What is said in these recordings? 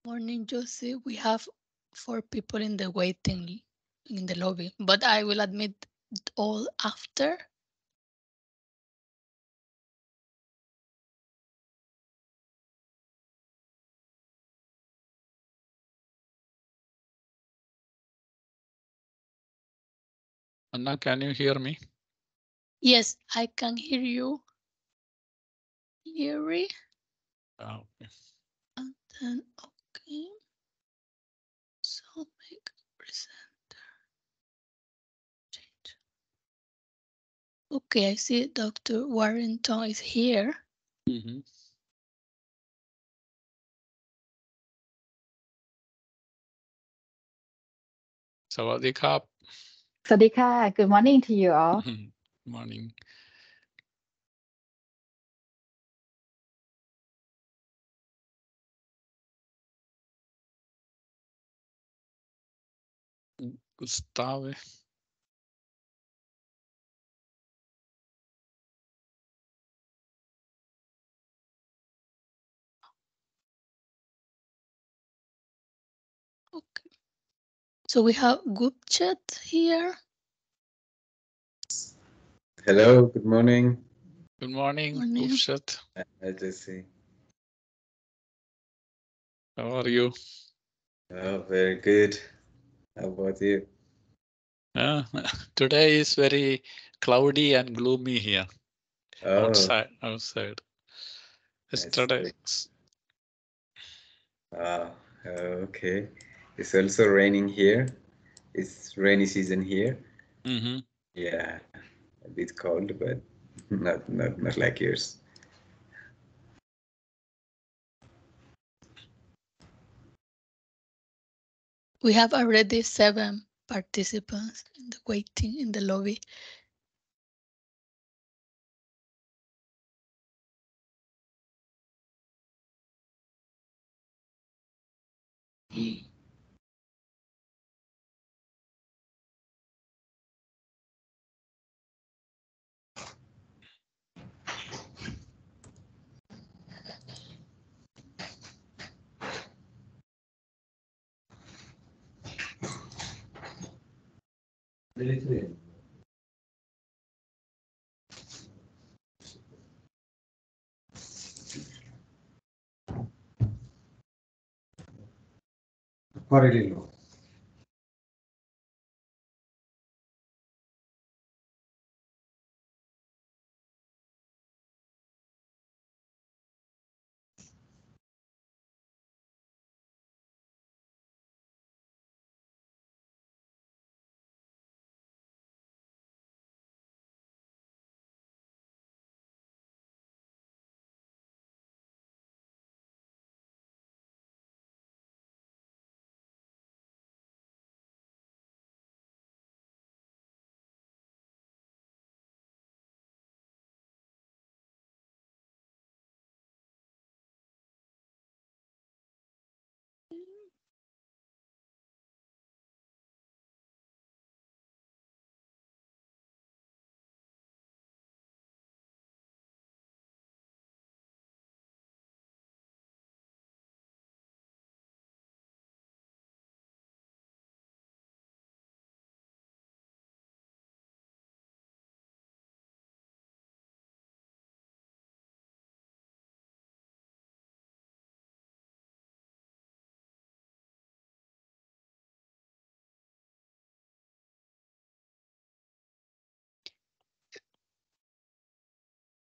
Morning, Josie. We have 4 people in the waiting in the lobby, but I will admit all after. Anna, can you hear me? Yes, I can hear you. Hear it? Okay. And then, okay. So make presenter. Change. Okay, I see Dr. Warrington is here. Mm-hmm. Sawadee-krap. Sadika, good morning to you all. Morning. Gustave. Okay. So we have group chat here. Hello, good morning. Good morning, Morning. Upshat. Hi, Jesse. How are you? Oh, very good. How about you? Today is very cloudy and gloomy here. Oh, Outside. that's Yesterday. great. Wow. Okay. It's also raining here. It's rainy season here. Mm-hmm. Yeah, a bit cold, but not like yours. We have already 7 participants in the waiting in the lobby.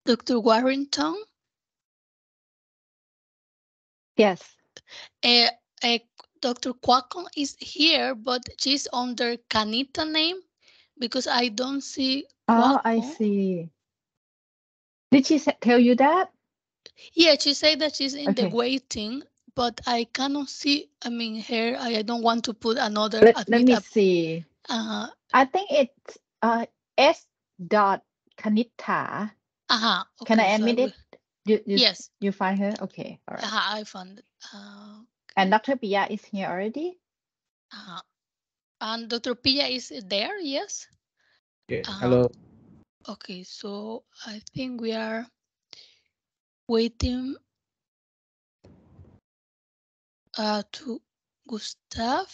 Dr. Warrington? Yes. Dr. Quacon is here, but she's under Kanita name because I don't see Quacon. Oh, I see. Did she tell you that? Yeah, she said that she's in the Okay. waiting, but I cannot see, I mean, her. I don't want to put another Let admit. me see. I think it's S. Kanita. Okay, Can I admit so it? yes. You find her? Okay. All right. I found it. Okay. And Dr. Pia is here already? And Dr. Pia is there, yes? Yeah. Hello. Okay, so I think we are waiting to Gustav.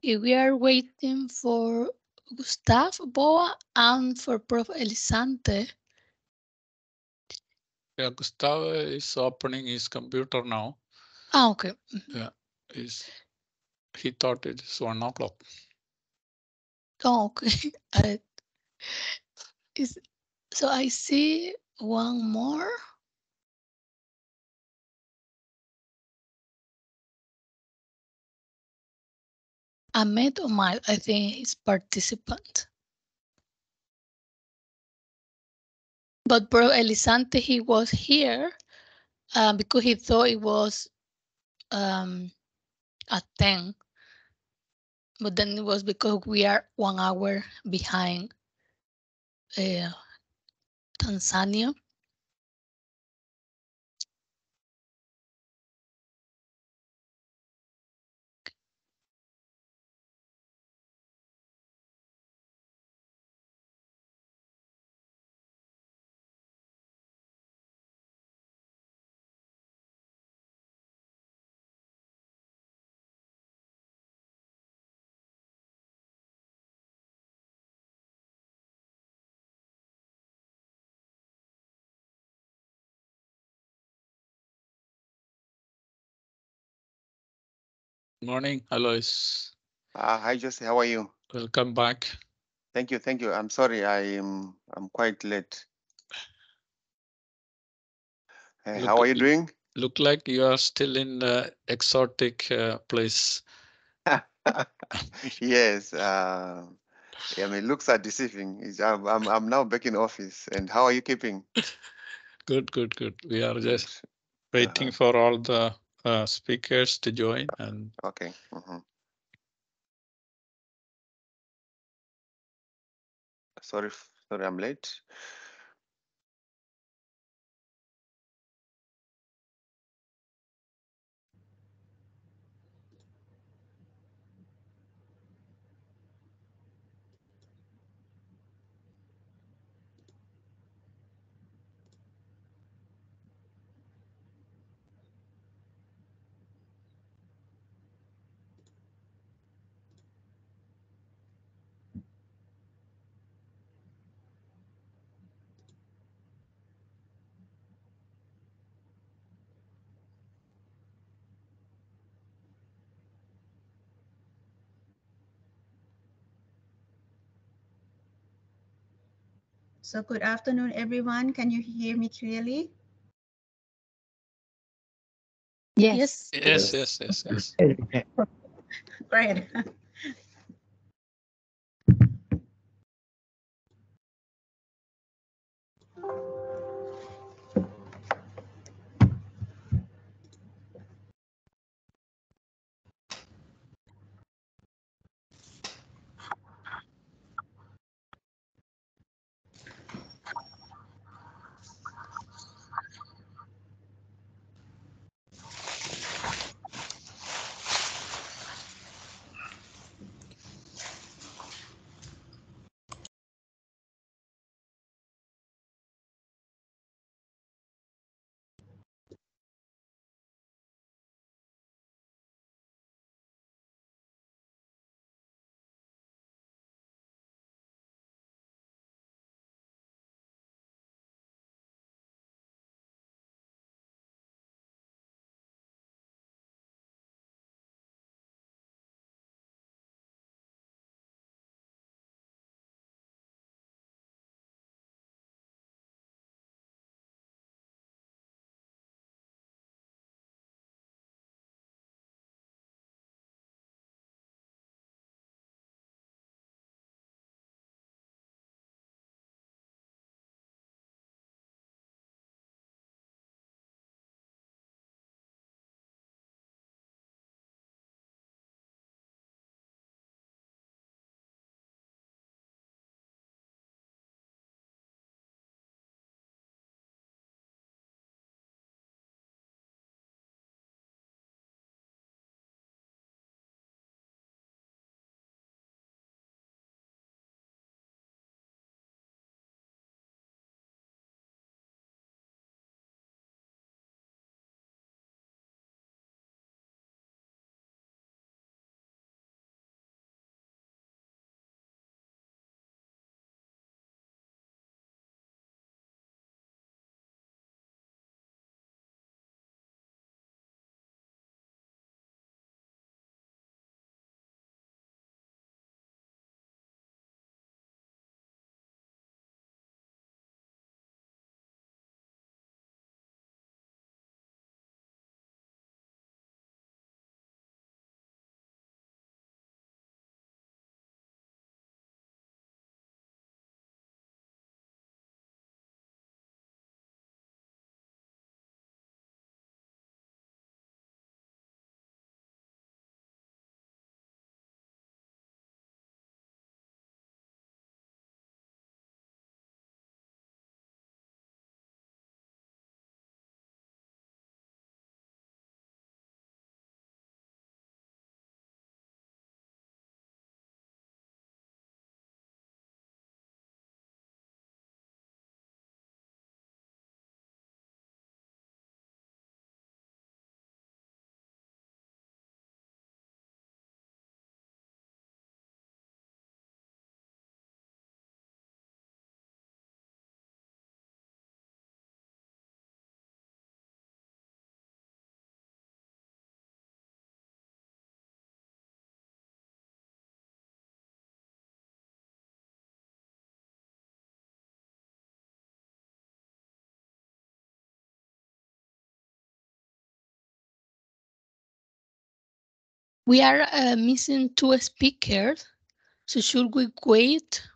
We are waiting for Gustav Boa and for Prof. Elisante. Yeah, Gustavo is opening his computer now. Ah, okay. Yeah, he thought it is 1 o'clock. Oh, okay. So I see one more. Ahmed Omar, I think is participant. But Bro Elisante, he was here because he thought it was at 10. But then it was because we are 1 hour behind Tanzania. Morning, Alois. Hi, Jose. How are you? Welcome back. Thank you. Thank you. I'm sorry. I'm quite late. How are you doing? Look like you are still in the exotic place. Yes. I mean, looks are deceiving. I'm now back in office. And how are you keeping? Good, good, good. We are just Good. waiting for all the speakers to join. And okay. Sorry, I'm late. So good afternoon, everyone. Can you hear me clearly? Yes. Yes. Great. We are missing two speakers. So should we wait?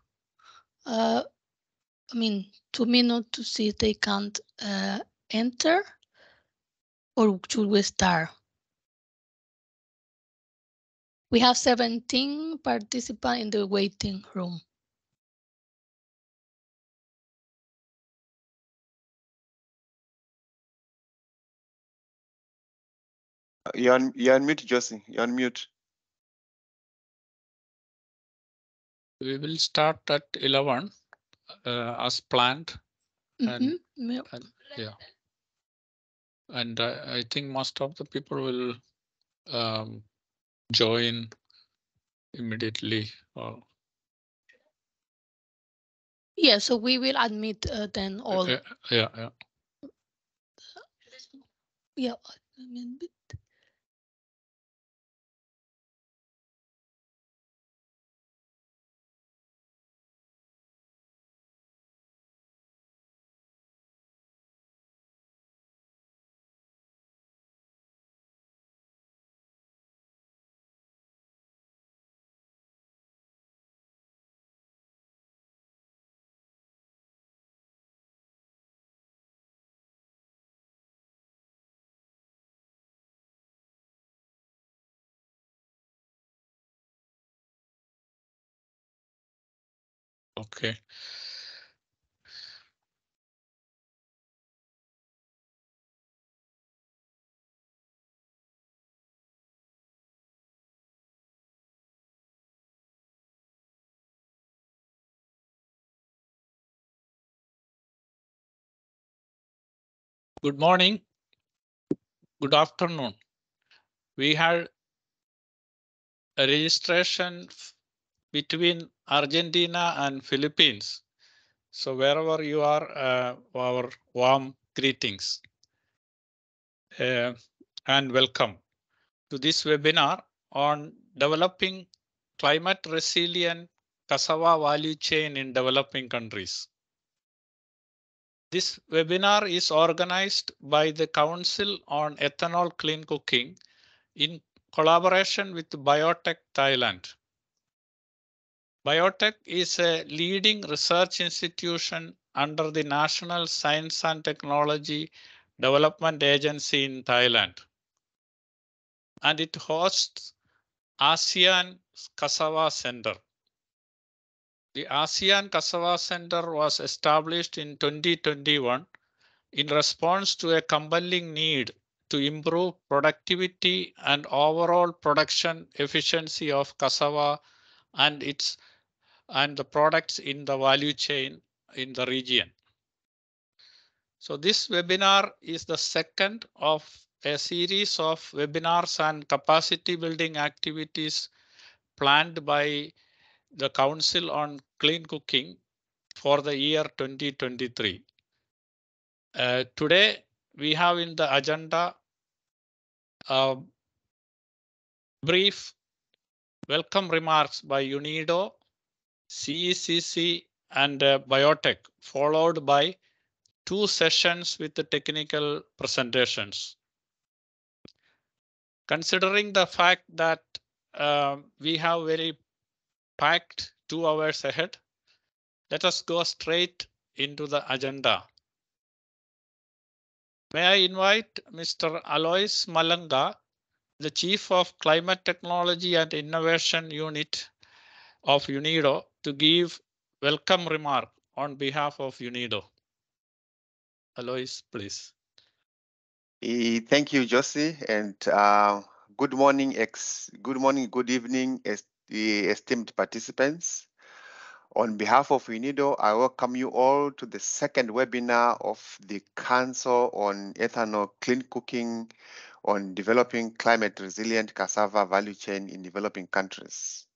2 minutes to see if they can't enter, or should we start? We have 17 participants in the waiting room. You're on mute, Josie. You're on mute. We will start at 11 as planned. And yeah. And I think most of the people will join immediately. Yeah, so we will admit then all. Yeah. Yeah. Okay. Good morning. Good afternoon. We had a registration between Argentina and Philippines. So wherever you are, our warm greetings and welcome to this webinar on developing climate resilient cassava value chain in developing countries. This webinar is organized by the Council on Ethanol Clean Cooking in collaboration with Biotech Thailand. Biotech is a leading research institution under the National Science and Technology Development Agency in Thailand, and it hosts ASEAN Cassava Center. The ASEAN Cassava Center was established in 2021 in response to a compelling need to improve productivity and overall production efficiency of cassava and the products in the value chain in the region. So this webinar is the second of a series of webinars and capacity building activities planned by the Council on Clean Cooking for the year 2023. Today we have in the agenda a brief welcome remarks by UNIDO, CECC and Biotech, followed by 2 sessions with the technical presentations. Considering the fact that we have very packed 2 hours ahead, let us go straight into the agenda. May I invite Mr. Alois Malanga, the Chief of Climate Technology and Innovation Unit of UNIDO, to give welcome remark on behalf of UNIDO. Alois, please. Thank you, Josie, and good morning, good evening, esteemed participants. On behalf of UNIDO, I welcome you all to the second webinar of the Council on Ethanol Clean Cooking on developing climate resilient cassava value chain in developing countries.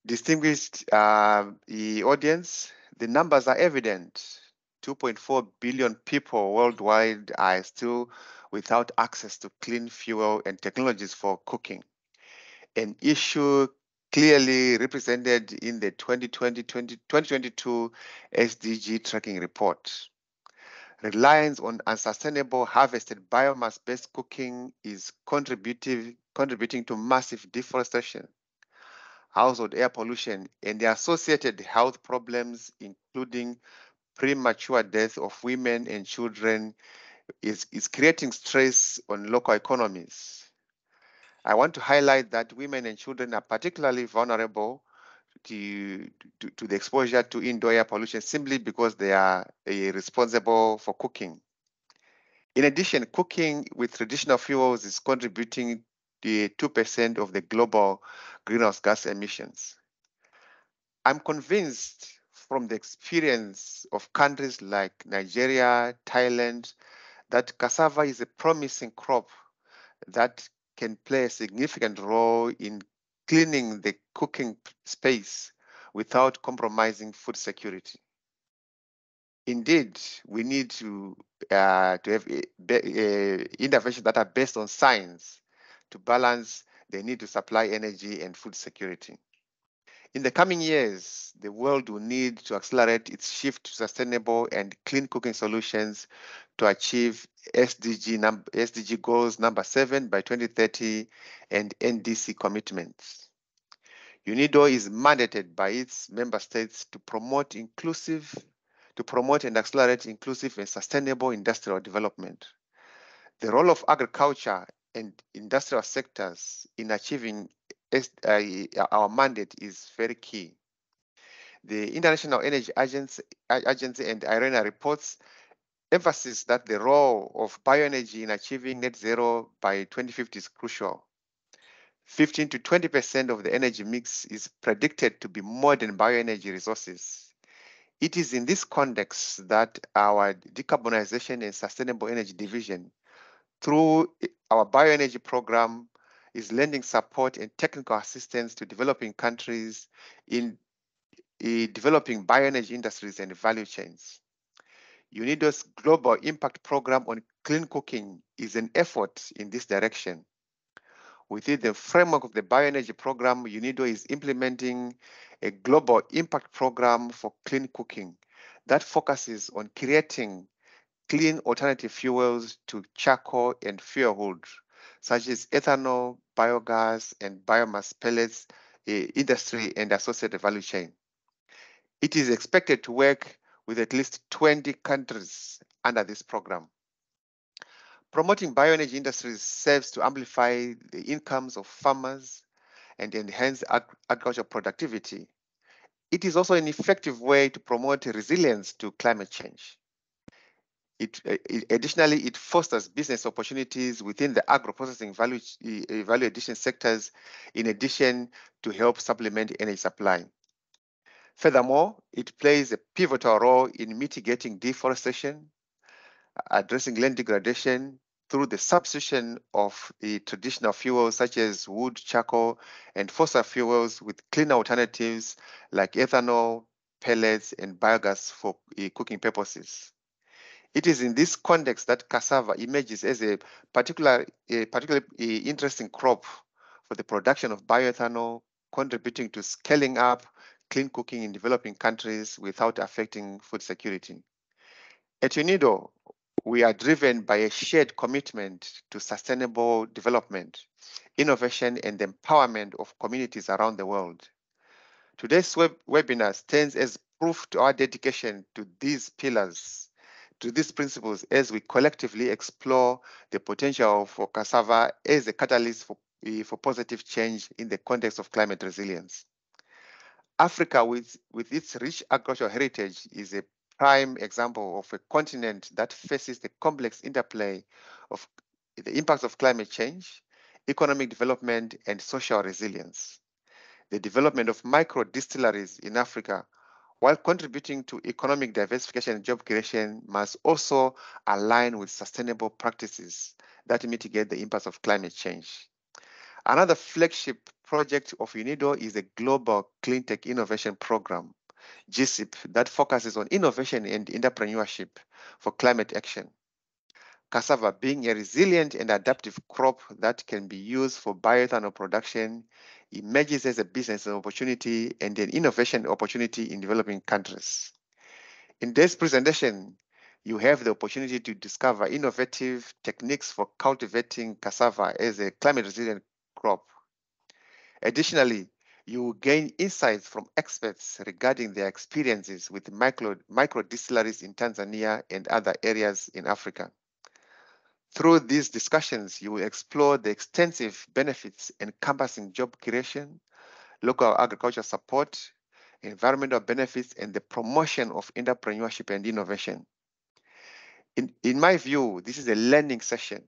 Distinguished audience, the numbers are evident. 2.4 billion people worldwide are still without access to clean fuel and technologies for cooking, an issue clearly represented in the 2022 SDG tracking report. Reliance on unsustainable harvested biomass-based cooking is contributing to massive deforestation, household air pollution, and the associated health problems, including premature death of women and children, is creating stress on local economies. I want to highlight that women and children are particularly vulnerable to the exposure to indoor air pollution simply because they are responsible for cooking. In addition, cooking with traditional fuels is contributing to 2% of the global greenhouse gas emissions. I'm convinced from the experience of countries like Nigeria, Thailand, that cassava is a promising crop that can play a significant role in cleaning the cooking space without compromising food security. Indeed, we need to have interventions that are based on science to balance the need to supply energy and food security. In the coming years, the world will need to accelerate its shift to sustainable and clean cooking solutions to achieve SDG goals number 7 by 2030 and NDC commitments. UNIDO is mandated by its member states to promote and accelerate inclusive and sustainable industrial development. The role of agriculture and industrial sectors in achieving our mandate is very key. The International Energy Agency and IRENA reports emphasis that the role of bioenergy in achieving net zero by 2050 is crucial. 15 to 20% of the energy mix is predicted to be modern bioenergy resources. It is in this context that our Decarbonization and Sustainable Energy Division, through our bioenergy program, is lending support and technical assistance to developing countries in developing bioenergy industries and value chains. UNIDO's Global Impact Program on Clean Cooking is an effort in this direction. Within the framework of the bioenergy program, UNIDO is implementing a global impact program for clean cooking that focuses on creating clean alternative fuels to charcoal and firewood, such as ethanol, biogas, and biomass pellets, industry and associated value chain. It is expected to work with at least 20 countries under this program. Promoting bioenergy industries serves to amplify the incomes of farmers and enhance agricultural productivity. It is also an effective way to promote resilience to climate change. Additionally, it fosters business opportunities within the agro-processing value addition sectors, in addition to help supplement energy supply. Furthermore, it plays a pivotal role in mitigating deforestation, addressing land degradation through the substitution of the traditional fuels such as wood, charcoal, and fossil fuels with cleaner alternatives like ethanol, pellets, and biogas for cooking purposes. It is in this context that cassava emerges as a particularly interesting crop for the production of bioethanol, contributing to scaling up clean cooking in developing countries without affecting food security. At UNIDO, we are driven by a shared commitment to sustainable development, innovation, and empowerment of communities around the world. Today's webinar stands as proof to our dedication to these pillars, to these principles, as we collectively explore the potential for cassava as a catalyst for positive change in the context of climate resilience. Africa, with its rich agricultural heritage, is a prime example of a continent that faces the complex interplay of the impacts of climate change, economic development, and social resilience. The development of micro distilleries in Africa, while contributing to economic diversification and job creation, must also align with sustainable practices that mitigate the impacts of climate change. Another flagship project of UNIDO is the Global Clean Tech Innovation Program, GCIP, that focuses on innovation and entrepreneurship for climate action. Cassava, being a resilient and adaptive crop that can be used for bioethanol production, emerges as a business opportunity and an innovation opportunity in developing countries. In this presentation, you have the opportunity to discover innovative techniques for cultivating cassava as a climate resilient crop. Additionally, you will gain insights from experts regarding their experiences with micro distilleries in Tanzania and other areas in Africa. Through these discussions, you will explore the extensive benefits encompassing job creation, local agriculture support, environmental benefits, and the promotion of entrepreneurship and innovation. In my view, this is a learning session.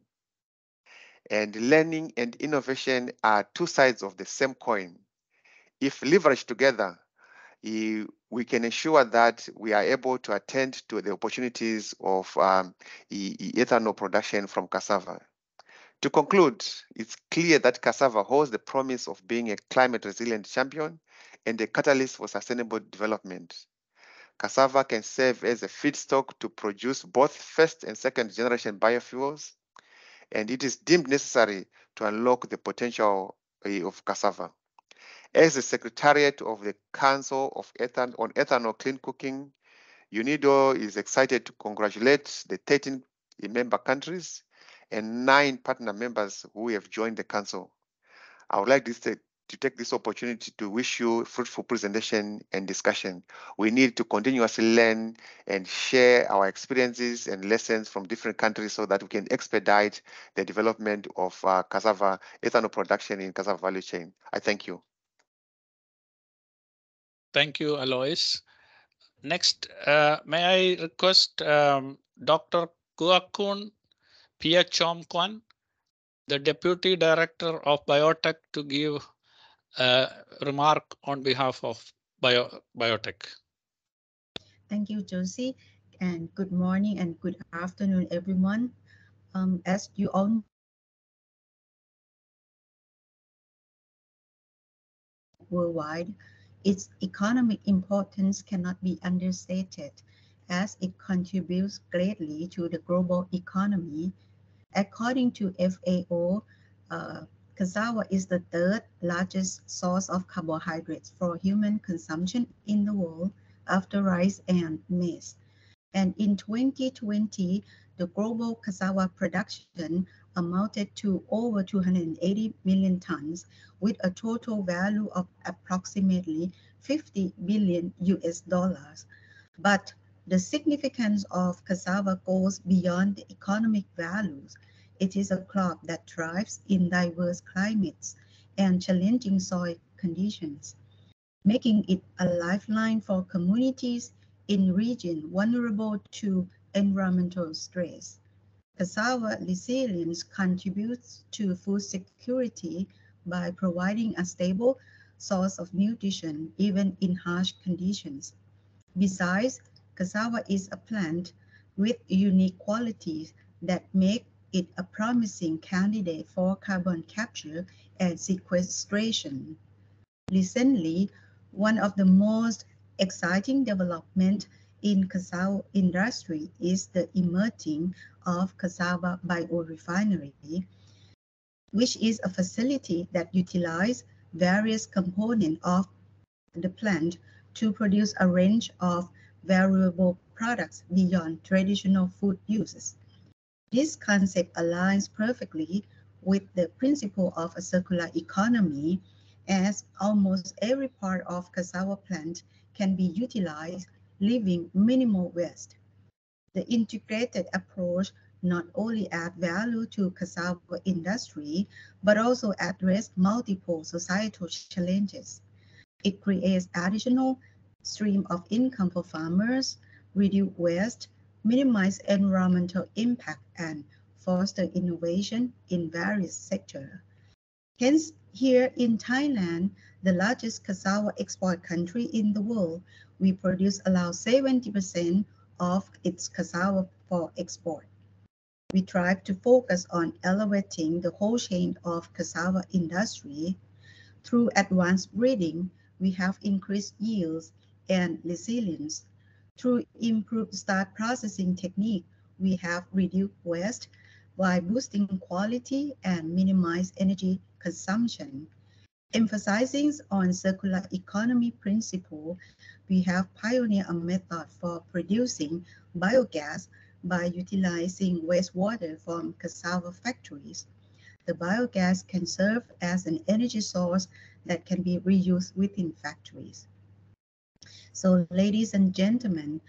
And learning and innovation are two sides of the same coin. If leveraged together, we can ensure that we are able to attend to the opportunities of ethanol production from cassava. To conclude, it's clear that cassava holds the promise of being a climate resilient champion and a catalyst for sustainable development. Cassava can serve as a feedstock to produce both first and second generation biofuels, and it is deemed necessary to unlock the potential of cassava. As the Secretariat of the Council on Ethanol Clean Cooking, UNIDO is excited to congratulate the 13 member countries and 9 partner members who have joined the Council. I would like to take this opportunity to wish you fruitful presentation and discussion. We need to continuously learn and share our experiences and lessons from different countries so that we can expedite the development of cassava ethanol production in cassava value chain. I thank you. Thank you, Alois. Next, may I request Dr. Kuakun Piachomkwan, the Deputy Director of Biotech, to give a remark on behalf of Biotech. Thank you, Josie, and good morning and good afternoon, everyone. As you all worldwide, its economic importance cannot be understated as it contributes greatly to the global economy. According to FAO, cassava is the third largest source of carbohydrates for human consumption in the world after rice and maize. And in 2020, the global cassava production amounted to over 280 million tons with a total value of approximately 50 billion US dollars. But the significance of cassava goes beyond the economic values. It is a crop that thrives in diverse climates and challenging soil conditions, making it a lifeline for communities in regions vulnerable to environmental stress. Cassava resilience contributes to food security by providing a stable source of nutrition even in harsh conditions. Besides, cassava is a plant with unique qualities that make it a promising candidate for carbon capture and sequestration. Recently, one of the most exciting developments in cassava industry is the emerging of cassava biorefinery, which is a facility that utilizes various components of the plant to produce a range of valuable products beyond traditional food uses. This concept aligns perfectly with the principle of a circular economy, as almost every part of cassava plant can be utilized, leaving minimal waste. The integrated approach not only adds value to cassava industry, but also addresses multiple societal challenges. It creates additional stream of income for farmers, reduce waste, minimize environmental impact, and foster innovation in various sectors. Hence, here in Thailand, the largest cassava export country in the world, we produce around 70% of its cassava for export. We try to focus on elevating the whole chain of cassava industry. Through advanced breeding, we have increased yields and resilience. Through improved start processing technique, we have reduced waste while boosting quality and minimize energy consumption. Emphasizing on circular economy principle, we have pioneered a method for producing biogas by utilizing wastewater from cassava factories. The biogas can serve as an energy source that can be reused within factories. So, ladies and gentlemen,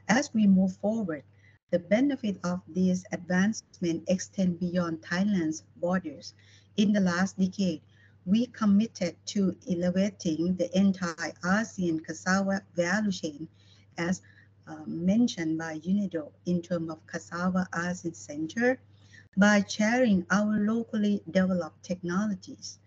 as we move forward, the benefit of this advancement extend beyond Thailand's borders. In the last decade, we committed to elevating the entire ASEAN cassava value chain, as mentioned by UNIDO in terms of Cassava ASEAN Center, by sharing our locally developed technologies.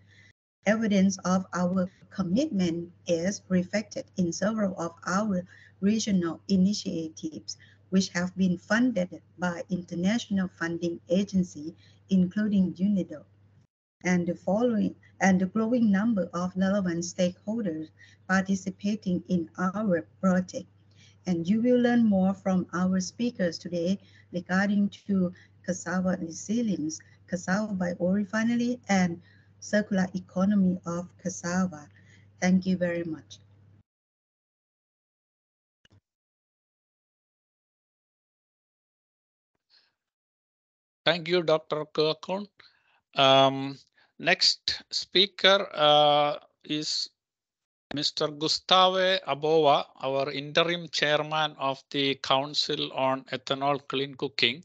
Evidence of our commitment is reflected in several of our regional initiatives, which have been funded by international funding agencies, including UNIDO, and the growing number of relevant stakeholders participating in our project. And you will learn more from our speakers today regarding to cassava resilience, cassava biorefinery, and circular economy of cassava. Thank you very much. Thank you, Dr. Kuakun. Next speaker is Mr. Gustave Abova, our interim chairman of the Council on Ethanol Clean Cooking.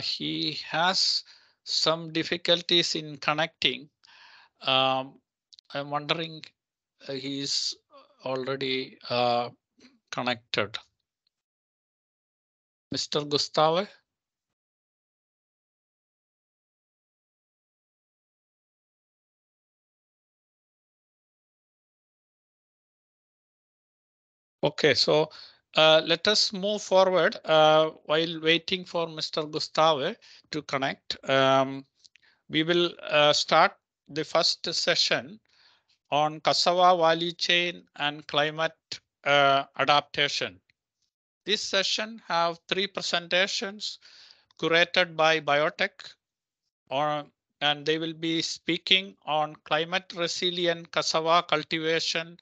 He has some difficulties in connecting. I'm wondering he's already connected. Mr. Gustavo. Okay, so let us move forward while waiting for Mr. Gustavo to connect. We will start the first session on cassava value chain and climate adaptation. This session have 3 presentations curated by Biotech, and they will be speaking on climate resilient cassava cultivation,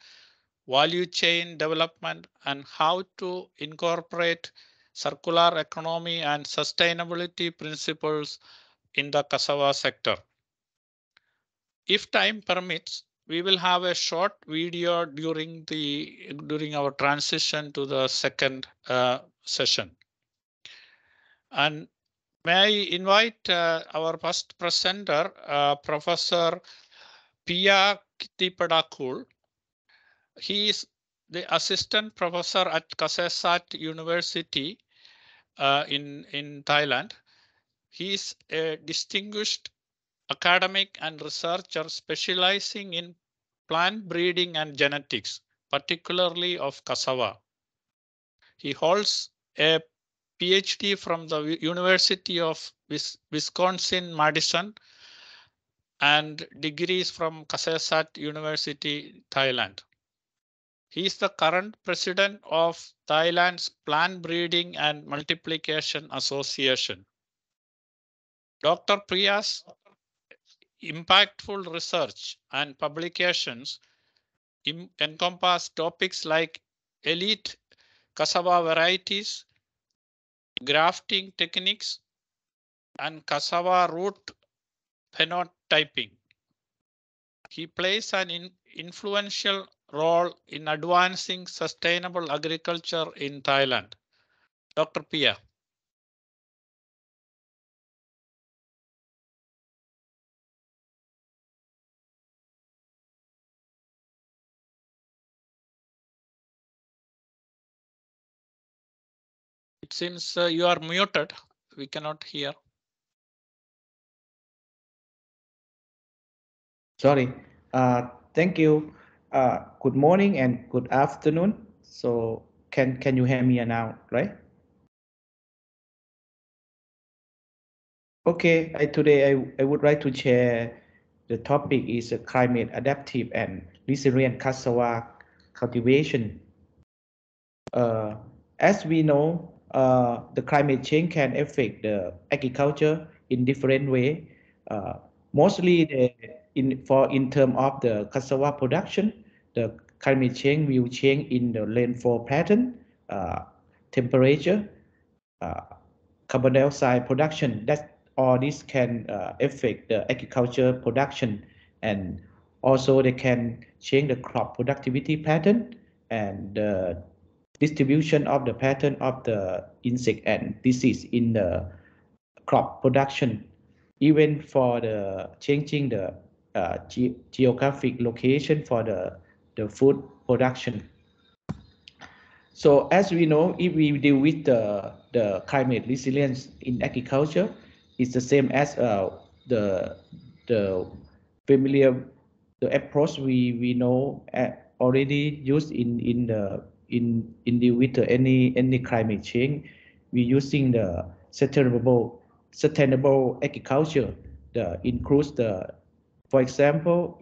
value chain development, and how to incorporate circular economy and sustainability principles in the cassava sector. If time permits, we will have a short video during our transition to the second session. And may I invite our first presenter, Professor Pia Kittipadakul. He is the assistant professor at Kasetsart University in Thailand. He is a distinguished academic and researcher specializing in plant breeding and genetics, particularly of cassava. He holds a PhD from the University of Wisconsin-Madison and degrees from Kasetsart University, Thailand. He is the current president of Thailand's Plant Breeding and Multiplication Association. Dr. Priya's impactful research and publications encompass topics like elite cassava varieties, grafting techniques, and cassava root phenotyping. He plays an influential role in advancing sustainable agriculture in Thailand. Dr. Pia. It seems you are muted. We cannot hear. Sorry. Thank you. Good morning and good afternoon. So can you hear me now, right? Okay. Today I would like to share the topic is climate adaptive and resilient cassava cultivation. As we know, the climate change can affect the agriculture in different way. Mostly in terms of the cassava production, the climate change will change in the rainfall pattern, temperature, carbon dioxide production. That all this can affect the agriculture production, and also they can change the crop productivity pattern and the distribution of the pattern of the insect and disease in the crop production, even for the changing the geographic location for the food production. So as we know, if we deal with the climate resilience in agriculture, it's the same as the familiar the approach we know already used in deal with any climate change. We're using the sustainable agriculture. Includes the, for example,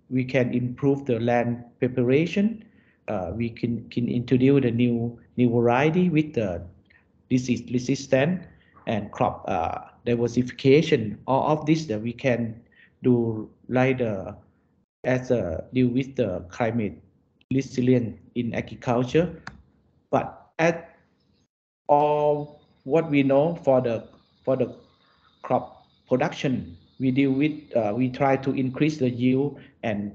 we can improve the land preparation. We can introduce the new variety with the disease resistant and crop diversification. All of this that we can do like as a deal with the climate resilient in agriculture. But at all what we know for the crop production, we deal with we try to increase the yield and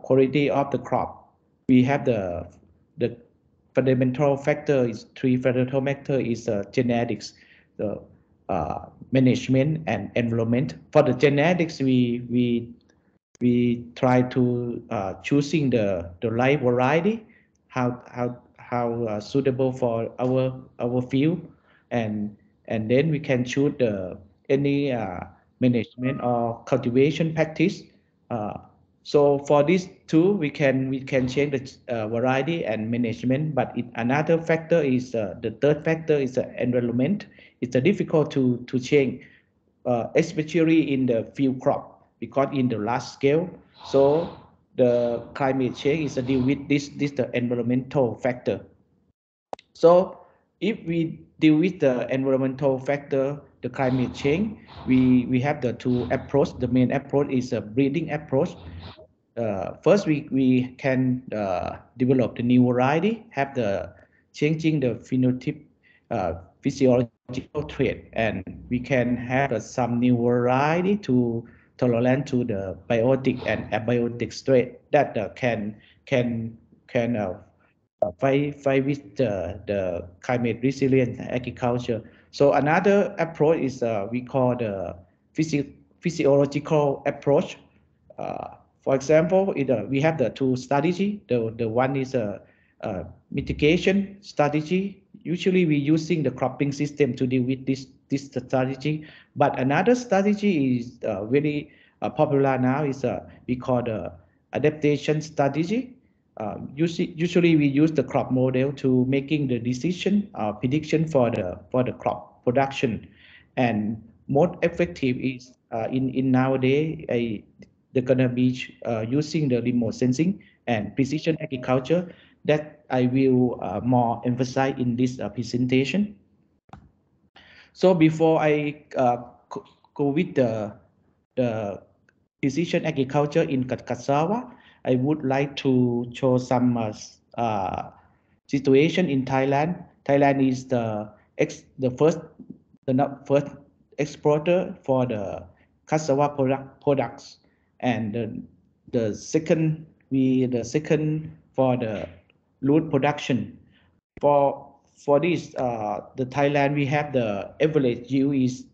quality of the crop. We have the fundamental factor is three fundamental factor is genetics, the management and environment. For the genetics, we we try to choosing the right variety, how suitable for our field, and then we can choose any management or cultivation practice. So for these two, we can change the variety and management. But another factor is the third factor is the environment. It's difficult to change, especially in the field crop, because in the large scale. So the climate change is to deal with this the environmental factor. So if we deal with the environmental factor, the climate change, we have the two approach. The main approach is a breeding approach. First, we can develop the new variety, have the changing the phenotype, physiological trait, and we can have some new variety to tolerant to the biotic and abiotic trait that can fight with the climate resilient agriculture. So another approach is we call the physiological approach. For example, we have the two strategy. The one is a mitigation strategy. Usually we using the cropping system to deal with this strategy. But another strategy is very popular now is we call the adaptation strategy. Usually we use the crop model to making the decision prediction for the crop production, and more effective is in nowadays they're gonna be using the remote sensing and precision agriculture that I will more emphasize in this presentation. So before I go with the precision agriculture in cassava, I would like to show some situation in Thailand. Thailand is the first exporter for the cassava products, and the second for the root production. For this, the Thailand, we have the average yield is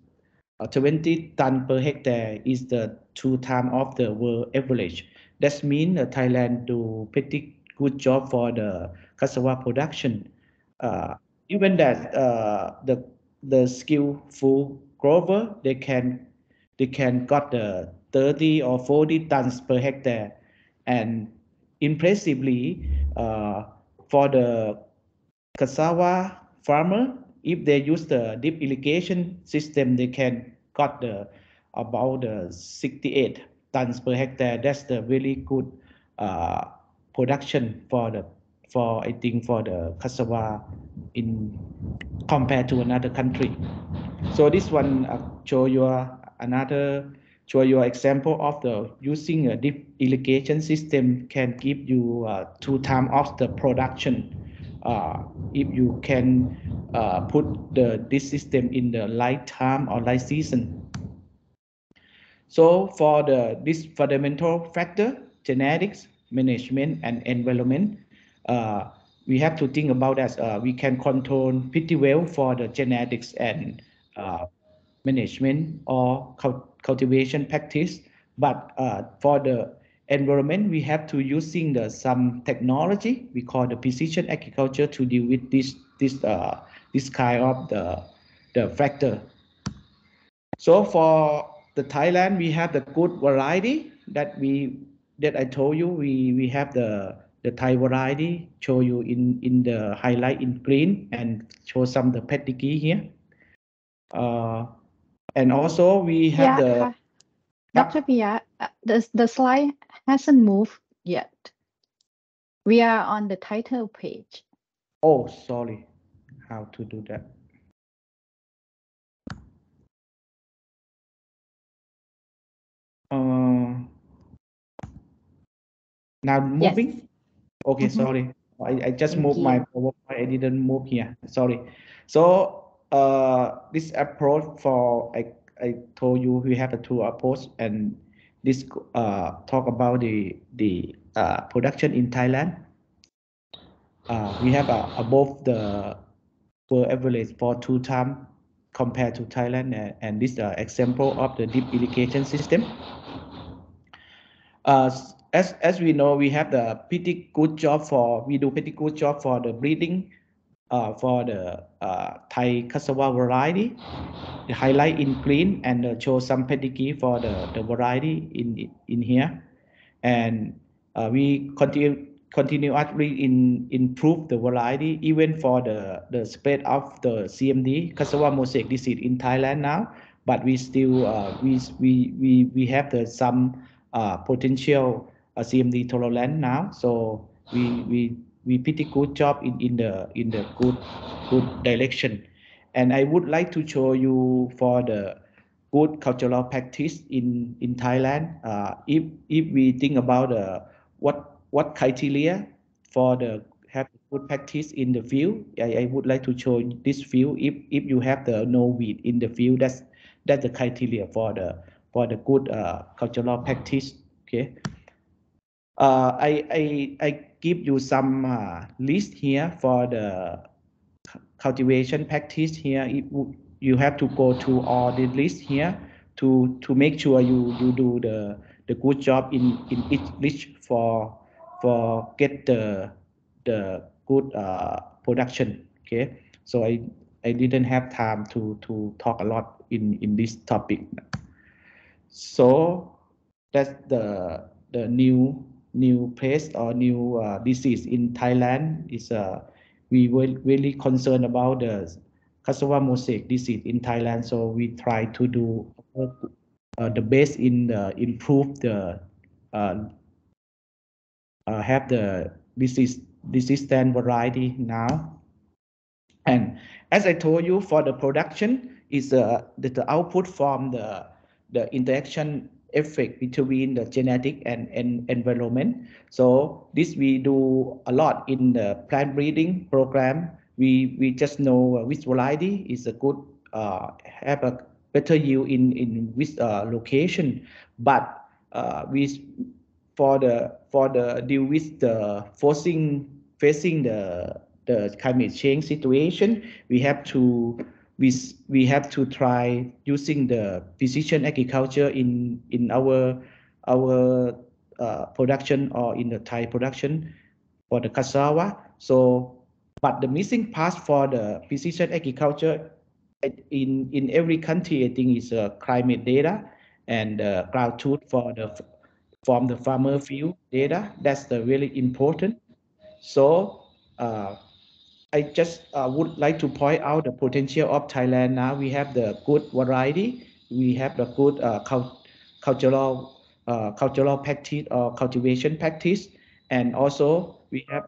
20 ton per hectare, is the 2 times of the world average. That means Thailand do pretty good job for the cassava production. Even that the skillful grower, they can got the 30 or 40 tons per hectare, and impressively for the cassava farmer, if they use the deep irrigation system, they can got about 68 tons per hectare. That's the really good production for I think for the cassava in compared to another country. So this one show your example of the using a deep irrigation system can give you 2 times of the production if you can put this system in the light time or light season. So for this fundamental factor, genetics, management, and environment, we have to think about that we can control pretty well for the genetics and management or cultivation practice. But for the environment, we have to using some technology we call the precision agriculture to deal with this kind of the factor. So for the Thailand, we have the good variety that I told you. We have the Thai variety, show you in the highlight in green, and show some the pedigree here. And also we have the Dr. Pia, the slide hasn't moved yet. We are on the title page. Oh, sorry. How to do that? Now moving? Yes. Okay, sorry. I just moved my PowerPoint. I didn't move here. Sorry. So this approach for I told you we have a two approach, and this talk about the production in Thailand. We have above the world average for 2 times compared to Thailand, and this example of the deep irrigation system. As we know, we have the pretty good job for the breeding for the Thai cassava variety. The highlight in green and show some pedigree for the variety in here, and we continuously improve the variety even for the spread of the CMD cassava mosaic disease in Thailand now. But we still we have some potential CMD tolerant now, so we pretty good job in the good direction. And I would like to show you for the good cultural practice in Thailand. If we think about what criteria for the have good practice in the field, I would like to show this field. If you have the no weed in the field, that's the criteria for the good cultural practice. Okay. I give you some list here for the cultivation practice here. You have to go to all the list here to make sure you do the good job in each list for get the good production. Okay, so I didn't have time to talk a lot in this topic. So that's the new pest or new disease in Thailand is we were really concerned about the cassava mosaic disease in Thailand. So we try to do the best in improve the have the resistant variety now. And as I told you, for the production is the output from the interaction effect between the genetic and environment. So this we do a lot in the plant breeding program. We just know which variety is a good have a better yield in which location, but we for the deal with the facing the climate change situation, we have to try using the precision agriculture in our production or in the Thai production for the cassava. So, but the missing part for the precision agriculture in every country, I think, is climate data and ground truth from the farmer field data. That's the really important. So I just would like to point out the potential of Thailand. Now we have the good variety, we have the good cultural practice or cultivation practice, and also we have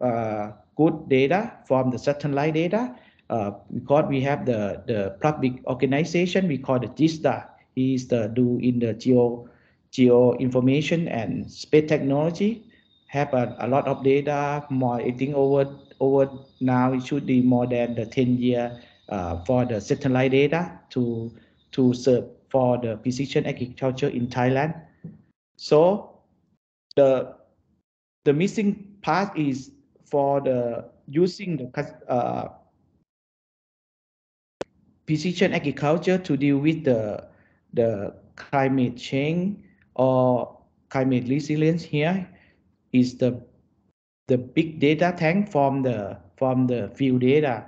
good data from the satellite data. Because we have the public organization we call the GISTA. Is the do in the geo information and space technology. Have a lot of data, more I think over now it should be more than the 10 year for the satellite data to serve for the precision agriculture in Thailand. So the missing part is for the using the precision agriculture to deal with the climate change or climate resilience. Here is the big data tank from the field data.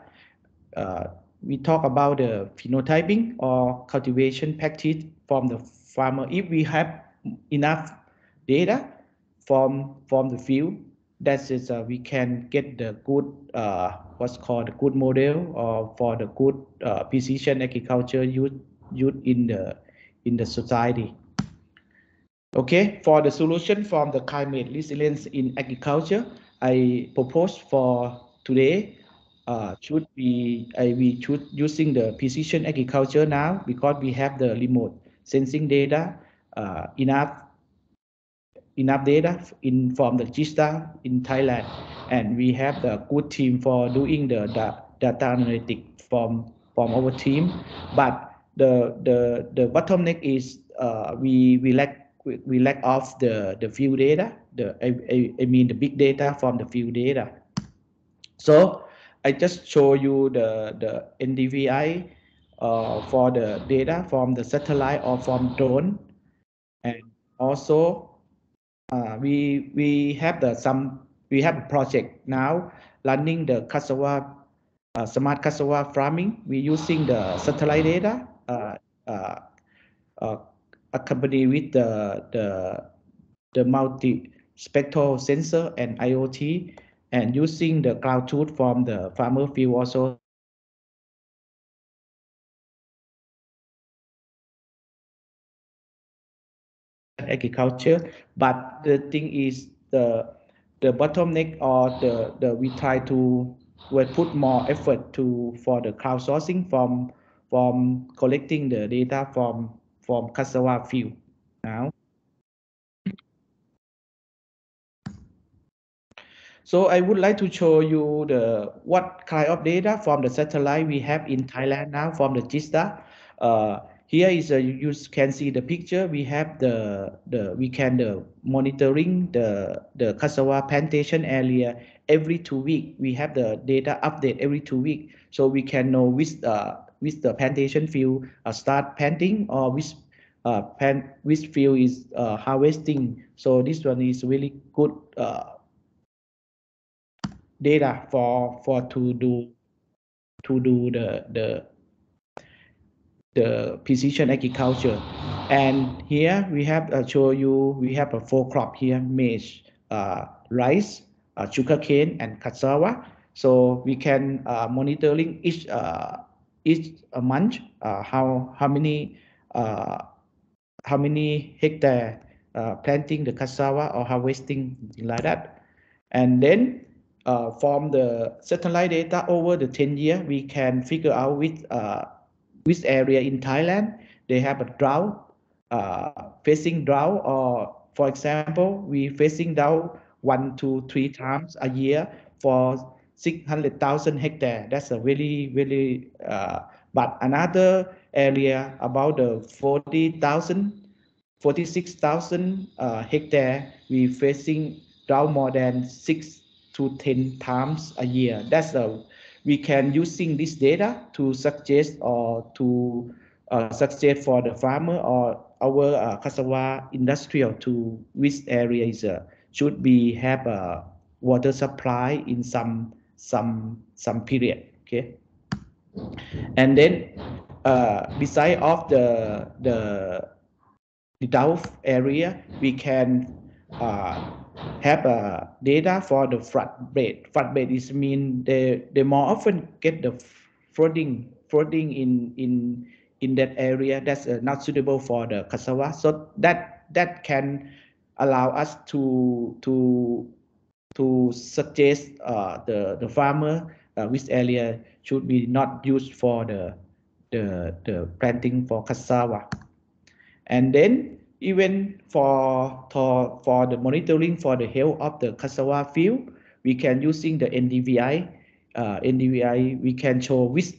We talk about the phenotyping or cultivation practice from the farmer. If we have enough data from the field, that is we can get the good what's called a good model or for the good precision agriculture used in the society. Okay, for the solution from the climate resilience in agriculture, I propose for today should be we should using the precision agriculture now because we have the remote sensing data enough data from the GISTA in Thailand, and we have the good team for doing the data analytics from our team. But the bottleneck is we lack of the field data. I mean the big data from the field data. So I just show you the NDVI for the data from the satellite or from drone, and also we have a project now running the cassava smart cassava farming. We're using the satellite data accompanied with the multi-spectral sensor and IoT, and using the cloud tool from the farmer field also. Agriculture, but the thing is the bottleneck, or the we try to put more effort for the crowdsourcing from collecting the data from cassava field now. So I would like to show you what kind of data from the satellite we have in Thailand now from the GISTA. Here is you can see the picture. We have we can monitoring the cassava plantation area every 2 weeks. We have the data update every 2 weeks, so we can know which the plantation field start planting, or which field is harvesting. So this one is really good data for to do the precision agriculture. And here we have show you, we have a 4 crop here: maize, rice, sugarcane, and cassava. So we can monitoring each month how many hectare planting the cassava or harvesting, something like that. And then from the satellite data over the 10 years, we can figure out which area in Thailand they have a drought, facing drought, or for example, we facing drought 1 to 3 times a year for 600,000 hectares. That's a really but another area about the 46,000 hectares, we facing drought more than 6 to 10 times a year. That's we can using this data to suggest or to suggest for the farmer or our cassava industrial to which areas should be have a water supply in some period. Okay. And then beside of the drought area, we can have data for the floodbed. Floodbed is mean they more often get the flooding in that area that's not suitable for the cassava. So that can allow us to suggest the farmer which area should be not used for the planting for cassava. And then even for the monitoring for the health of the cassava field, we can using the NDVI. NDVI, we can show which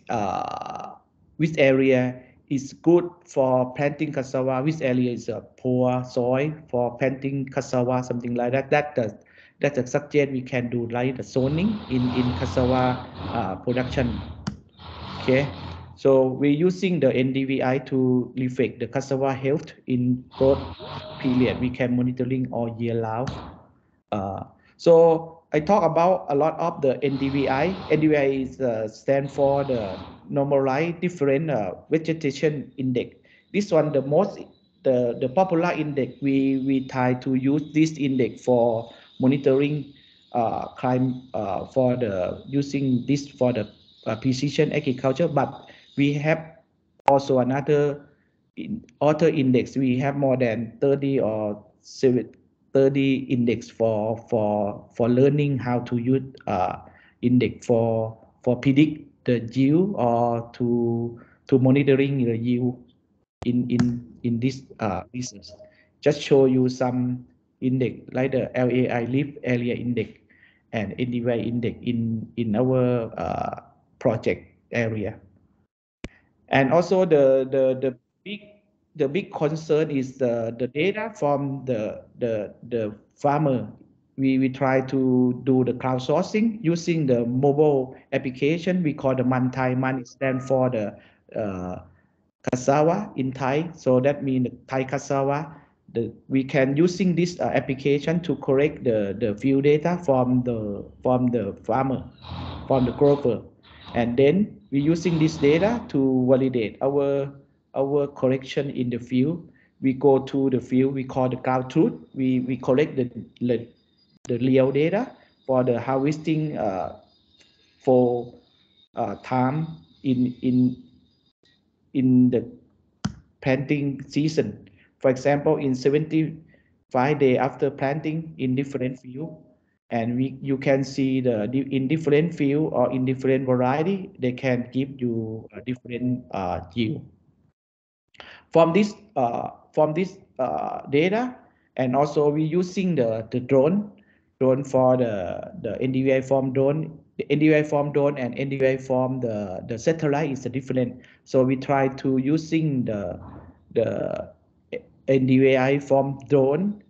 area is good for planting cassava, which area is a poor soil for planting cassava, something like that. That's a subject we can do like the zoning in cassava production. Okay. So we're using the NDVI to reflect the cassava health in growth period. We can monitoring all year round. So I talk about a lot of the NDVI. NDVI is stand for the normalized different vegetation index. This one the popular index. We try to use this index for monitoring climate for the using this for the precision agriculture, but we have also another other index. We have more than 30 or 30 index for learning how to use index for predict the yield or to monitoring the yield in this business. Just show you some index like the LAI leaf area index and NDVI index in our project area. And also the big concern is the data from the farmer. We try to do the crowdsourcing using the mobile application. We call the Man stand for the cassava in Thai. So that means the Thai cassava. we can using this application to correct the field data from the farmer, from the grower, and then we using this data to validate our correction in the field. We go to the field, we call the ground truth. We collect the real data for the harvesting for time in the planting season. For example, in 75 days after planting in different field, and you can see in different field or in different variety, they can give you a different yield. From this data, and also we using the drone for the NDVI form drone. The NDVI form drone and NDVI form the satellite is different. So we try to using the NDVI form drone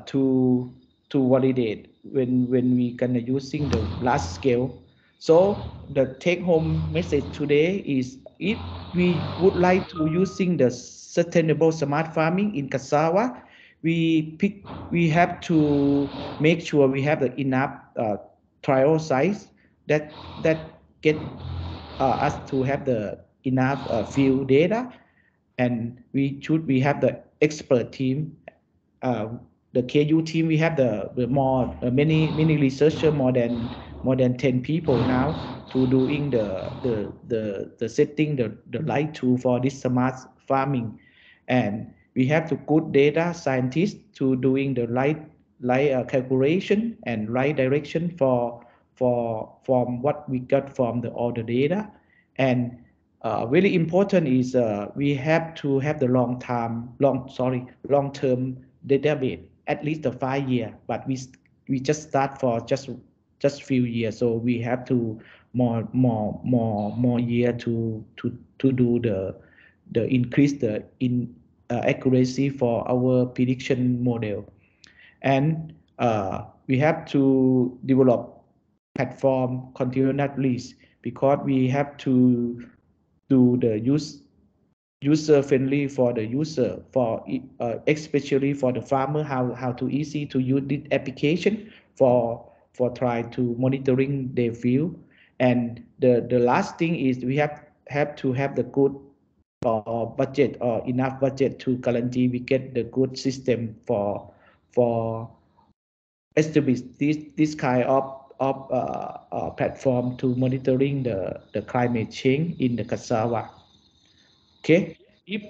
to validate when we gonna using the large scale. So the take home message today is, if we would like to using the sustainable smart farming in cassava, we have to make sure we have the enough trial size that get us to have the enough field data, and we have the expert team. The KU team, we have the more many researchers, more than 10 people now, to doing the setting the right tool for this smart farming, and we have the good data scientists to doing the right calculation and right direction for from what we got from all the data. And really important is we have to have the long-term database, at least a 5 year, but we just start for just few years, so we have to more year to do the increase the accuracy for our prediction model. And we have to develop platform continuously, because we have to do the user friendly for the user, for especially for the farmer, how to easy to use this application for try to monitoring their field. And the last thing is we have to have the good budget, or enough budget, to guarantee we get the good system for establish this kind of platform to monitoring the climate change in the cassava. Okay, if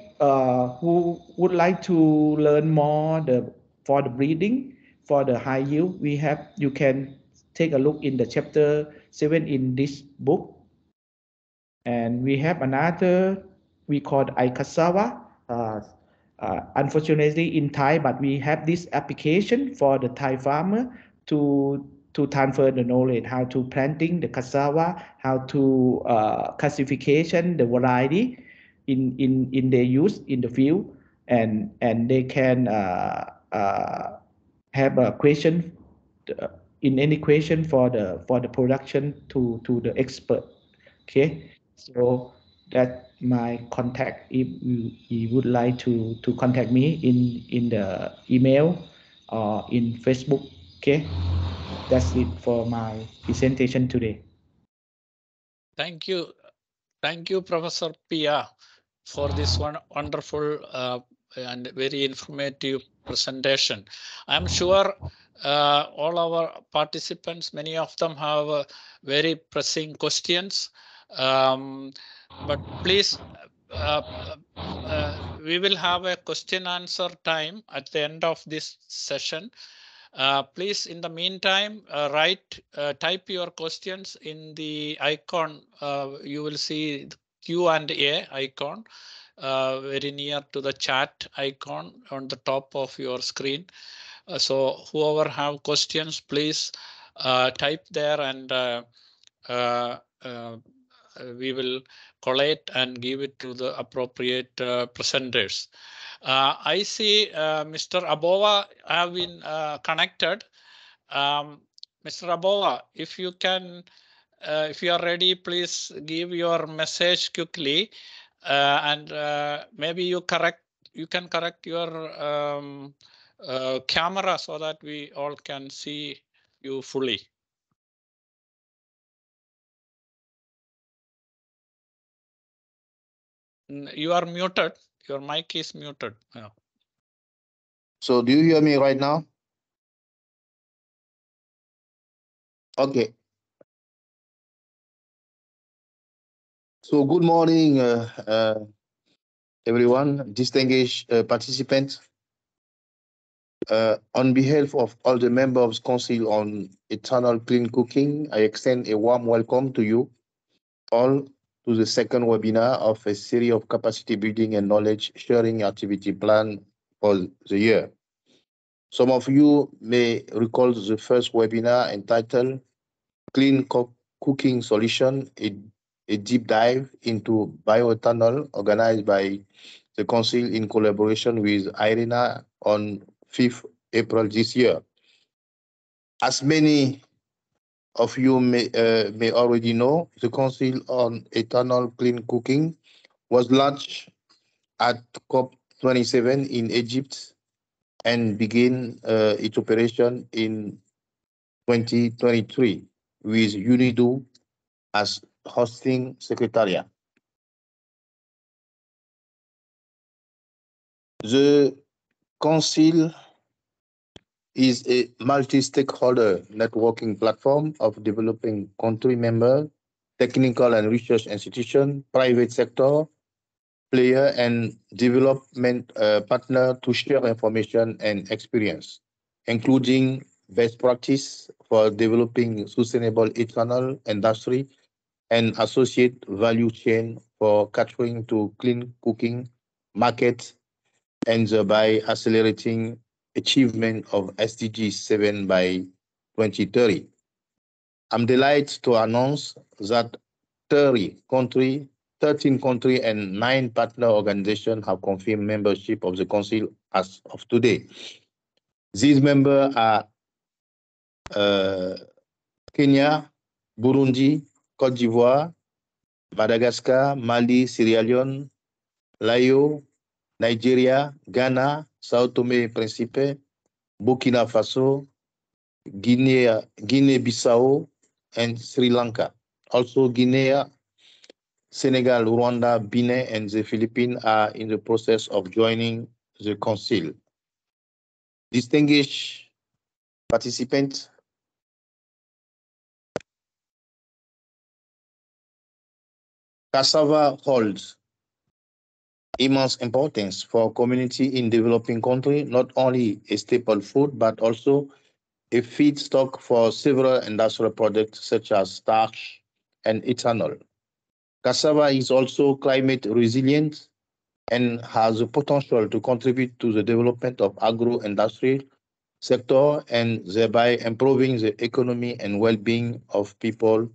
who would like to learn more for the breeding for the high yield, you can take a look in the chapter 7 in this book. And we have another we called iCassava. Unfortunately in Thai, but we have this application for the Thai farmer to transfer the knowledge, how to planting the cassava, how to classification the variety in their use in the field, and they can have a question in any question for the production to the expert. Okay, so that my contact, if you would like to contact me in the email or in Facebook. Okay, that's it for my presentation today. Thank you, Professor Pia, for this wonderful and very informative presentation. I'm sure all our participants, many of them have very pressing questions, but please, we will have a question answer time at the end of this session. Please, in the meantime, type your questions in the icon. You will see the Q&A icon very near to the chat icon on the top of your screen. So whoever have questions, please type there, and we will collate and give it to the appropriate presenters. I see Mr. Abova have been connected. Mr. Abova, if you can, if you are ready, please give your message quickly, and maybe you you can correct your camera so that we all can see you fully. You are muted. Your mic is muted. Yeah. So do you hear me right now? Okay. So good morning, everyone, distinguished participants. On behalf of all the members of Council on Eternal Clean Cooking, I extend a warm welcome to you all to the second webinar of a series of capacity building and knowledge sharing activity plan for the year. Some of you may recall the first webinar entitled Clean Cooking Solution, a deep dive into bioethanol organized by the Council in collaboration with IRENA on 5th April this year. As many of you may already know, the Council on Ethanol Clean Cooking was launched at COP27 in Egypt and began its operation in 2023 with UNIDO as hosting secretariat. The Council is a multi-stakeholder networking platform of developing country members, technical and research institutions, private sector player, and development partner to share information and experience, including best practice for developing sustainable ethanol industry and associate value chain for catering to clean cooking markets and thereby accelerating achievement of SDG 7 by 2030. I'm delighted to announce that 13 countries and 9 partner organizations have confirmed membership of the Council as of today. These members are Kenya, Burundi, Côte d'Ivoire, Madagascar, Mali, Sierra Leone, Laos, Nigeria, Ghana, Sao Tome and Principe, Burkina Faso, Guinea-Bissau, and Sri Lanka. Also, Guinea, Senegal, Rwanda, Benin, and the Philippines are in the process of joining the Council. Distinguished participants, cassava holds immense importance for community in developing countries, not only a staple food, but also a feedstock for several industrial products such as starch and ethanol. Cassava is also climate resilient and has the potential to contribute to the development of agro-industrial sector and thereby improving the economy and well-being of people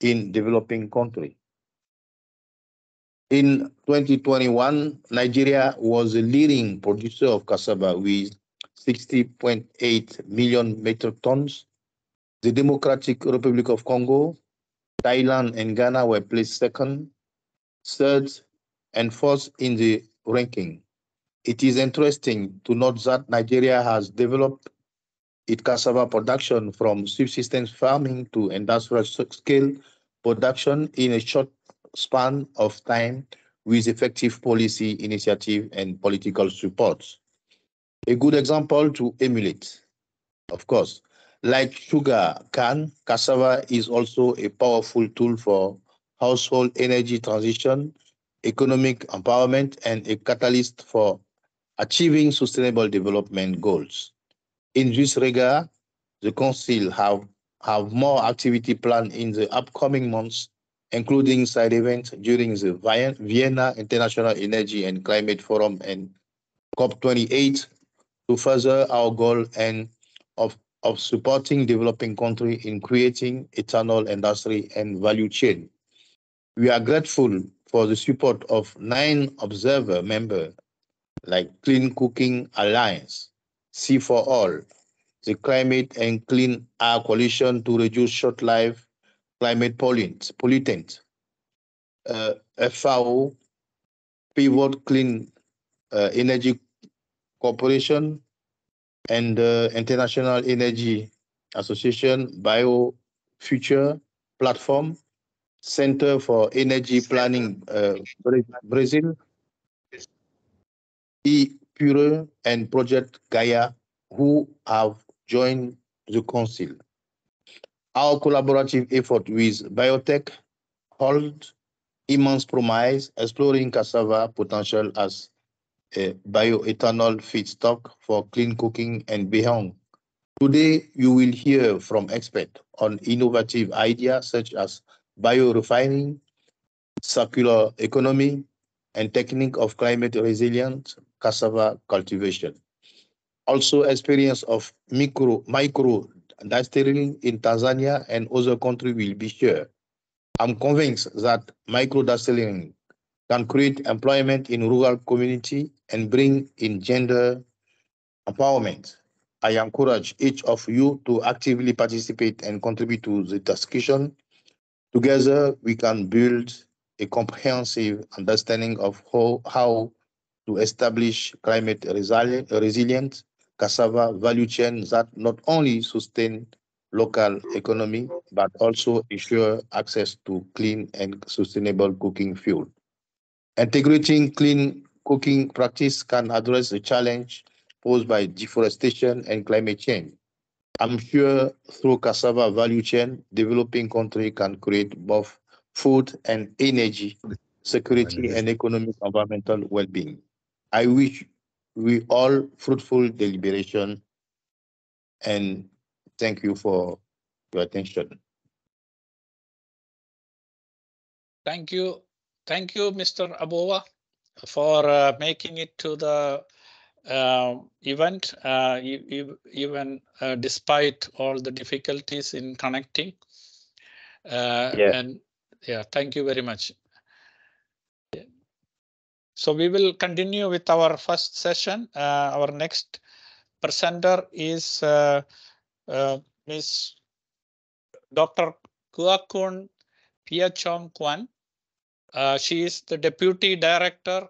in developing countries. In 2021, Nigeria was the leading producer of cassava with 60.8 million metric tons. The Democratic Republic of Congo, Thailand, and Ghana were placed second, third, and fourth in the ranking. It is interesting to note that Nigeria has developed its cassava production from subsistence farming to industrial scale production in a short span of time with effective policy initiative and political support. A good example to emulate, of course. Like sugar cane, cassava is also a powerful tool for household energy transition, economic empowerment, and a catalyst for achieving sustainable development goals. In this regard, the Council have more activity planned in the upcoming months, including side events during the Vienna International Energy and Climate Forum and COP28 to further our goal and of supporting developing countries in creating ethanol industry and value chain. We are grateful for the support of 9 observer members like Clean Cooking Alliance, C for All, the Climate and Clean Air Coalition to reduce short-lived climate pollutants, FAO, Pivot Clean Energy Corporation, and the International Energy Association BioFuture Platform, Center for Energy Planning Brazil, ePure, and Project Gaia, who have joined the Council. Our collaborative effort with biotech holds immense promise, exploring cassava potential as a bioethanol feedstock for clean cooking and beyond. Today, you will hear from experts on innovative ideas such as biorefining, circular economy, and technique of climate resilient cassava cultivation. Also, experience of micro distilling in Tanzania and other countries will be shared. I'm convinced that micro distilling can create employment in rural community and bring in gender empowerment. I encourage each of you to actively participate and contribute to the discussion. Together, we can build a comprehensive understanding of how to establish climate resilient cassava value chain that not only sustain local economy, but also ensure access to clean and sustainable cooking fuel. Integrating clean cooking practice can address the challenge posed by deforestation and climate change. I'm sure through cassava value chain, developing country can create both food and energy security and economic environmental well-being. I wish we all fruitful deliberation and thank you for your attention. Thank you, Mr. Abowa, for making it to the event, even despite all the difficulties in connecting. And yeah, thank you very much. So we will continue with our first session. Our next presenter is Ms. Dr. Kuakun Piachom Kwan. She is the Deputy Director,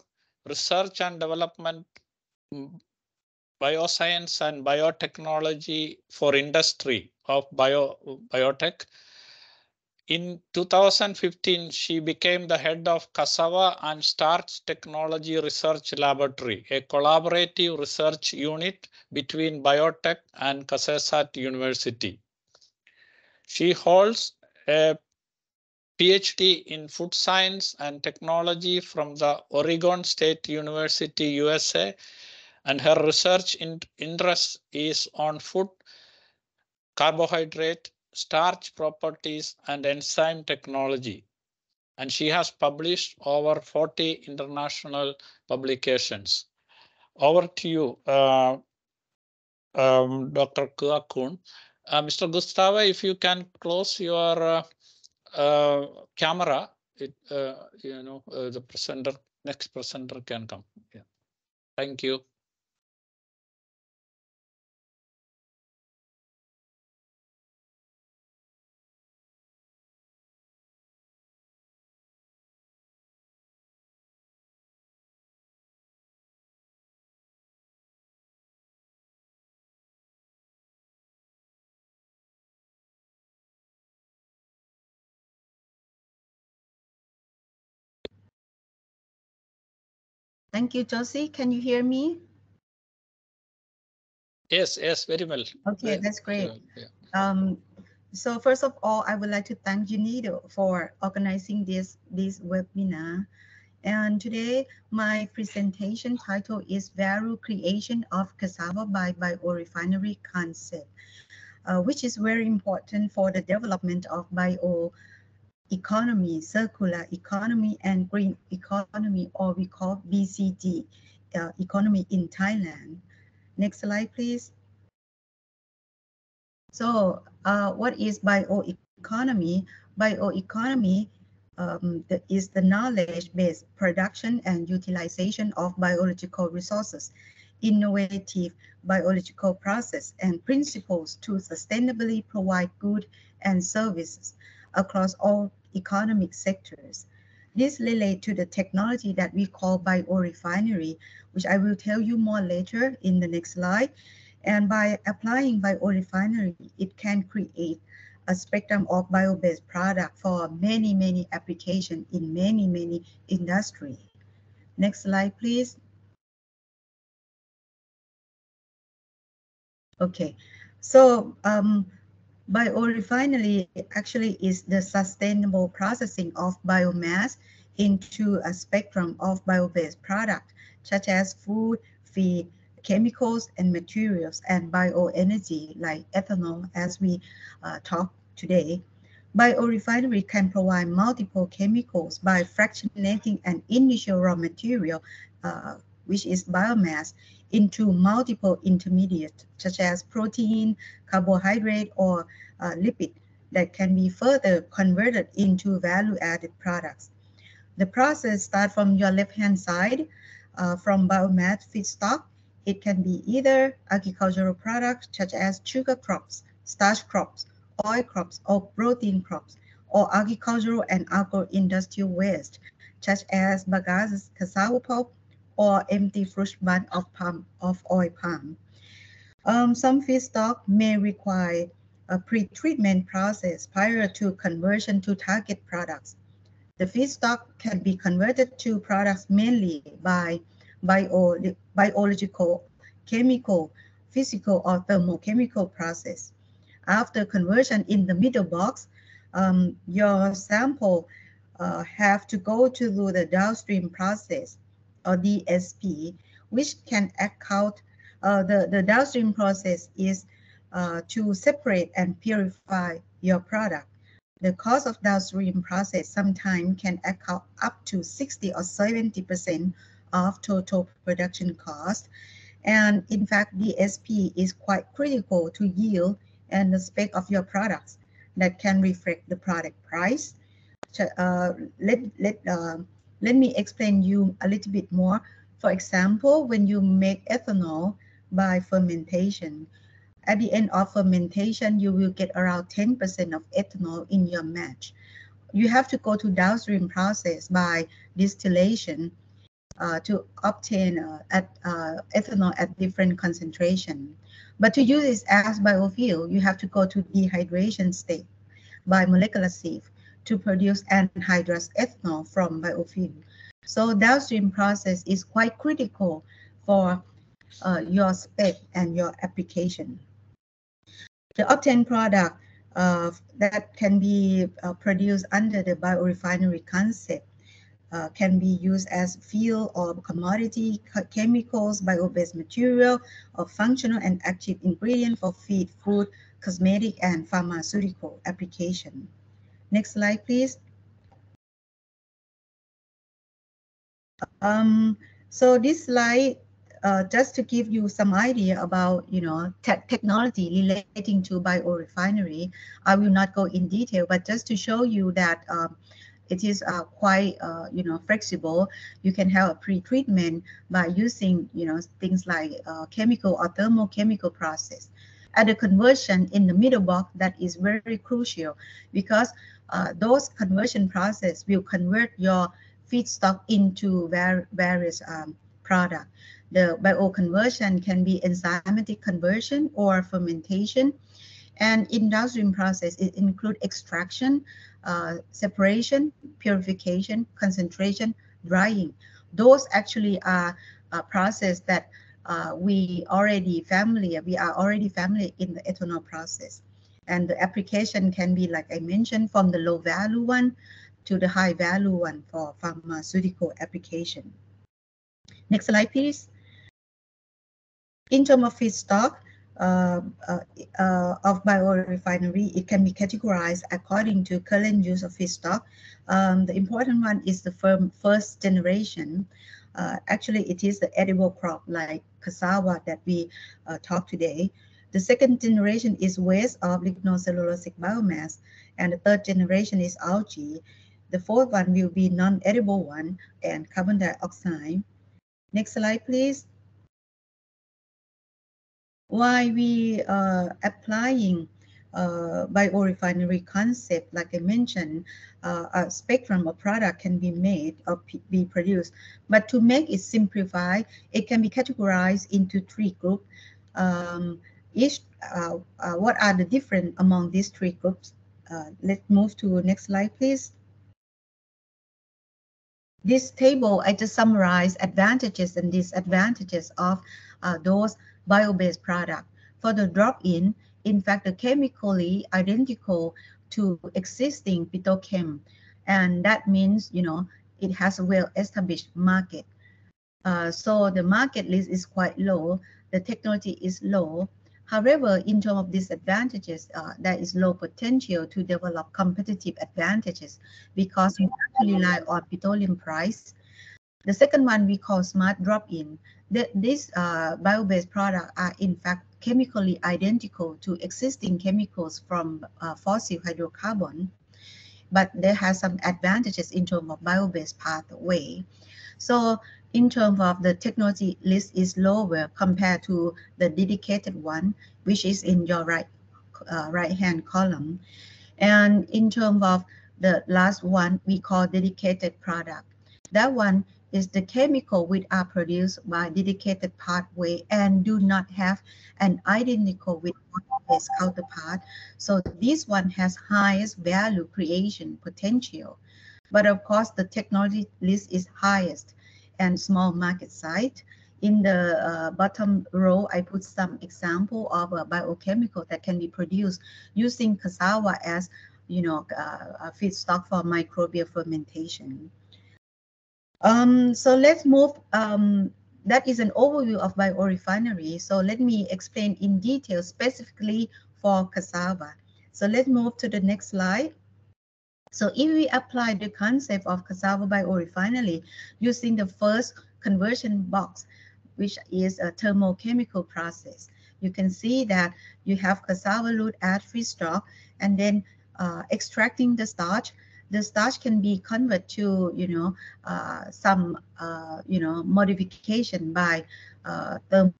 Research and Development, Bioscience and Biotechnology for Industry of Biotech. In 2015, she became the head of Cassava and Starch Technology Research Laboratory, a collaborative research unit between biotech and Kasetsat University. She holds a PhD in Food Science and Technology from the Oregon State University, USA, and her research interest is on food, carbohydrate, starch properties, and enzyme technology. And she has published over 40 international publications. Over to you, Dr. Kuakun. Mr. Gustavo, if you can close your camera, the presenter, next presenter can come. Yeah. Thank you. Thank you, Josie. Can you hear me? Yes, very well. Okay, that's great. Yeah. So first of all, I would like to thank UNIDO for organizing this webinar. And today, my presentation title is Value Creation of Cassava by Biorefinery Concept, which is very important for the development of bioeconomy, circular economy, and green economy, or we call BCG economy in Thailand. Next slide, please. So what is bioeconomy? Bioeconomy is the knowledge-based production and utilization of biological resources, innovative biological process and principles to sustainably provide goods and services across all economic sectors. this relates to the technology that we call biorefinery, which I will tell you more later in the next slide. And by applying biorefinery, it can create a spectrum of bio-based product for many, many applications in many, many industries. Next slide, please. Okay, so biorefinery actually is the sustainable processing of biomass into a spectrum of bio-based products, such as food, feed, chemicals and materials, and bioenergy like ethanol, as we talked today. Biorefinery can provide multiple chemicals by fractionating an initial raw material, which is biomass, into multiple intermediates, such as protein, carbohydrate, or lipid that can be further converted into value-added products. The process starts from your left-hand side, from biomass feedstock. It can be either agricultural products such as sugar crops, starch crops, oil crops, or protein crops, or agricultural and agro-industrial waste, such as bagasse, cassava pulp, or empty fruit bud of oil palm. Some feedstock may require a pre-treatment process prior to conversion to target products. The feedstock can be converted to products mainly by biological, chemical, physical, or thermochemical process. After conversion in the middle box, your sample have to go through the downstream process, or DSP, which can account, the downstream process is to separate and purify your product. The cost of downstream process sometimes can account up to 60 or 70% of total production cost. And in fact, DSP is quite critical to yield and the spec of your products that can reflect the product price. Let me explain you a little bit more. For example, when you make ethanol by fermentation, at the end of fermentation, you will get around 10% of ethanol in your match. You have to go to downstream process by distillation to obtain ethanol at different concentration. But to use it as biofuel, you have to go to dehydration state by molecular sieve to produce anhydrous ethanol from biofuel. So downstream process is quite critical for your spec and your application. The obtained product that can be produced under the biorefinery concept can be used as fuel or commodity, chemicals, bio-based material, or functional and active ingredient for feed, food, cosmetic, and pharmaceutical application. Next slide, please. So this slide, just to give you some idea about, technology relating to biorefinery. I will not go in detail, but just to show you that it is quite, flexible. You can have a pre-treatment by using, things like chemical or thermochemical process. And the conversion in the middle box, that is very crucial, because those conversion process will convert your feedstock into various products. The bioconversion can be enzymatic conversion or fermentation. And in downstream process, it includes extraction, separation, purification, concentration, drying. Those actually are a process that we are already familiar in the ethanol process. And the application can be, like I mentioned, from the low value one to the high value one for pharmaceutical application. Next slide, please. In terms of feedstock of biorefinery, it can be categorized according to current use of feedstock. The important one is the first generation. Actually, it is the edible crop like cassava that we talked today. The second generation is waste of lignocellulosic biomass, and the third generation is algae. The fourth one will be non-edible one and carbon dioxide. Next slide, please. Why we are applying biorefinery concept, like I mentioned, a spectrum of product can be made or be produced. But to make it simplified, it can be categorized into 3 groups. What are the different among these 3 groups? Let's move to next slide, please. This table, I just summarize advantages and disadvantages of those bio-based products. For the drop-in, in fact, they're chemically identical to existing phytochem, and that means, you know, it has a well-established market. So the market list is quite low, the technology is low. However, in terms of disadvantages, there is low potential to develop competitive advantages because we actually rely on petroleum price. The second one we call smart drop-in. These bio-based products are in fact chemically identical to existing chemicals from fossil hydrocarbon, but they have some advantages in terms of bio-based pathway. So in terms of the technology list is lower compared to the dedicated one, which is in your right-hand column. And in terms of the last one, we call dedicated product. That one is the chemical which are produced by dedicated pathway and do not have an identical with its counterpart. So this one has highest value creation potential. But of course, the technology list is highest and small market size. In the bottom row, I put some example of a biochemical that can be produced using cassava as, you know, a feedstock for microbial fermentation. So let's move. That is an overview of biorefinery. So let me explain in detail specifically for cassava. So let's move to the next slide. So if we apply the concept of cassava biorefinery using the first conversion box, which is a thermochemical process, you can see that you have cassava root as feedstock, and then extracting the starch. The starch can be converted to, you know, some, you know, modification by thermal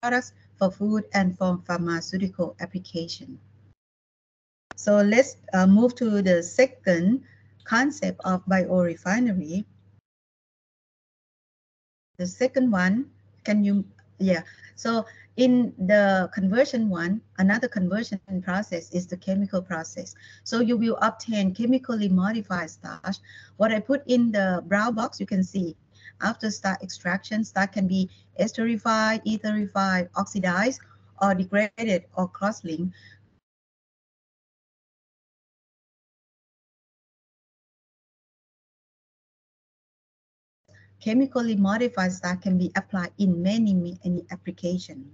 products for food and for pharmaceutical application. So let's move to the second concept of biorefinery. The second one, can you, yeah. So in the conversion one, another conversion process is the chemical process. So you will obtain chemically modified starch. What I put in the brown box, you can see after starch extraction, starch can be esterified, etherified, oxidized, or degraded or cross-linked. Chemically modified starch can be applied in many applications.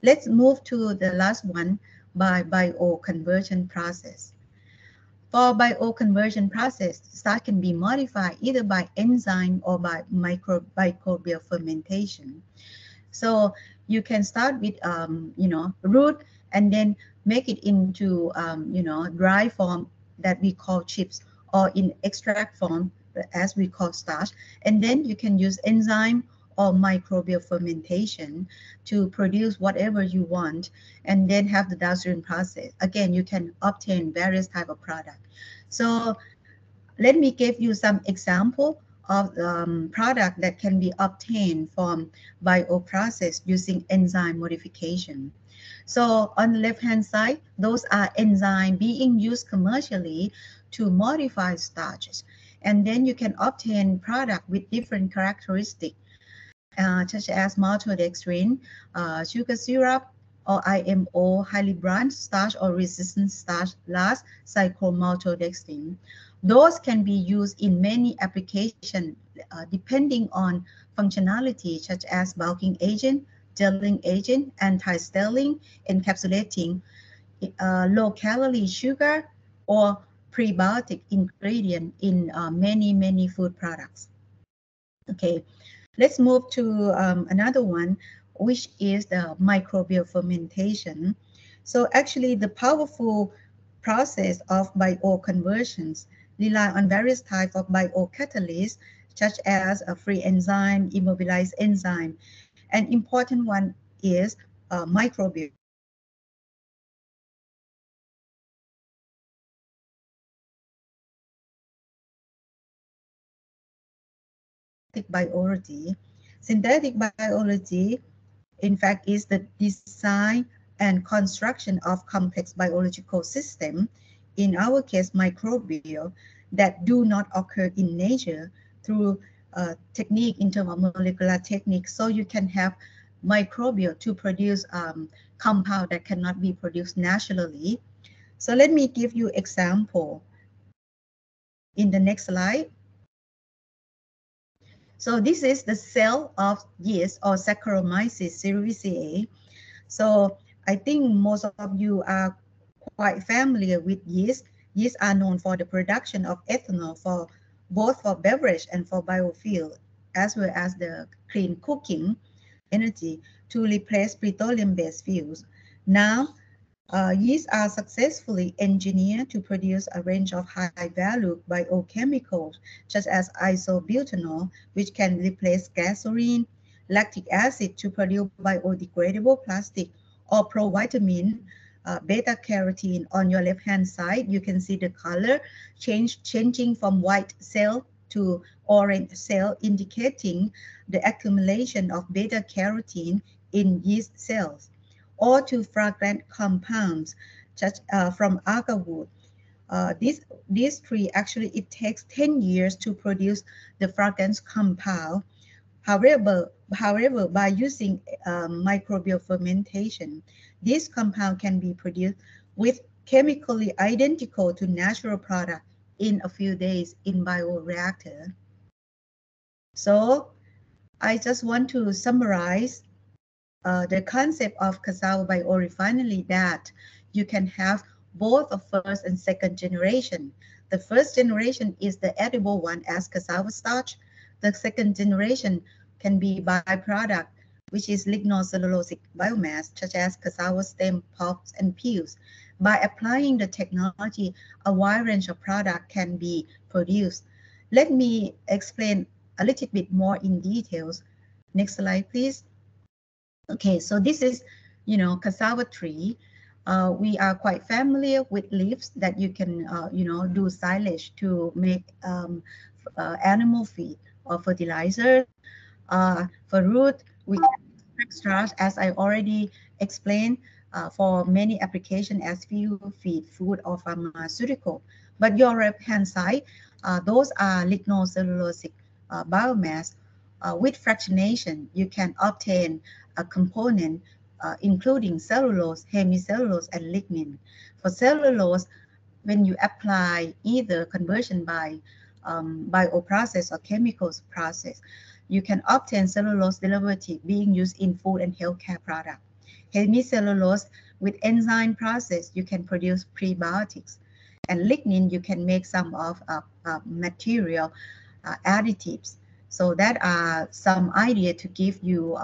Let's move to the last one, by bioconversion process. For bioconversion process, starch can be modified either by enzyme or by microbial fermentation. So you can start with, you know, root and then make it into, you know, dry form that we call chips, or in extract form as we call starch. And then you can use enzyme or microbial fermentation to produce whatever you want, and then have the downstream process. Again, you can obtain various type of product. So let me give you some example of product that can be obtained from bioprocess using enzyme modification. So on the left-hand side, those are enzymes being used commercially to modify starches. And then you can obtain product with different characteristics, such as maltodextrin, sugar syrup, or IMO, highly branched starch or resistant starch, last cyclomaltodextrin. Those can be used in many applications depending on functionality, such as bulking agent, gelling agent, anti-stelling, encapsulating, low-calorie sugar, or prebiotic ingredient in many food products. Okay, let's move to another one, which is the microbial fermentation. So actually the powerful process of bioconversions rely on various types of biocatalysts, such as a free enzyme, immobilized enzyme. An important one is microbial biology. Synthetic biology, in fact, is the design and construction of complex biological systems, in our case microbial, that do not occur in nature through technique in terms of molecular technique. So you can have microbial to produce compound that cannot be produced naturally. So let me give you example in the next slide. So this is the cell of yeast or Saccharomyces cerevisiae. So I think most of you are quite familiar with yeast. Yeast are known for the production of ethanol for both for beverage and for biofuel, as well as the clean cooking energy to replace petroleum-based fuels. Now, yeasts are successfully engineered to produce a range of high-value biochemicals, such as isobutanol, which can replace gasoline, lactic acid to produce biodegradable plastic, or provitamin, beta-carotene. On your left-hand side, you can see the color changing from white cell to orange cell, indicating the accumulation of beta-carotene in yeast cells, or to fragrant compounds such from agarwood. These three, actually, it takes 10 years to produce the fragrance compound. However, by using microbial fermentation, this compound can be produced with chemically identical to natural product in a few days in bioreactor. So I just want to summarize the concept of cassava biorefinery, that you can have both the first and second generation. The first generation is the edible one as cassava starch. The second generation can be byproduct, which is lignocellulosic biomass, such as cassava stem, pulps, and peels. By applying the technology, a wide range of product can be produced. Let me explain a little bit more in details. Next slide, please. Okay, so this is, cassava tree. We are quite familiar with leaves that you can, do silage to make animal feed or fertilizer. For root, we extract starch, as I already explained, for many applications as fuel, feed, food, or pharmaceutical. But your left-hand side, those are lignocellulosic biomass. With fractionation, you can obtain a component including cellulose, hemicellulose, and lignin. For cellulose, when you apply either conversion by bioprocess or chemicals process, you can obtain cellulose derivative being used in food and healthcare products. Hemicellulose, with enzyme process, you can produce prebiotics. And lignin, you can make some of material additives. So that are some idea to give you,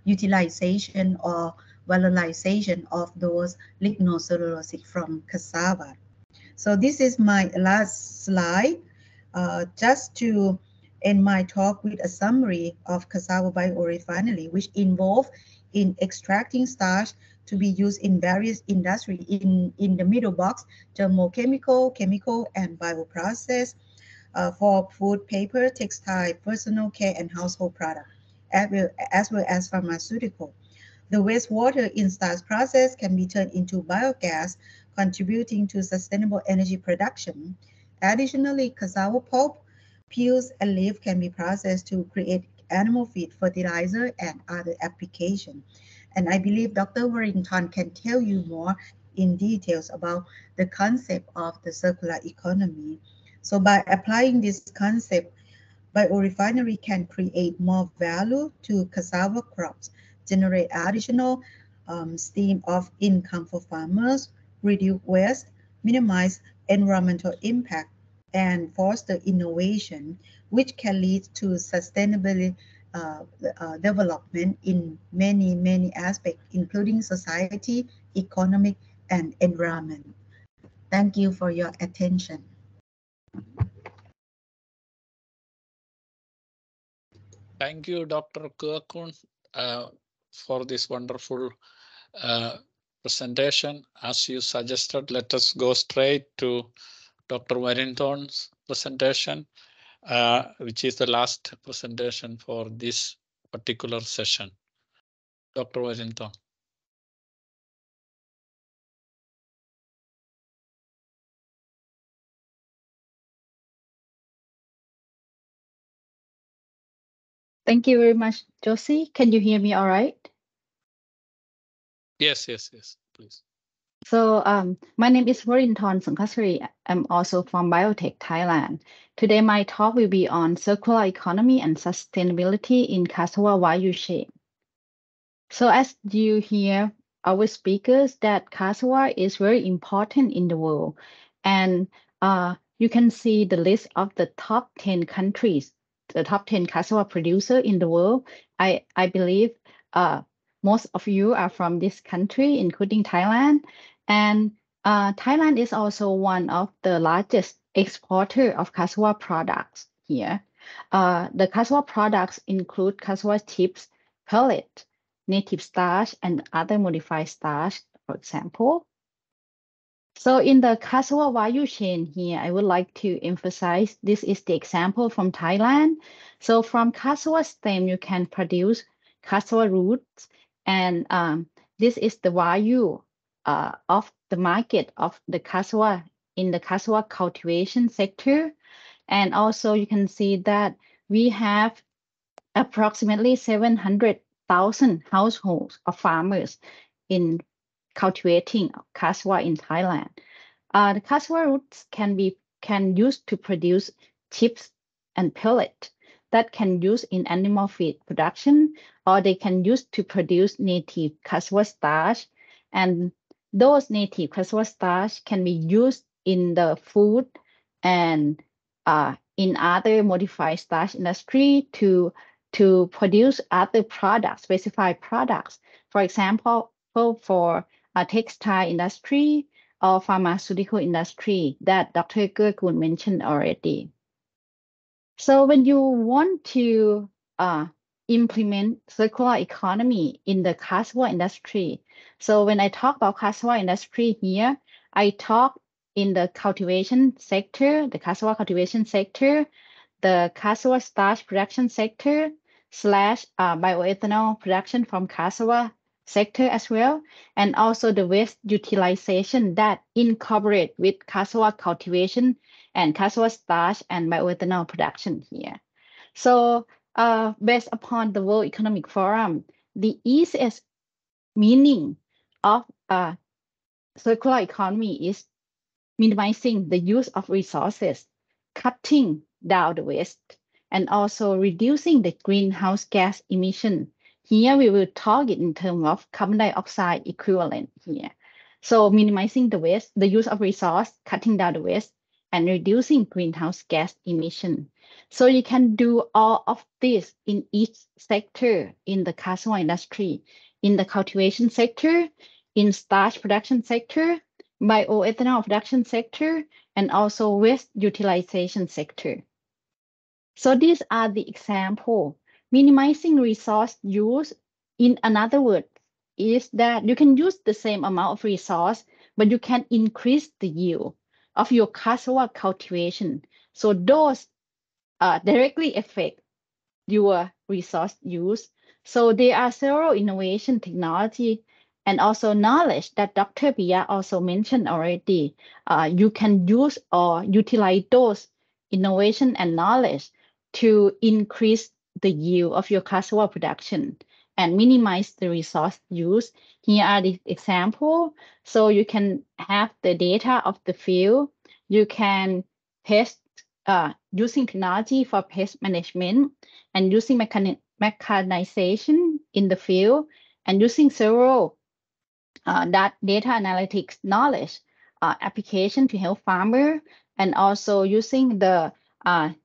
utilization or valorization of those lignocellulosic from cassava. So this is my last slide, just to end my talk with a summary of cassava biorefinery, which involve in extracting starch to be used in various industries. In the middle box, thermochemical, chemical, and bioprocess, for food, paper, textile, personal care, and household products, as well as pharmaceutical. The wastewater in starch process can be turned into biogas, contributing to sustainable energy production. Additionally, cassava pulp, peels, and leaf can be processed to create animal feed, fertilizer, and other applications. And I believe Dr. Warrington can tell you more in details about the concept of the circular economy. So by applying this concept, biorefinery can create more value to cassava crops, generate additional stream of income for farmers, reduce waste, minimize environmental impact, and foster innovation, which can lead to sustainable development in many, many aspects, including society, economic, and environment. Thank you for your attention. Thank you, Dr. Kuakun, for this wonderful presentation. As you suggested, let us go straight to Dr. Warrington's presentation, which is the last presentation for this particular session. Dr. Warrington. Thank you very much, Josie. Can you hear me all right? Yes, please. So my name is Warrington Sungkasari. I'm also from Biotech, Thailand. Today, my talk will be on circular economy and sustainability in cassava value chain. So as you hear our speakers, that cassava is very important in the world. And you can see the list of the top 10 countries, the top 10 cassava producer in the world. I believe most of you are from this country, including Thailand. And Thailand is also one of the largest exporter of cassava products here. The cassava products include cassava chips, pellet, native starch, and other modified starch, for example. So in the cassava value chain here, I would like to emphasize this is the example from Thailand. So from cassava stem, you can produce cassava roots, and this is the value of the market of the cassava in the cassava cultivation sector. And also you can see that we have approximately 700,000 households of farmers in cultivating cassava in Thailand. The cassava roots can use to produce chips and pellet that can use in animal feed production, or they can use to produce native cassava starch. And those native cassava starch can be used in the food and in other modified starch industry to produce other products, specified products. For example, for a textile industry or pharmaceutical industry that Dr. Kuakun mentioned already. So when you want to implement circular economy in the cassava industry, so when I talk about cassava industry here, I talk in the cultivation sector, the cassava cultivation sector, the cassava starch production sector, / bioethanol production from cassava sector as well, and also the waste utilization that incorporate with cassava cultivation and cassava starch and bioethanol production here. So based upon the World Economic Forum, the easiest meaning of circular economy is minimizing the use of resources, cutting down the waste, and also reducing the greenhouse gas emission. Here we will talk it in terms of carbon dioxide equivalent here. So minimizing the waste, the use of resource, cutting down the waste, and reducing greenhouse gas emission. So you can do all of this in each sector in the cassava industry, in the cultivation sector, in starch production sector, bioethanol production sector, and also waste utilization sector. So these are the examples. Minimizing resource use, in another word, is that you can use the same amount of resource, but you can increase the yield of your cassava cultivation. So those directly affect your resource use. So there are several innovation technology and also knowledge that Dr. Pia also mentioned already. You can use or utilize those innovation and knowledge to increase the yield of your cassava production and minimize the resource use. Here are the example. So you can have the data of the field. You can test using technology for pest management and using mechanization in the field and using several that data analytics knowledge application to help farmer, and also using the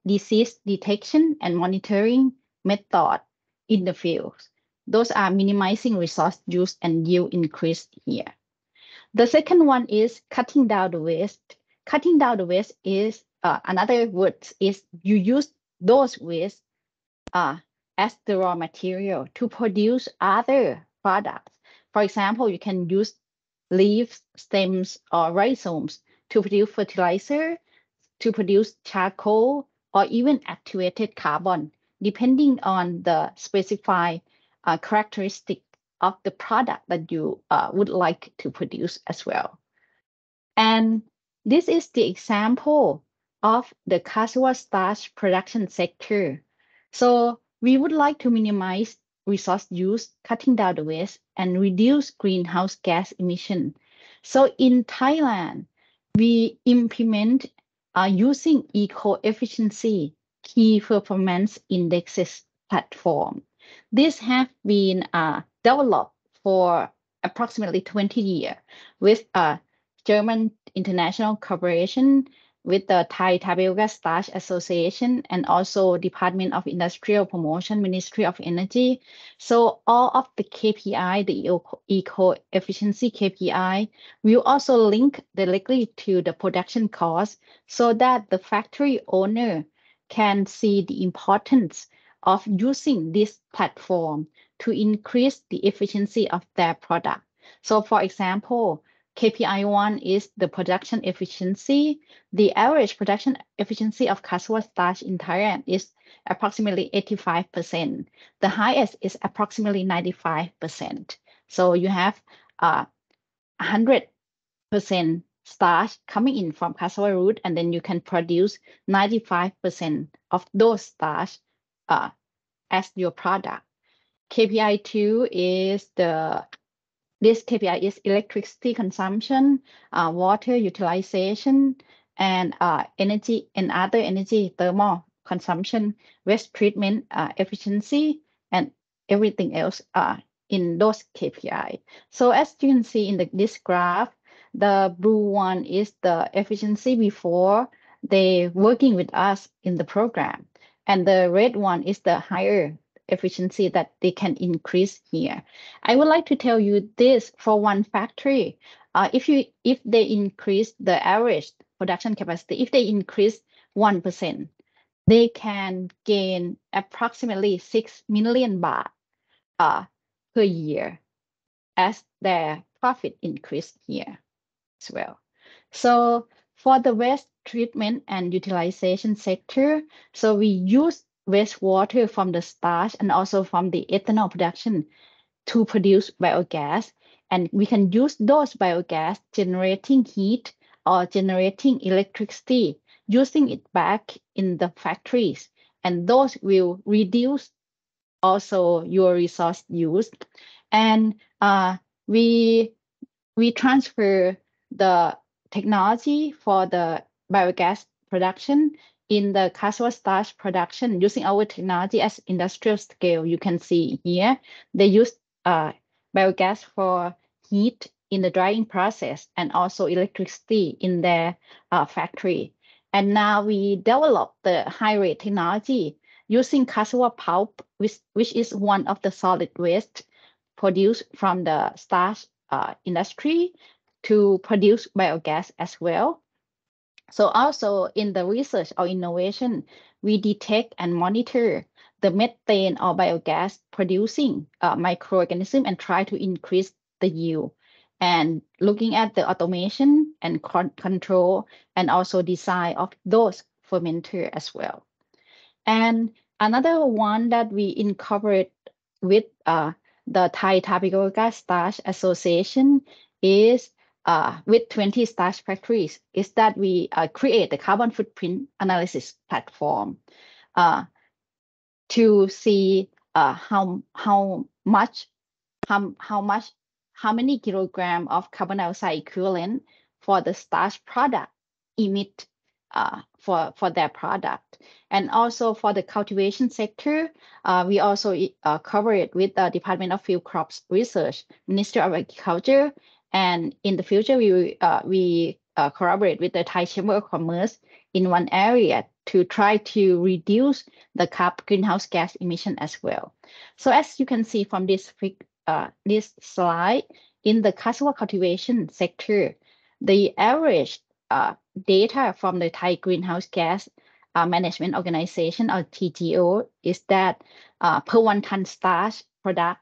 disease detection and monitoring method in the fields. Those are minimizing resource use and yield increase here. The second one is cutting down the waste. Cutting down the waste is another word is you use those waste as the raw material to produce other products. For example, you can use leaves, stems, or rhizomes to produce fertilizer, to produce charcoal, or even activated carbon, depending on the specified characteristic of the product that you would like to produce as well. And this is the example of the cassava starch production sector. So we would like to minimize resource use, cutting down the waste, and reduce greenhouse gas emission. So in Thailand, we implement using eco-efficiency key performance indexes platform. This have been developed for approximately 20 years with German international cooperation with the Thai Tapioca Starch Association and also Department of Industrial Promotion, Ministry of Energy. So all of the KPI, the eco-efficiency KPI, will also link directly to the production cost so that the factory owner can see the importance of using this platform to increase the efficiency of their product. So for example, KPI 1 is the production efficiency. The average production efficiency of cassava starch in Thailand is approximately 85%. The highest is approximately 95%. So you have 100% starch coming in from cassava root, and then you can produce 95% of those starch as your product. KPI 2 is this KPI is electricity consumption, water utilization, and energy and other energy thermal consumption, waste treatment efficiency, and everything else in those KPI. So as you can see in this graph, the blue one is the efficiency before they working with us in the program, and the red one is the higher efficiency that they can increase here. I would like to tell you this for one factory. If they increase the average production capacity, if they increase 1%, they can gain approximately 6 million baht per year as their profit increase here as well. So for the waste treatment and utilization sector, so we use wastewater from the starch and also from the ethanol production to produce biogas, and we can use those biogas generating heat or generating electricity, using it back in the factories, and those will reduce also your resource use. And we transfer the technology for the biogas production in the cassava starch production using our technology as industrial scale. You can see here, they use biogas for heat in the drying process and also electricity in their factory. And now we develop the high rate technology using cassava pulp, which is one of the solid waste produced from the starch industry, to produce biogas as well. So also in the research or innovation, we detect and monitor the methane or biogas producing microorganism and try to increase the yield. And looking at the automation and control and also design of those fermenter as well. And another one that we incorporate with the Thai Tapioca Starch Association is with 20 starch factories, is that we create the carbon footprint analysis platform to see how many kilogram of carbon dioxide equivalent for the starch product emit for their product. And also for the cultivation sector, we also cover it with the Department of Field Crops Research, Ministry of Agriculture, and in the future we collaborate with the Thai Chamber of Commerce in one area to try to reduce the greenhouse gas emission as well. So as you can see from this slide, in the cassava cultivation sector, the average data from the Thai Greenhouse Gas Management Organization, or TGO, is that per 1 ton starch product,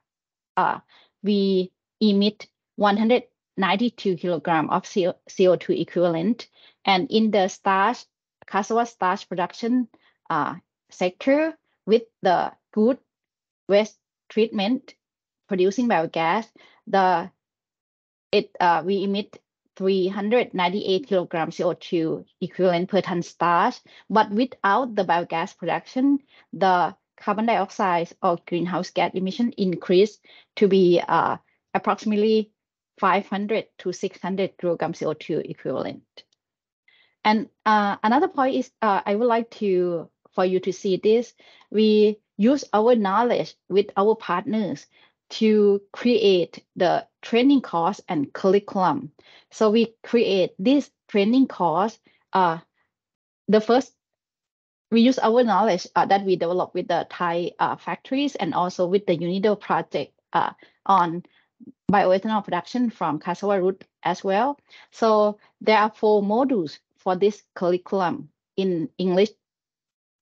we emit 192 kilogram of CO2 equivalent. And in the starch, cassava starch production sector, with the good waste treatment producing biogas, we emit 398 kilogram CO2 equivalent per ton starch. But without the biogas production, the carbon dioxide or greenhouse gas emission increased to be approximately 500 to 600 kilogram CO2 equivalent. And another point is, I would like for you to see this. We use our knowledge with our partners to create the training course and curriculum. So we create this training course. We use our knowledge that we develop with the Thai factories and also with the UNIDO project on bioethanol production from cassava root as well. So there are 4 modules for this curriculum in English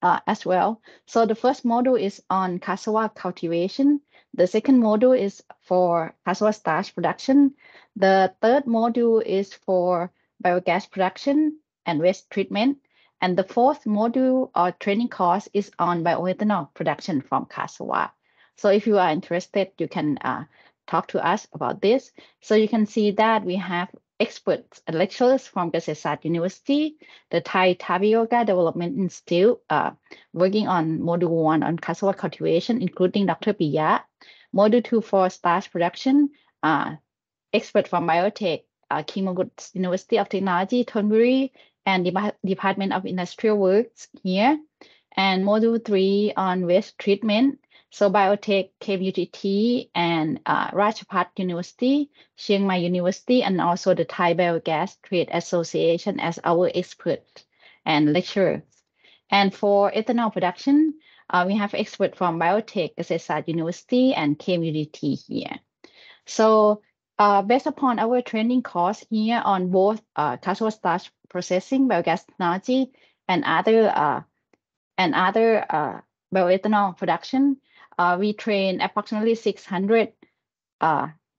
as well. So the first module is on cassava cultivation. The second module is for cassava starch production. The third module is for biogas production and waste treatment. And the fourth module or training course is on bioethanol production from cassava. So if you are interested, you can talk to us about this. So you can see that we have experts and lecturers from Kasetsart University, the Thai Tapioca Development Institute, working on Module 1 on cassava cultivation, including Dr. Piya. Module 2 for starch production, expert from biotech, Kimagut University of Technology, Thonburi, and the Department of Industrial Works here. And Module 3 on waste treatment, so biotech, KUTT, and Ratchapat University, Chiang Mai University, and also the Thai Biogas Trade Association as our experts and lecturers. And for ethanol production, we have experts from biotech, Kasetsart University, and KUTT here. So based upon our training course here on both cassava starch processing, biogas technology, and other bioethanol production, we train approximately 600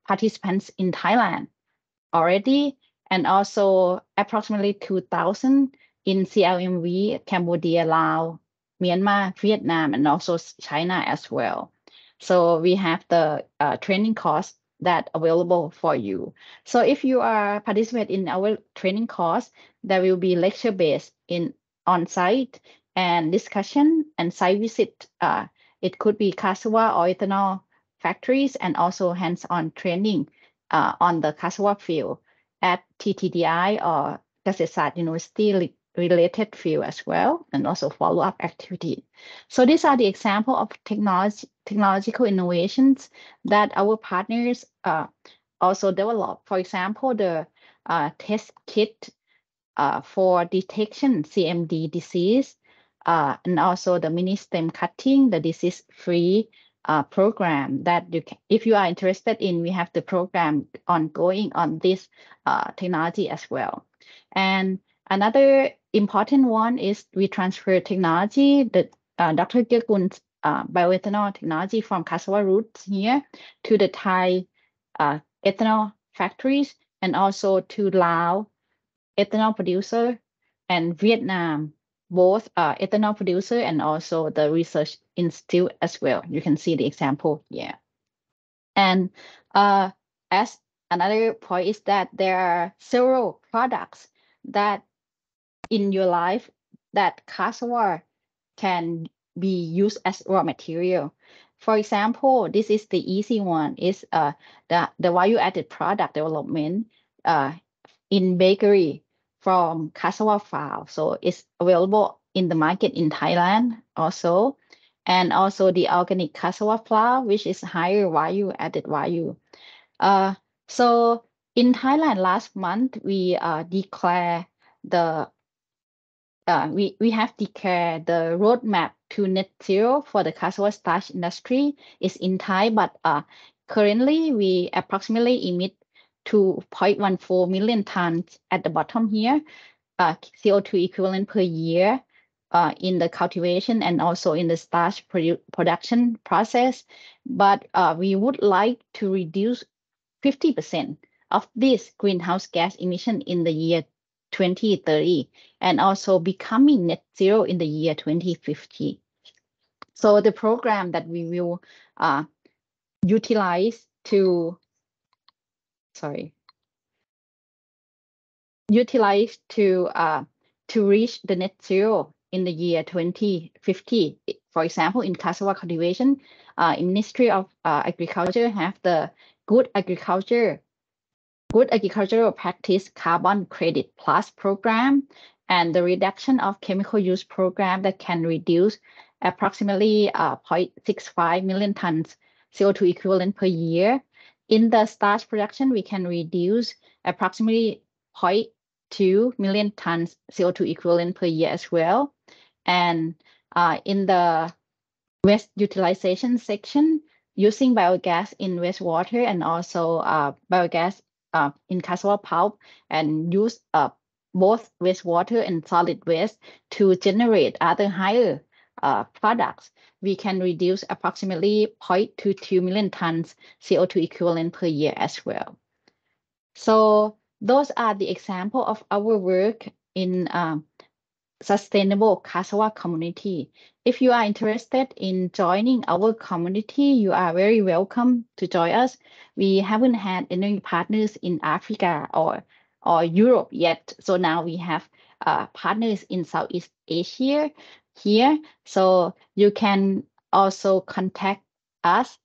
participants in Thailand already, and also approximately 2,000 in CLMV, Cambodia, Laos, Myanmar, Vietnam, and also China as well. So we have the training course that available for you. So if you are participate in our training course, there will be lecture based on-site and discussion and site visit. It could be cassava or ethanol factories, and also hands-on training on the cassava field at TTDI or Kasetsart University related field as well, and also follow-up activity. So these are the example of technological innovations that our partners also develop. For example, the test kit for detection CMD disease, and also the mini stem cutting, the disease-free program that you can, if you are interested in, we have the program ongoing on this technology as well. And another important one is we transfer technology, the Dr. Kirkun's bioethanol technology from cassava roots here to the Thai ethanol factories, and also to Laos ethanol producer and Vietnam, both ethanol producer and also the research institute as well. You can see the example here. And as another point is that there are several products that in your life that cassava can be used as raw material. For example, this is the easy one, is the value-added product development in bakery from cassava flour. So it's available in the market in Thailand also. And also the organic cassava flour, which is higher value-added value. So in Thailand last month, we declare we have declared the roadmap to net zero for the cassava starch industry is in Thai, but currently we approximately emit 2.14 million tons at the bottom here. CO2 equivalent per year in the cultivation and also in the starch production process. But we would like to reduce 50% of this greenhouse gas emission in the year 2030 and also becoming net zero in the year 2050. So the program that we will utilize to reach the net zero in the year 2050. For example, in cassava cultivation, Ministry of Agriculture have the Good Agricultural Practice Carbon Credit Plus program and the reduction of chemical use program that can reduce approximately 0.65 million tons CO2 equivalent per year. In the starch production, we can reduce approximately 0.2 million tons CO2 equivalent per year as well. And in the waste utilization section, using biogas in wastewater and also biogas in cassava pulp and use both wastewater and solid waste to generate other higher products, we can reduce approximately 0.22 million tons CO2 equivalent per year as well. So those are the example of our work in sustainable cassava community. If you are interested in joining our community, you are very welcome to join us. We haven't had any partners in Africa or Europe yet. So now we have partners in Southeast Asia here. So you can also contact us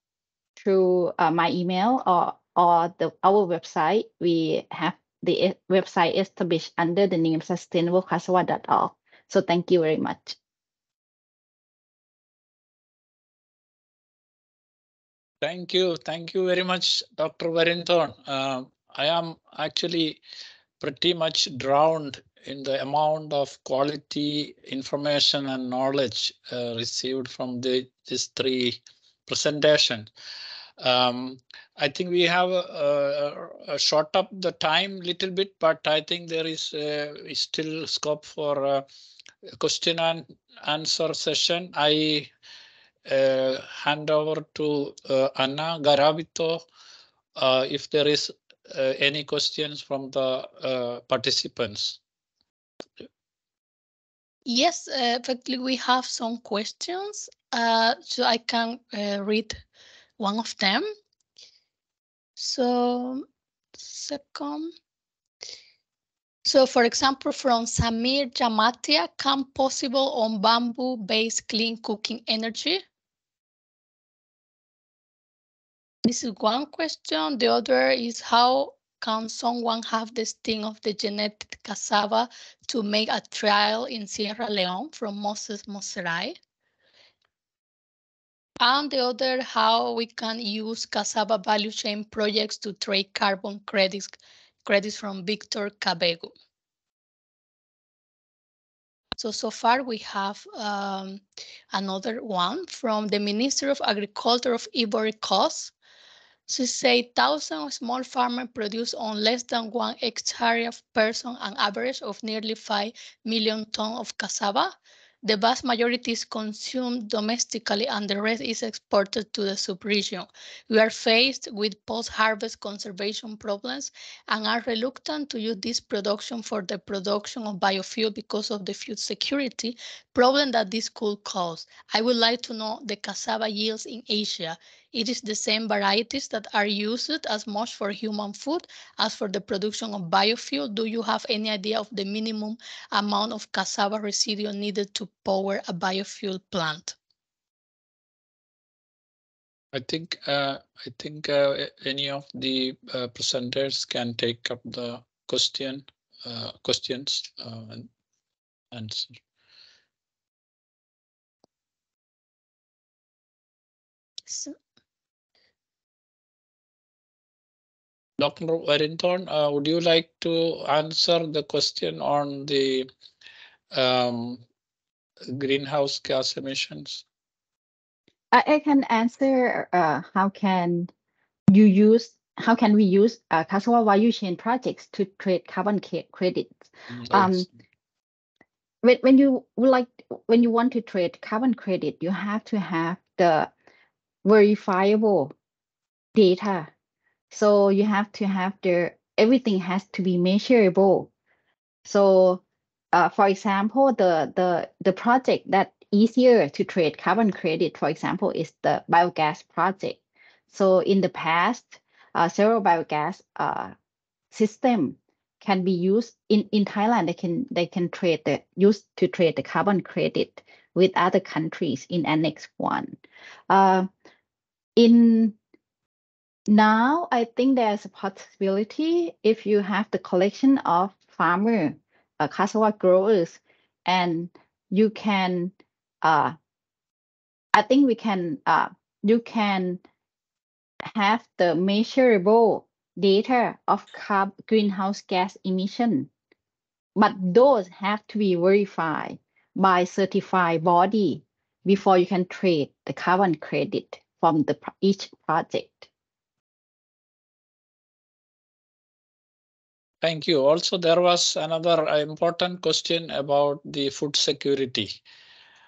through my email or our website. We have the website established under the name sustainablecassava.org. So thank you very much. Thank you very much, Dr. Warrington. I am actually pretty much drowned in the amount of quality information and knowledge received from these three presentations. I think we have short up the time little bit, but I think there is still scope for a question and answer session. I hand over to Anna Garavito if there is any questions from the participants. Yes, effectively, we have some questions. So I can read one of them. So, second. So, for example, from Samir Jamatia, can possible on bamboo-based clean cooking energy? This is one question. The other is how can someone have the sting of the genetic cassava to make a trial in Sierra Leone from Moses Moserai? And the other, how we can use cassava value chain projects to trade carbon credits from Victor Cabego. So far we have another one from the Minister of Agriculture of Ivory Coast. She said 1,000 small farmers produce on less than 1 hectare per person an average of nearly 5 million tons of cassava. The vast majority is consumed domestically and the rest is exported to the sub-region. We are faced with post-harvest conservation problems and are reluctant to use this production for the production of biofuel because of the food security problem that this could cause. I would like to know the cassava yields in Asia. It is the same varieties that are used as much for human food as for the production of biofuel. Do you have any idea of the minimum amount of cassava residue needed to power a biofuel plant? I think any of the presenters can take up the questions and answer. So, Dr. Warrington, would you like to answer the question on the greenhouse gas emissions? I can answer how can we use cassava value chain projects to trade carbon credits. Yes. when you want to trade carbon credit, you have to have the verifiable data. So you have to have everything has to be measurable. So for example, the project that easier to trade carbon credit, for example, is the biogas project. So in the past, several biogas system can be used in Thailand. They can use to trade the carbon credit with other countries in Annex 1. Now, I think there's a possibility if you have the collection of farmer cassava growers, and you can, I think you can have the measurable data of greenhouse gas emission, but those have to be verified by certified body before you can trade the carbon credit from each project. Thank you. Also, there was another important question about the food security,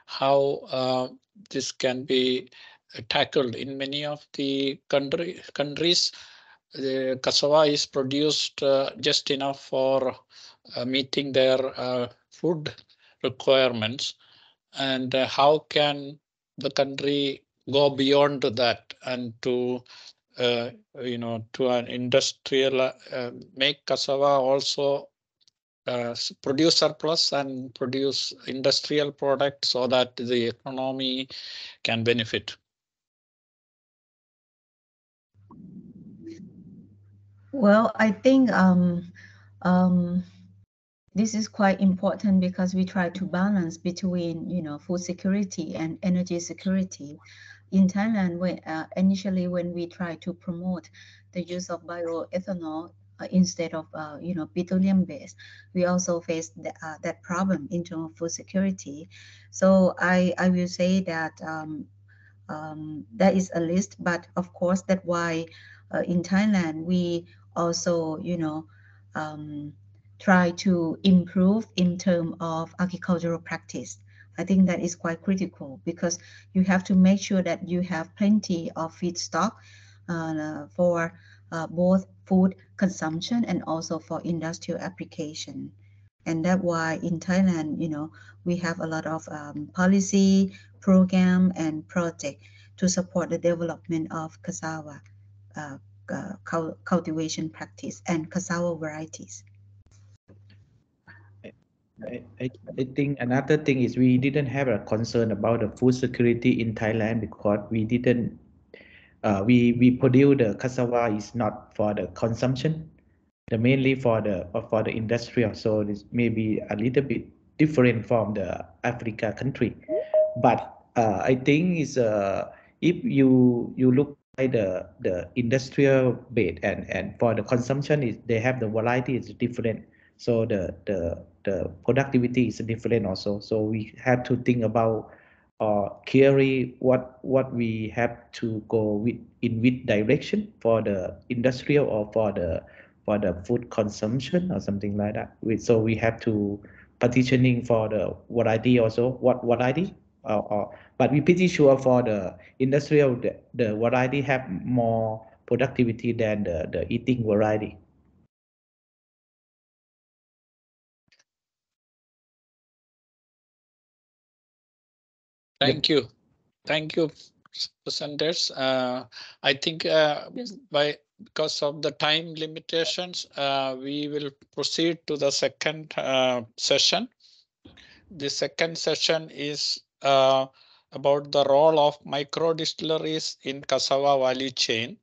how this can be tackled in many of the countries. The cassava is produced just enough for meeting their food requirements, and how can the country go beyond that and to to an industrial make cassava also produce surplus and produce industrial products so that the economy can benefit? Well, I think this is quite important because we try to balance between, food security and energy security. In Thailand, initially when we try to promote the use of bioethanol instead of, petroleum based, we also face that problem in terms of food security. So I will say that that is a list, but of course that's why in Thailand we also, try to improve in terms of agricultural practice. I think that is quite critical because you have to make sure that you have plenty of feedstock for both food consumption and also for industrial application. And that's why in Thailand, we have a lot of policy, program, and project to support the development of cassava cultivation practice and cassava varieties. I think another thing is we didn't have a concern about the food security in Thailand because we didn't we produce the cassava is not for the consumption, mainly for the industrial. So this may be a little bit different from the Africa country, but I think is if you look at the industrial base and for the consumption is they have the variety is different. So the productivity is different also. So we have to think about clearly what we have to go in which direction for the industrial or for the food consumption or something like that. So we have to partitioning for the variety also. What variety? But we pretty sure for the industrial the variety have more productivity than the eating variety. Thank you. Thank you, presenters. I think because of the time limitations, we will proceed to the second session. The second session is about the role of micro distilleries in cassava value chain,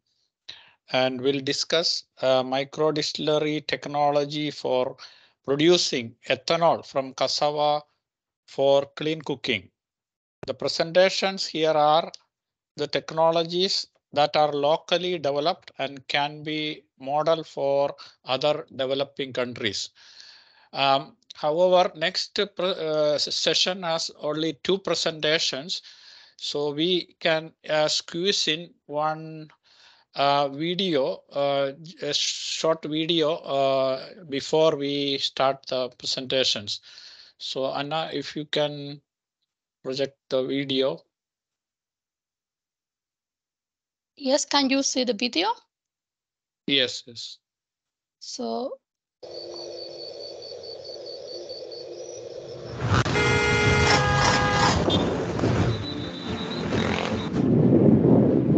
and we'll discuss micro distillery technology for producing ethanol from cassava for clean cooking. The presentations here are the technologies that are locally developed and can be modeled for other developing countries. However, next session has only 2 presentations, so we can squeeze in one video, a short video before we start the presentations. So Anna, if you can project the video. Yes, can you see the video? Yes, yes. So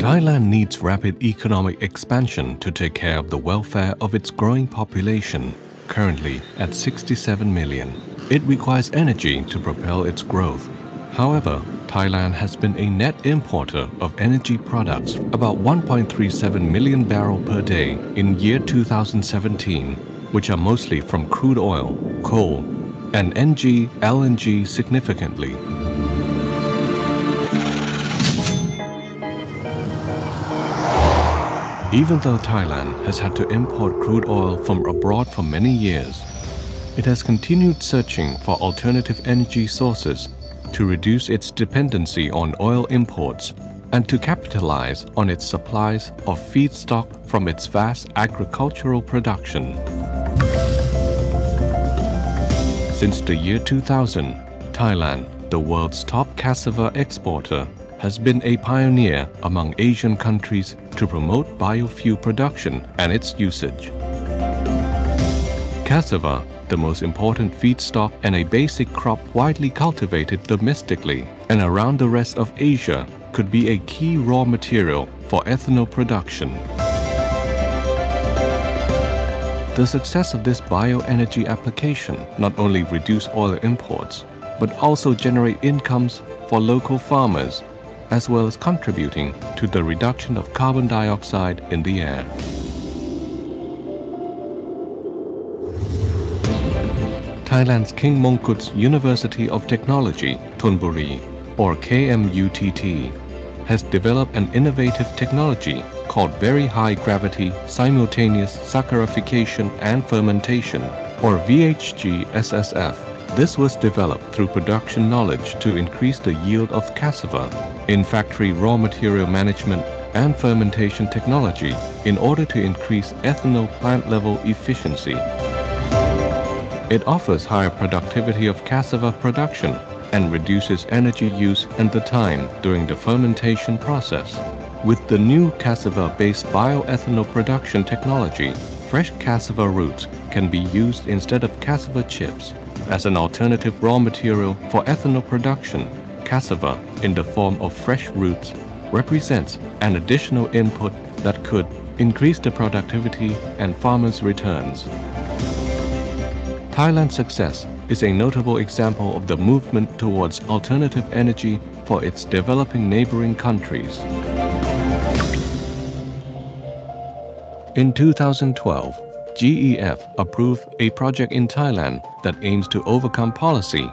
Thailand needs rapid economic expansion to take care of the welfare of its growing population, currently at 67 million. It requires energy to propel its growth. However, Thailand has been a net importer of energy products, about 1.37 million barrels per day in year 2017, which are mostly from crude oil, coal, and LNG significantly. Even though Thailand has had to import crude oil from abroad for many years, it has continued searching for alternative energy sources to reduce its dependency on oil imports and to capitalize on its supplies of feedstock from its vast agricultural production. Since the year 2000, Thailand, the world's top cassava exporter, has been a pioneer among Asian countries to promote biofuel production and its usage. Cassava, the most important feedstock and a basic crop widely cultivated domestically and around the rest of Asia, could be a key raw material for ethanol production. The success of this bioenergy application not only reduce oil imports, but also generate incomes for local farmers, as well as contributing to the reduction of carbon dioxide in the air. Thailand's King Mongkut's University of Technology, Thonburi, or KMUTT, has developed an innovative technology called Very High Gravity Simultaneous Saccharification and Fermentation, or VHG-SSF. This was developed through production knowledge to increase the yield of cassava in factory raw material management and fermentation technology in order to increase ethanol plant-level efficiency. It offers higher productivity of cassava production and reduces energy use and the time during the fermentation process. With the new cassava-based bioethanol production technology, fresh cassava roots can be used instead of cassava chips. As an alternative raw material for ethanol production, cassava, in the form of fresh roots, represents an additional input that could increase the productivity and farmers' returns. Thailand's success is a notable example of the movement towards alternative energy for its developing neighboring countries. In 2012, GEF approved a project in Thailand that aims to overcome policy,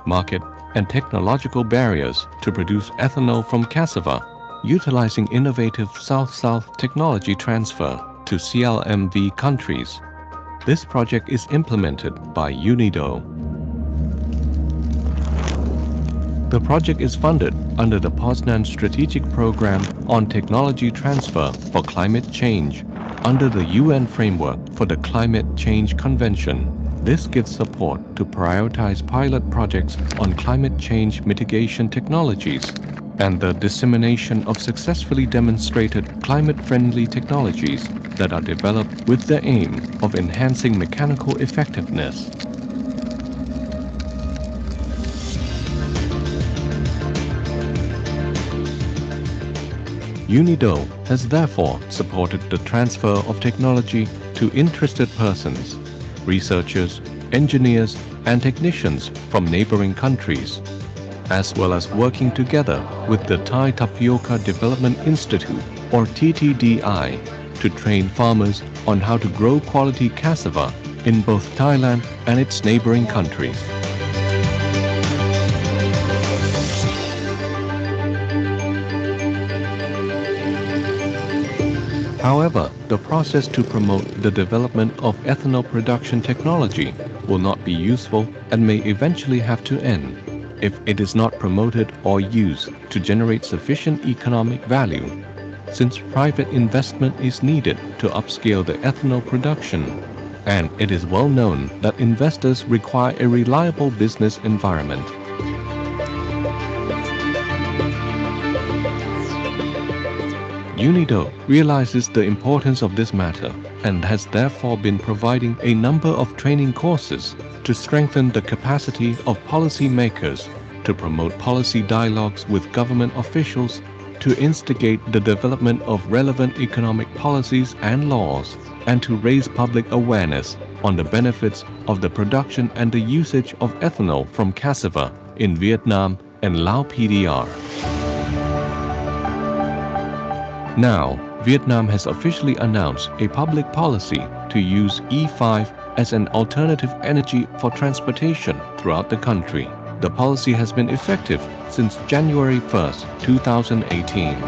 market, and technological barriers to produce ethanol from cassava, utilizing innovative South-South technology transfer to CLMV countries. This project is implemented by UNIDO. The project is funded under the Poznan Strategic Program on Technology Transfer for Climate Change under the UN Framework for the Climate Change Convention. This gives support to prioritize pilot projects on climate change mitigation technologies and the dissemination of successfully demonstrated climate-friendly technologies that are developed with the aim of enhancing mechanical effectiveness. UNIDO has therefore supported the transfer of technology to interested persons, researchers, engineers, and technicians from neighboring countries, as well as working together with the Thai Tapioca Development Institute, or TTDI, to train farmers on how to grow quality cassava in both Thailand and its neighboring countries. However, the process to promote the development of ethanol production technology will not be useful and may eventually have to end if it is not promoted or used to generate sufficient economic value, since private investment is needed to upscale the ethanol production. and it is well known that investors require a reliable business environment. UNIDO realizes the importance of this matter and has therefore been providing a number of training courses to strengthen the capacity of policymakers, to promote policy dialogues with government officials, to instigate the development of relevant economic policies and laws, and to raise public awareness on the benefits of the production and the usage of ethanol from cassava in Vietnam and Lao PDR. Now, Vietnam has officially announced a public policy to use E5 as an alternative energy for transportation throughout the country. The policy has been effective since January 1st, 2018.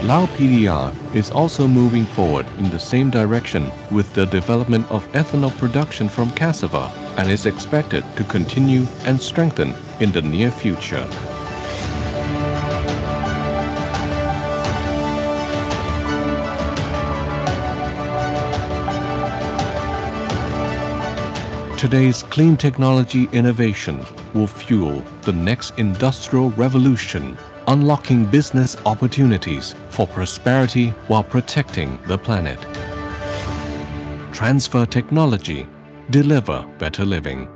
Lao PDR is also moving forward in the same direction with the development of ethanol production from cassava and is expected to continue and strengthen in the near future. Today's clean technology innovation will fuel the next industrial revolution, unlocking business opportunities for prosperity while protecting the planet. Transfer technology, deliver better living.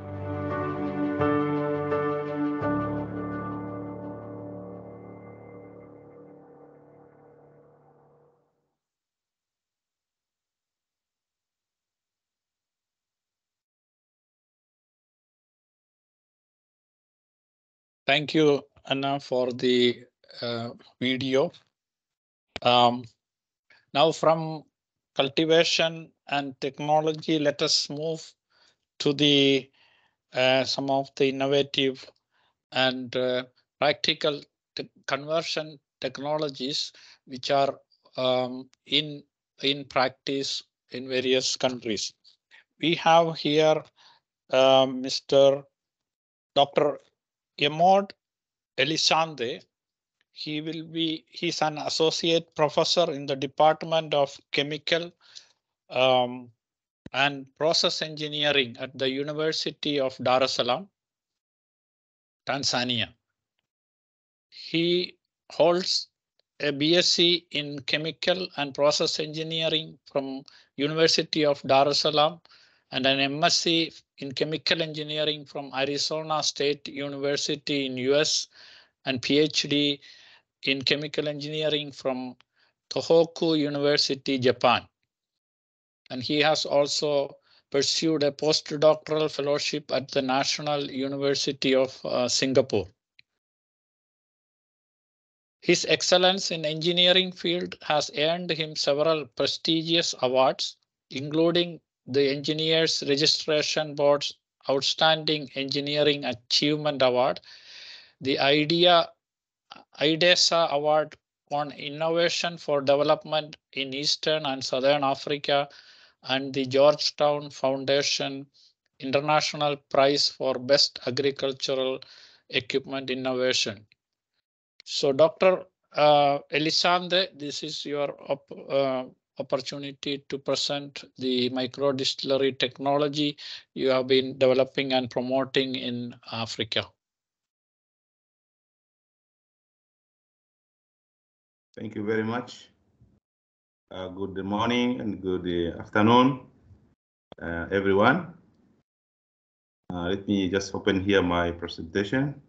Thank you, Anna, for the video. Now from cultivation and technology, let us move to the some of the innovative and practical conversion technologies which are in practice in various countries. We have here Mr. Dr. Emod Elisande. He's an associate professor in the Department of Chemical and Process Engineering at the University of Dar es Salaam, Tanzania. He holds a BSc in Chemical and Process Engineering from University of Dar es Salaam and an MSc in Chemical Engineering from Arizona State University in US and PhD in Chemical Engineering from Tohoku University, Japan. And he has also pursued a postdoctoral fellowship at the National University of Singapore. His excellence in engineering field has earned him several prestigious awards, including the Engineers Registration Board's Outstanding Engineering Achievement Award, the IDESA Award on Innovation for Development in Eastern and Southern Africa, and the Georgetown Foundation International Prize for Best Agricultural Equipment Innovation. So Dr. Elisande, this is your opportunity to present the micro distillery technology you have been developing and promoting in Africa. Thank you very much. Good morning and good afternoon, everyone. Let me just open here my presentation.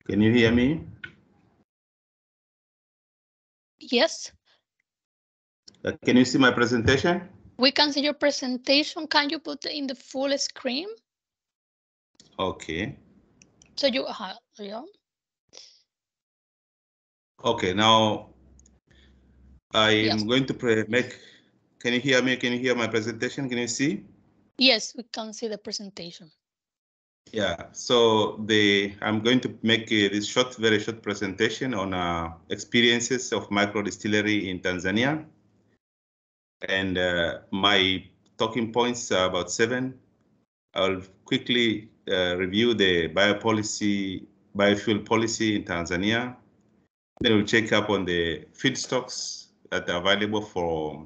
Can you hear me? Yes. Can you see my presentation? We can see your presentation. Can you put it in the full screen? Okay. So you yeah. Okay, now I am Yes. going to make. Can you hear me? Can you hear my presentation? Can you see? Yes, we can see the presentation. Yeah, so I'm going to make this very short presentation on experiences of micro distillery in Tanzania. And my talking points are about 7. I'll quickly review the biofuel policy in Tanzania. Then we'll check up on the feedstocks that are available for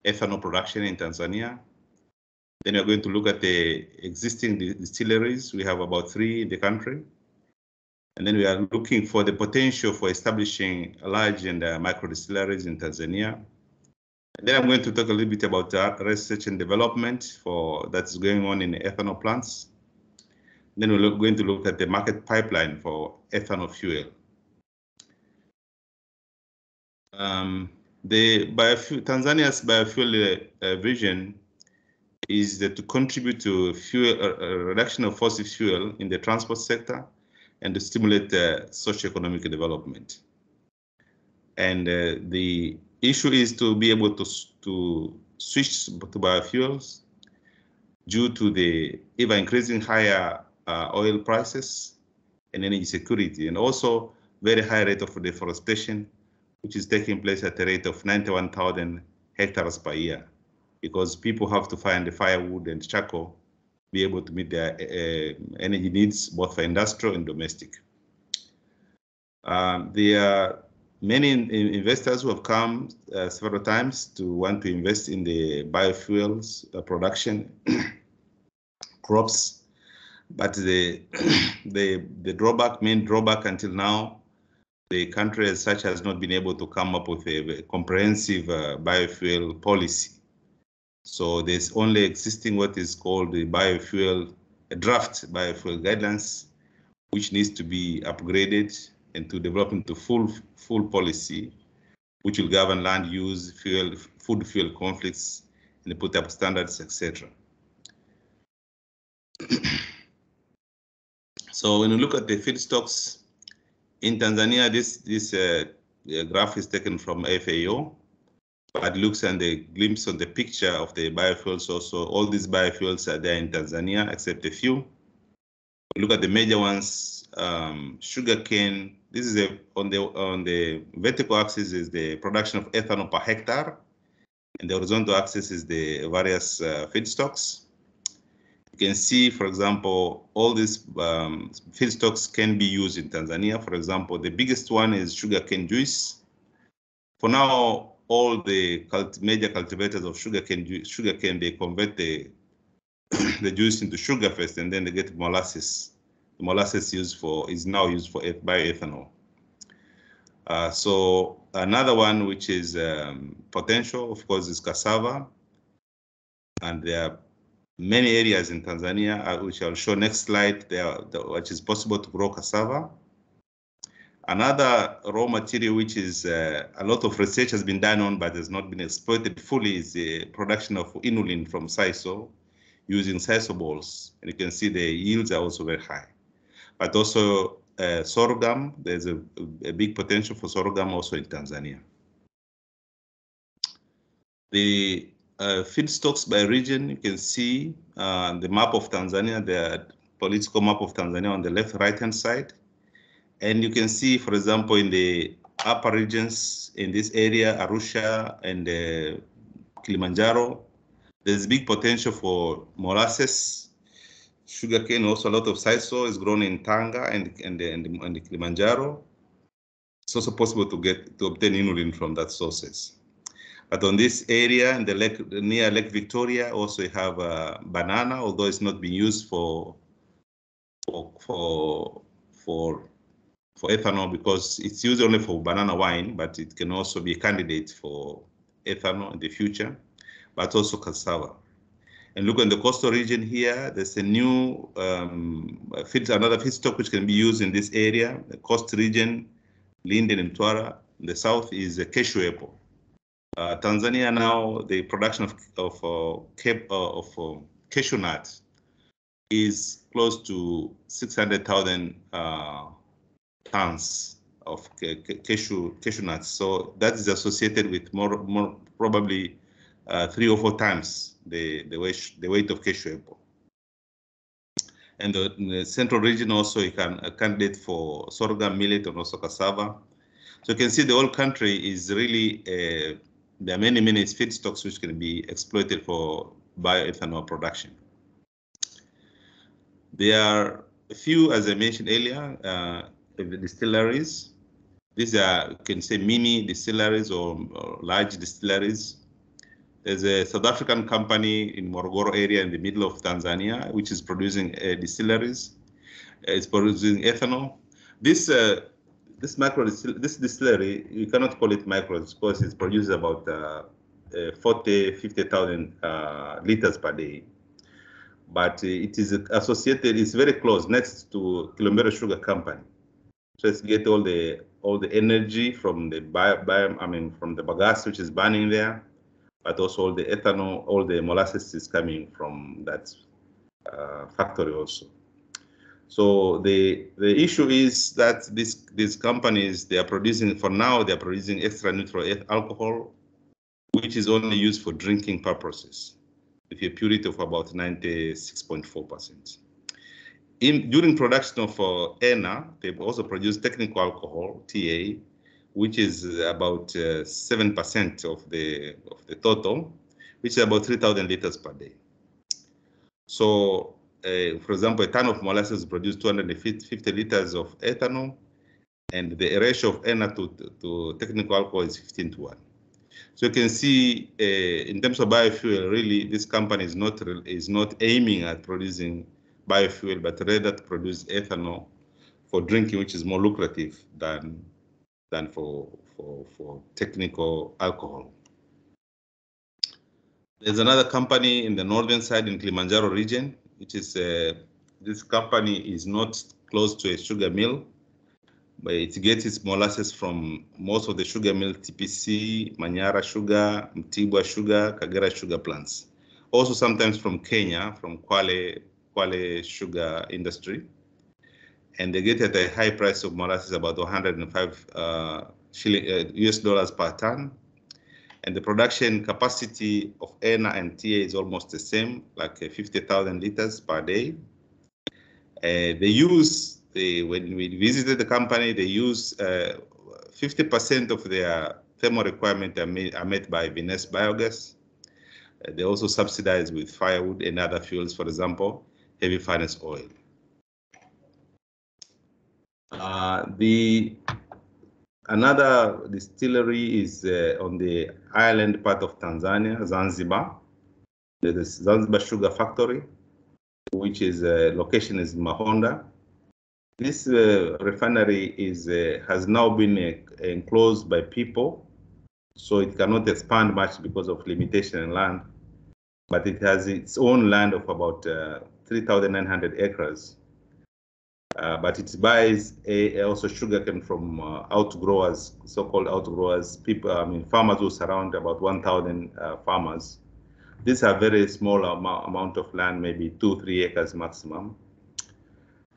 ethanol production in Tanzania. Then we're going to look at the existing distilleries. We have about 3 in the country. And then we are looking for the potential for establishing large and micro distilleries in Tanzania. And then I'm going to talk a little bit about research and development that's going on in ethanol plants. Then we're going to look at the market pipeline for ethanol fuel. Tanzania's biofuel vision is to contribute to reduction of fossil fuel in the transport sector and to stimulate socio-economic development. And the issue is to be able to switch to biofuels due to the ever increasing higher oil prices and energy security, and also very high rate of deforestation, which is taking place at a rate of 91,000 hectares per year, because people have to find the firewood and charcoal to be able to meet their energy needs, both for industrial and domestic. There are many investors who have come several times to want to invest in the biofuels production crops, but the main drawback until now, the country as such has not been able to come up with a comprehensive biofuel policy. So there's only existing what is called the draft biofuel guidelines, which needs to be upgraded and to develop into full policy, which will govern land use, food fuel conflicts, and put up standards, etc. So when you look at the feedstocks in Tanzania, this graph is taken from FAO, but looks at the glimpse on the picture of the biofuels. Also, all these biofuels are there in Tanzania, except a few. Look at the major ones: sugarcane. This is on the vertical axis is the production of ethanol per hectare, and the horizontal axis is the various feedstocks. You can see, for example, all these feedstocks can be used in Tanzania. For example, the biggest one is sugarcane juice. For now, all the major cultivators of sugarcane, they convert the juice into sugar first, and then they get molasses. The molasses is now used for bioethanol. So another one which is potential, of course, is cassava, and there are many areas in Tanzania, which I'll show next slide, which is possible to grow cassava. Another raw material which is a lot of research has been done on but has not been exploited fully is the production of inulin from sisal using sisal balls. And you can see the yields are also very high. But also sorghum, there's a big potential for sorghum also in Tanzania. The feedstocks by region, you can see the map of Tanzania, the political map of Tanzania on the right-hand side. And you can see, for example, in the upper regions in this area, Arusha and Kilimanjaro, there's big potential for molasses, sugarcane. Also, a lot of sisal is grown in Tanga and the Kilimanjaro. It's also possible to obtain inulin from that sources. But on this area, in the near Lake Victoria, also you have banana, although it's not being used for ethanol because it's used only for banana wine, but it can also be a candidate for ethanol in the future, but also cassava. And look in the coastal region here, there's a new another feedstock which can be used in this area, the coast region, Linden and Twara. In the south is a cashew apple. Tanzania now, the production of cashew nuts is close to 600,000 tons of cashew nuts. So that is associated with more probably 3 or 4 times the weight of cashew apple. And the central region also, you can a candidate for sorghum, millet, and also cassava. So you can see the whole country is really, there are many feedstocks which can be exploited for bioethanol production. There are a few, as I mentioned earlier, the distilleries. These are, you can say, mini distilleries or large distilleries. There's a South African company in Morogoro area in the middle of Tanzania, which is producing distilleries. It's producing ethanol. This distillery, you cannot call it micro because it produces about 50,000 liters per day. But it is associated, it's very close next to Kilombero Sugar Company. So it's get all the energy from the from the bagasse which is burning there, but also all the ethanol, all the molasses is coming from that factory also. So the issue is that these companies, they are producing, for now, they are producing extra neutral alcohol, which is only used for drinking purposes, with a purity of about 96.4%. During production of ENA, they also produce technical alcohol, TA, which is about 7% of the total, which is about 3,000 liters per day. So, for example, a ton of molasses produces 250 liters of ethanol, and the ratio of ENA to technical alcohol is 15:1. So you can see, in terms of biofuel, really, this company is not aiming at producing biofuel, but rather to produce ethanol for drinking, which is more lucrative than for technical alcohol. There's another company in the northern side in Kilimanjaro region, which is this company is not close to a sugar mill, but it gets its molasses from most of the sugar mill, TPC, Manyara Sugar, Mtibwa Sugar, Kagera Sugar plants. Also sometimes from Kenya, from Kwale Sugar Industry. And they get at a high price of molasses, about 105 US dollars per ton. And the production capacity of ENA and TA is almost the same, like 50,000 liters per day. When we visited the company, they use 50% of their thermal requirement are met by Venus biogas. They also subsidize with firewood and other fuels, for example, heavy furnace oil. Another distillery is on the island part of Tanzania, Zanzibar. There's the Zanzibar Sugar Factory, which is location is Mahonda. This refinery has now been enclosed by people, so it cannot expand much because of limitation in land, but it has its own land of about 3,900 acres. But it buys also sugarcane from outgrowers, so-called outgrowers, people, farmers who surround about 1,000 farmers. These are very small amount of land, maybe 2-3 acres maximum.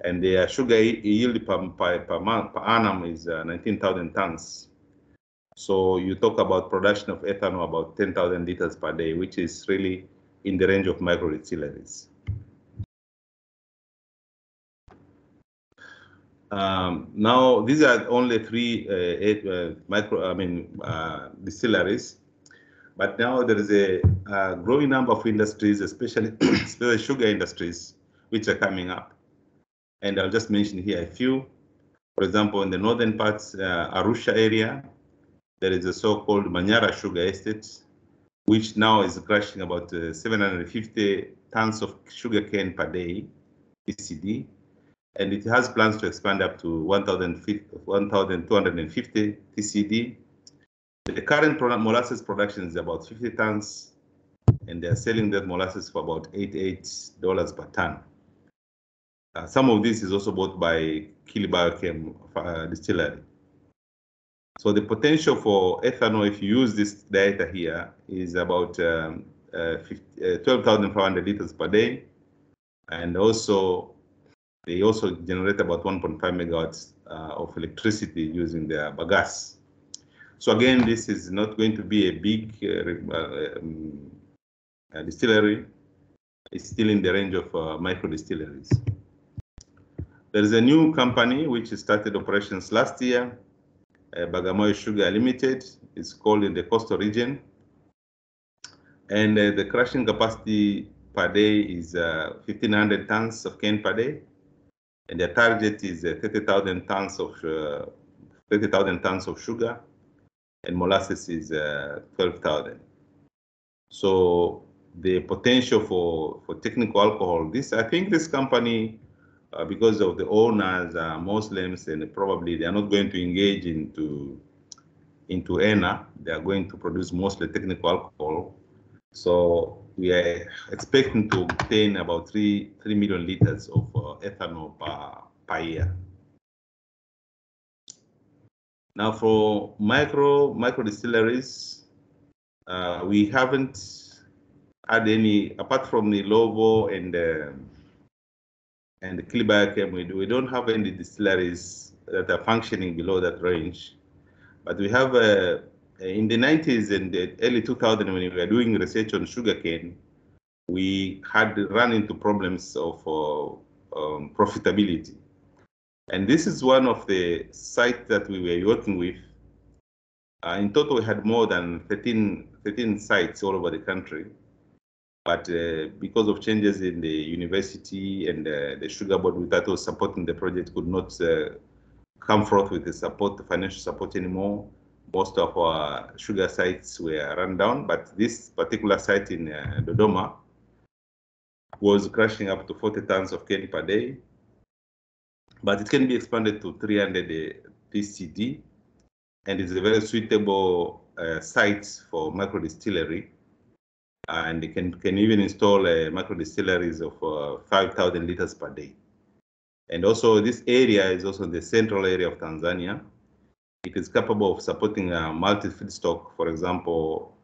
And their sugar yield per annum is 19,000 tons. So you talk about production of ethanol about 10,000 liters per day, which is really in the range of micro distilleries. Now, these are only 3 distilleries, but now there is a growing number of industries, especially sugar industries, which are coming up. And I'll just mention here a few. For example, in the northern parts, Arusha area, there is a so-called Manyara Sugar Estate, which now is crushing about 750 tons of sugarcane per day, TCD. And it has plans to expand up to 1,250 TCD. The current molasses production is about 50 tons, and they're selling that molasses for about $88 per ton. Some of this is also bought by Kili Biochem Distillery. So the potential for ethanol, if you use this data here, is about 12,500 liters per day. And also, they also generate about 1.5 megawatts of electricity using their bagasse. So again, this is not going to be a big distillery. It's still in the range of micro distilleries. There is a new company which started operations last year, Bagamoyo Sugar Limited. It's called in the coastal region. And the crushing capacity per day is 1,500 tons of cane per day. And their target is 30,000 tons of sugar, and molasses is 12,000. So the potential for technical alcohol, I think this company, because of the owners are Muslims, and probably they are not going to engage into ENA. They are going to produce mostly technical alcohol. So we are expecting to obtain about 3 million liters of ethanol per year. Now for micro distilleries, we haven't had any, apart from the Lovo and the Kilibayake, we don't have any distilleries that are functioning below that range. But we have in the 90s and the early 2000s, when we were doing research on sugarcane, we had run into problems of profitability. And this is one of the sites that we were working with. In total, we had more than 13 sites all over the country. But because of changes in the university and the sugar board that was supporting the project could not come forth with the support, the financial support anymore, most of our sugar sites were run down. But this particular site in Dodoma was crushing up to 40 tons of cane per day. But it can be expanded to 300 PCD, and it's a very suitable site for micro distillery. And it can even install micro distilleries of 5,000 liters per day. And also this area is also the central area of Tanzania. It is capable of supporting multi-feedstock, for example,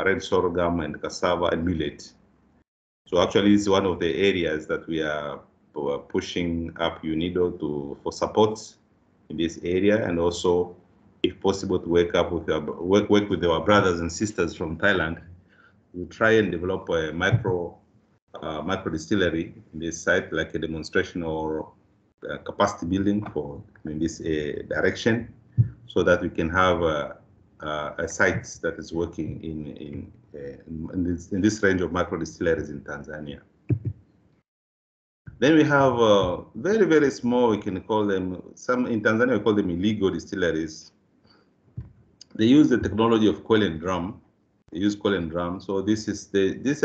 red sorghum and cassava and millet. So actually it's one of the areas that we are pushing up UNIDO for support in this area, and also, if possible, to work with our brothers and sisters from Thailand. We try and develop a micro distillery in this site, like a demonstration or capacity building in this direction, so that we can have a site that is working in this range of micro distilleries in Tanzania. Then we have very, very small, we can call them, in Tanzania we call them illegal distilleries. They use the technology of coil and drum. They use coil and drum. So they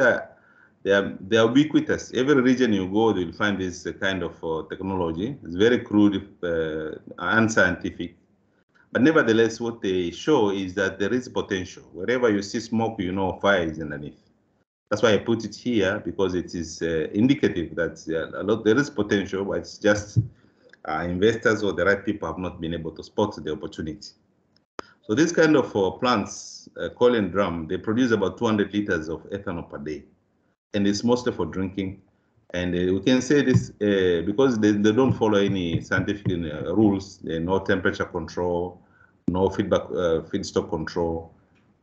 are ubiquitous. Every region you go, you'll find this kind of technology. It's very crude, unscientific. But nevertheless, what they show is that there is potential. Wherever you see smoke, you know fire is underneath. That's why I put it here, because it is indicative that there is potential, but it's just investors or the right people have not been able to spot the opportunity. So this kind of plants, coil and drum, they produce about 200 liters of ethanol per day. And it's mostly for drinking. And we can say this because they don't follow any scientific rules, no temperature control, no feedstock control.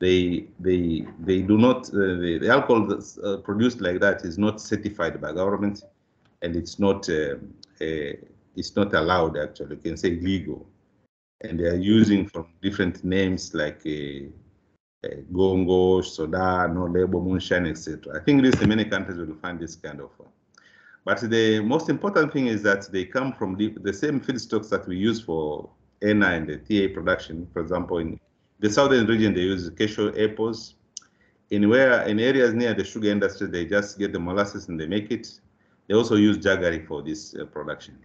They do not, the alcohol that's produced like that is not certified by government, and it's not allowed, actually. You can say illegal. And they are using from different names like Gongo, Soda, No Label, Moonshine, etc. I think this in many countries will find this kind of. But the most important thing is that they come from the same feedstocks that we use for ENA and the TA production. For example, in the southern region, they use cashew apples. In areas near the sugar industry, they just get the molasses and they make it. They also use jaggery for this production.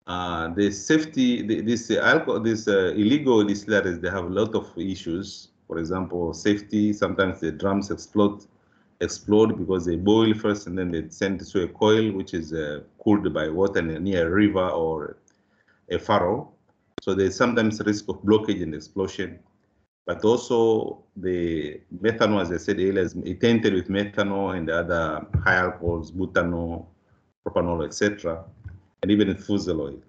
The safety, these illegal distilleries, they have a lot of issues. For example, safety. Sometimes the drums explode because they boil first and then they send to a coil, which is cooled by water near a river or a furrow. So there's sometimes risk of blockage and explosion. But also the methanol, as I said earlier, is tainted with methanol and other high alcohols, butanol, propanol, etc., and even fusel oil.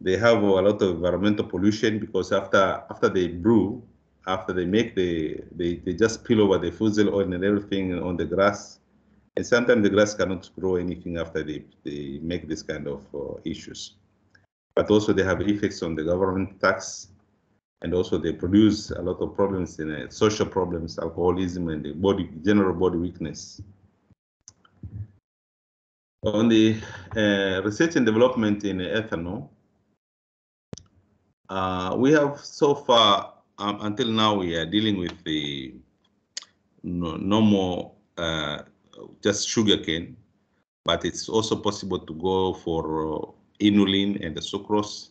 They have a lot of environmental pollution because after they brew, after they make they just spill over the fusel oil and everything on the grass, and sometimes the grass cannot grow anything after they make this kind of issues. But also they have effects on the government tax, and also they produce a lot of problems in social problems, alcoholism, and the general body weakness. On the research and development in ethanol, we have so far, until now, we are dealing with the normal, just sugarcane, but it's also possible to go for inulin and the sucrose.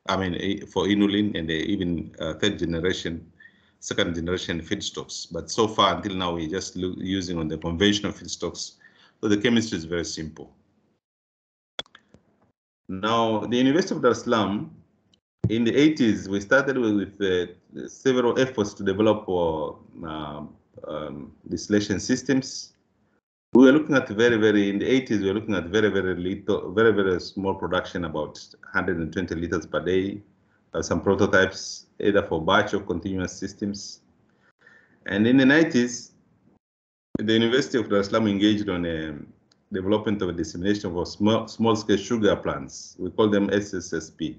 I mean, for inulin and even third generation, second generation feedstocks. But so far, until now, we're just using on the conventional feedstocks. So the chemistry is very simple. Now, the University of Dar es Salaam, in the 80s, we started with several efforts to develop distillation systems. We were looking at in the 80s, we were looking at very small production, about 120 liters per day, some prototypes, either for batch or continuous systems. And in the 90s, the University of Dar es Salaam engaged on development of a dissemination of small-scale sugar plants. We call them SSSP.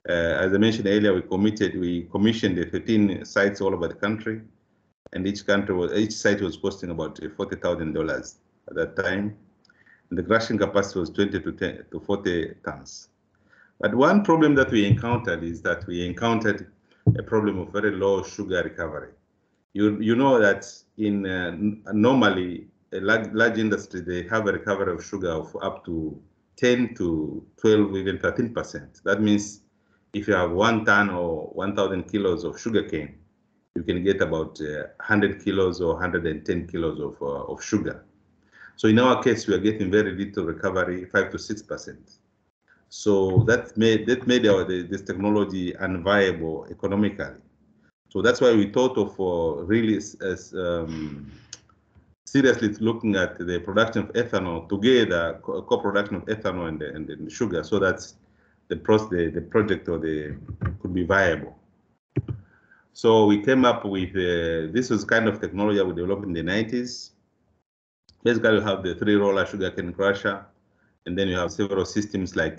As I mentioned earlier, we commissioned 13 sites all over the country. And each site was costing about $40,000 at that time. And the crushing capacity was 20 to 40 tons. But one problem that we encountered is that we encountered a problem of very low sugar recovery. You know that in normally a large industry, they have a recovery of sugar of up to 10 to 12, even 13%. That means if you have 1 ton or 1,000 kilos of sugar cane, you can get about 100 kilos or 110 kilos of sugar. So in our case, we are getting very little recovery, 5 to 6%. So that made this technology unviable economically. So that's why we thought of really seriously looking at the production of ethanol together, co-production of ethanol and sugar, so that the project could be viable. So we came up with this was kind of technology we developed in the 90s. Basically, you have the 3-roller sugarcane crusher, and then you have several systems like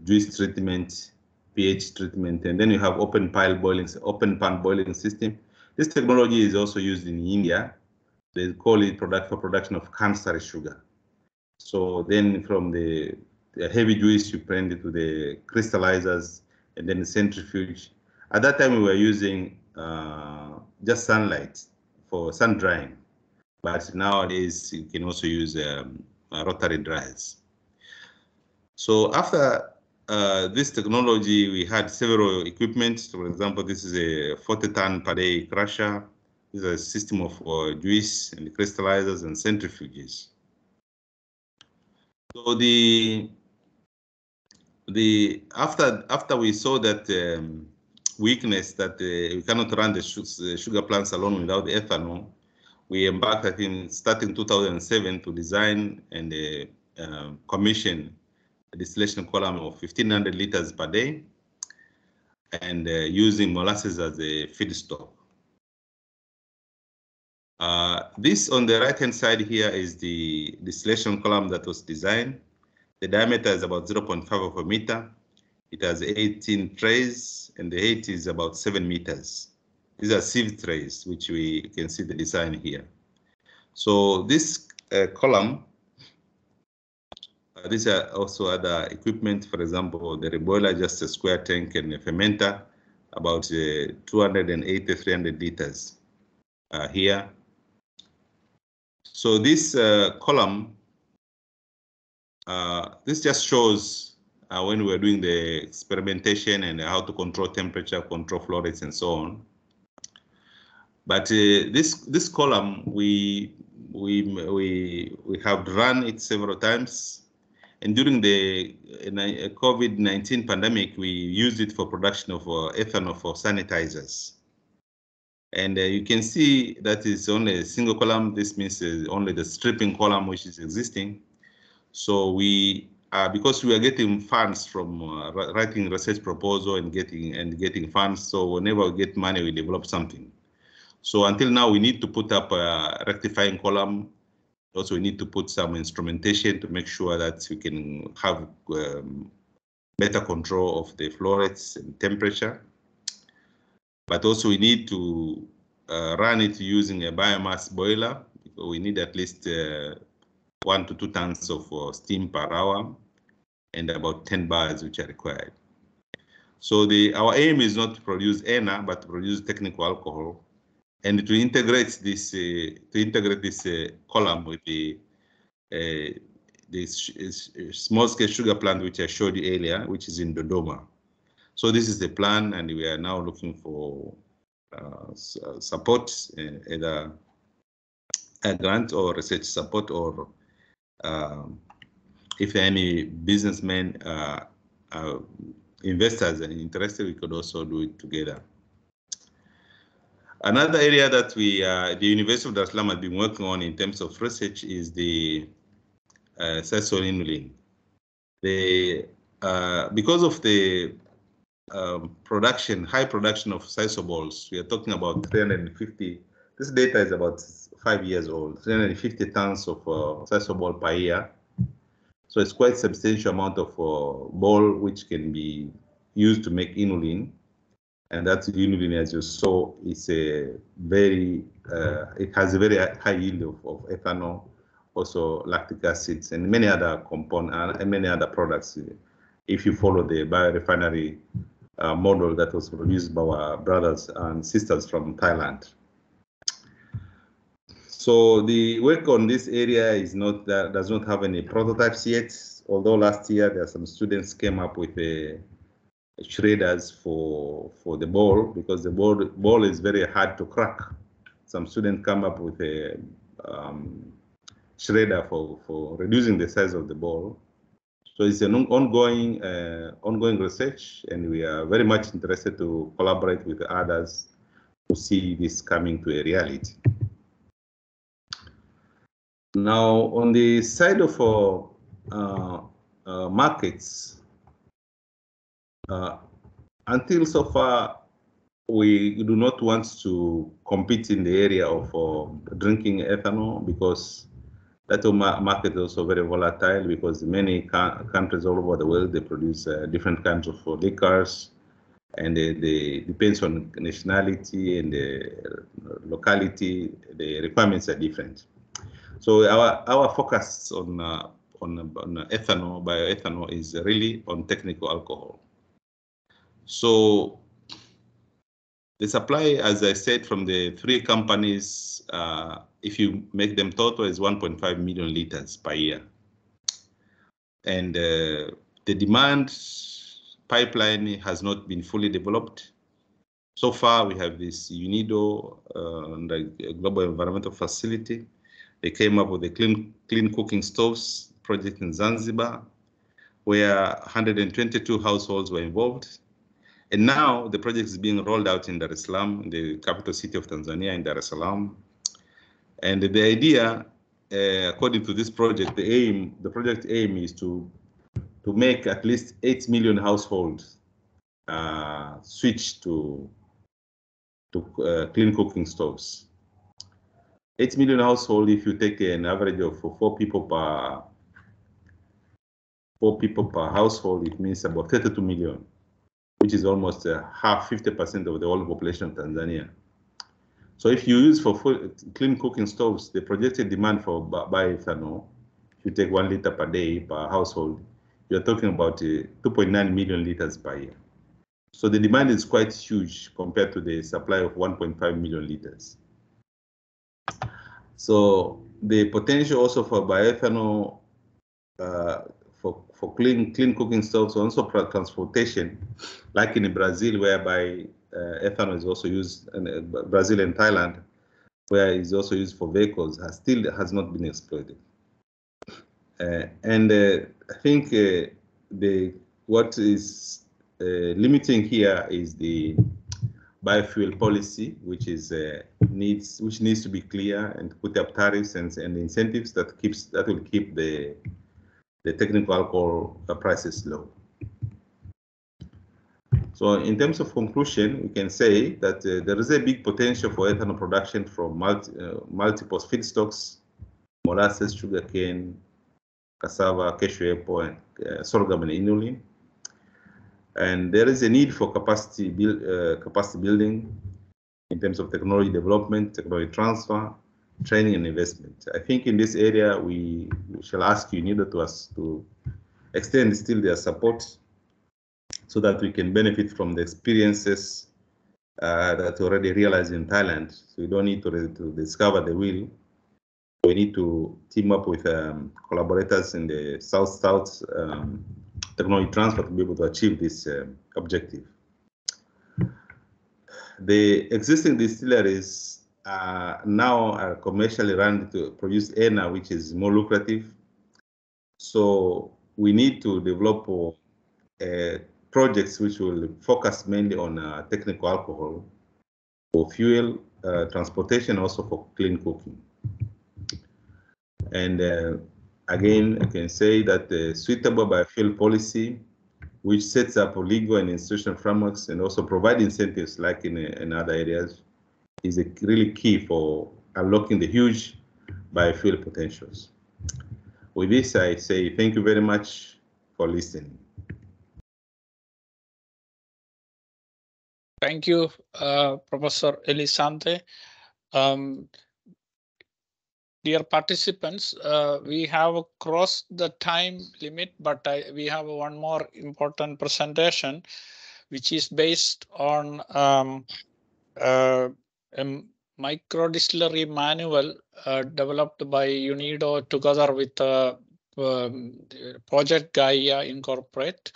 juice treatment, pH treatment, and then you have open pan boiling system. This technology is also used in India. They call it for production of cancer sugar. So then from the heavy juice, you blend it to the crystallizers and then the centrifuge. At that time, we were using just sunlight for sun drying, but nowadays you can also use rotary dryers. So after this technology, we had several equipment. So for example, this is a 40-ton per day crusher. This is a system of juice and crystallizers and centrifuges. So after we saw that weakness that we cannot run the sugar plants alone without the ethanol, we embarked, I think, starting 2007 to design and commission a distillation column of 1,500 liters per day and using molasses as a feedstock. This on the right-hand side here is the distillation column that was designed. The diameter is about 0.5 of a meter. It has 18 trays, and the height is about 7 meters. These are sieve trays, which we can see the design here. So this column, these are also other equipment. For example, the reboiler, just a square tank, and a fermenter, about 280, 300 liters here. So this column, this just shows when we were doing the experimentation and how to control temperature, control flow rates, and so on. But this column, we have run it several times, And during the COVID-19 pandemic, we used it for production of ethanol for sanitizers. And you can see that is only a single column. This means only the stripping column which is existing. So we, because we are getting funds from writing research proposal and getting funds. So whenever we get money, we develop something. So until now, we need to put up a rectifying column. Also, we need to put some instrumentation to make sure that we can have better control of the flow rates and temperature. But also we need to run it using a biomass boiler. We need at least 1 to 2 tons of steam per hour and about 10 bars which are required. So our aim is not to produce ENA, but to produce technical alcohol and to integrate this column with the small-scale sugar plant which I showed you earlier, which is in Dodoma. So this is the plan, and we are now looking for support, either a grant or research support, or if there are any businessmen, investors are interested, we could also do it together. Another area that the University of Dar es Salaam has been working on in terms of research is the sisal inulin. Because of the high production of sisal balls, we are talking about 350. This data is about 5 years old. 350 tons of sisal ball per year. So it's quite substantial amount of ball which can be used to make inulin, and that inulin, as you saw, is it has a very high yield of ethanol, also lactic acids, and many other components and many other products. If you follow the biorefinery model that was produced by our brothers and sisters from Thailand. So the work on this area does not have any prototypes yet, although last year there are some students came up with shredders for the ball, because the ball is very hard to crack. Some students come up with a shredder for reducing the size of the ball. So it's an ongoing research, and we are very much interested to collaborate with others to see this coming to a reality. Now, on the side of markets, until so far, we do not want to compete in the area of drinking ethanol, because that market is also very volatile, because many countries all over the world, they produce different kinds of liquors, and they depends on nationality and the locality, the requirements are different. So our focus on ethanol, bioethanol, is really on technical alcohol. So the supply, as I said, from the 3 companies, if you make them total, is 1.5 million liters per year. And the demand pipeline has not been fully developed. So far, we have this UNIDO, the Global Environmental Facility. They came up with a clean cooking stoves project in Zanzibar, where 122 households were involved. And now the project is being rolled out in Dar es Salaam, the capital city of Tanzania, in Dar es Salaam. And the idea, according to this project, the project aim is to make at least 8 million households switch to clean cooking stoves. 8 million households, if you take an average of 4 people per household, it means about 32 million, which is almost 50% of the whole population of Tanzania. So if you use for clean cooking stoves, the projected demand for bioethanol, if you take 1 liter per day per household, you're talking about 2.9 million liters per year. So the demand is quite huge compared to the supply of 1.5 million liters. So the potential also for bioethanol, for clean cooking stoves, also for transportation, like in Brazil, whereby ethanol is also used, and Brazil and Thailand, where it's also used for vehicles, still has not been exploited. I think what is limiting here is the biofuel policy, which needs to be clear and put up tariffs and incentives that will keep the technical alcohol prices low. So in terms of conclusion, we can say that there is a big potential for ethanol production from multiple feedstocks: molasses, sugarcane, cassava, cashew apple, and sorghum and inulin. And there is a need for capacity building in terms of technology development, technology transfer, training, and investment. I think in this area, we shall ask UNIDO to extend still their support so that we can benefit from the experiences that already realized in Thailand. So we don't need to discover the wheel. We need to team up with collaborators in the South-South technology transfer to be able to achieve this objective. The existing distilleries now are commercially run to produce ENA, which is more lucrative. So we need to develop projects which will focus mainly on technical alcohol for fuel, transportation, also for clean cooking. And again, I can say that the suitable biofuel policy, which sets up legal and institutional frameworks and also provide incentives like in other areas, is really key for unlocking the huge biofuel potentials. With this, I say thank you very much for listening. Thank you, Professor Elisante. Dear participants, we have crossed the time limit, but we have one more important presentation, which is based on a microdistillery manual developed by UNIDO together with Project Gaia Incorporate.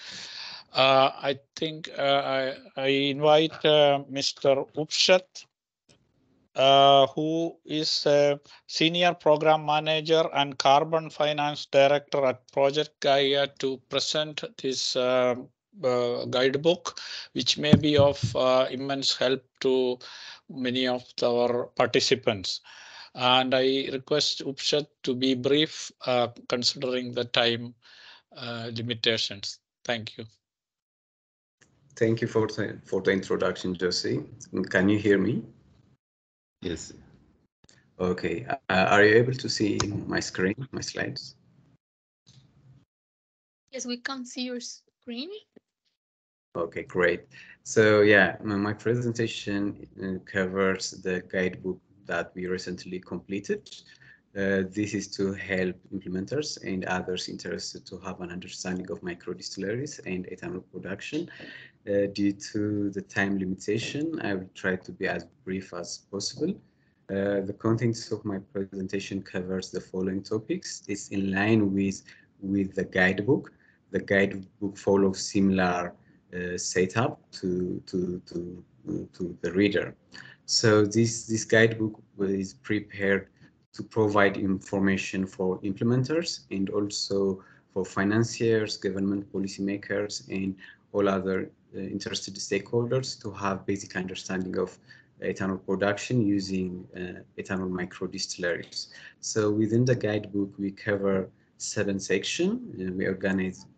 I think I invite Mr. Upshat, who is a Senior Program Manager and Carbon Finance Director at Project Gaia, to present this guidebook, which may be of immense help to many of our participants. And I request Upshat to be brief, considering the time limitations. Thank you. Thank you for the introduction, Josie. Can you hear me? Yes. Okay. Are you able to see my screen, my slides? Yes, we can see your screen. Okay, great. So yeah, my presentation covers the guidebook that we recently completed. This is to help implementers and others interested to have an understanding of microdistilleries and ethanol production. Due to the time limitation, I will try to be as brief as possible. The contents of my presentation covers the following topics. It's in line with the guidebook. The guidebook follows similar setup to the reader. So this guidebook is prepared to provide information for implementers and also for financiers, government policymakers, and all other interested stakeholders to have basic understanding of ethanol production using ethanol microdistilleries. So within the guidebook, we cover 7 sections.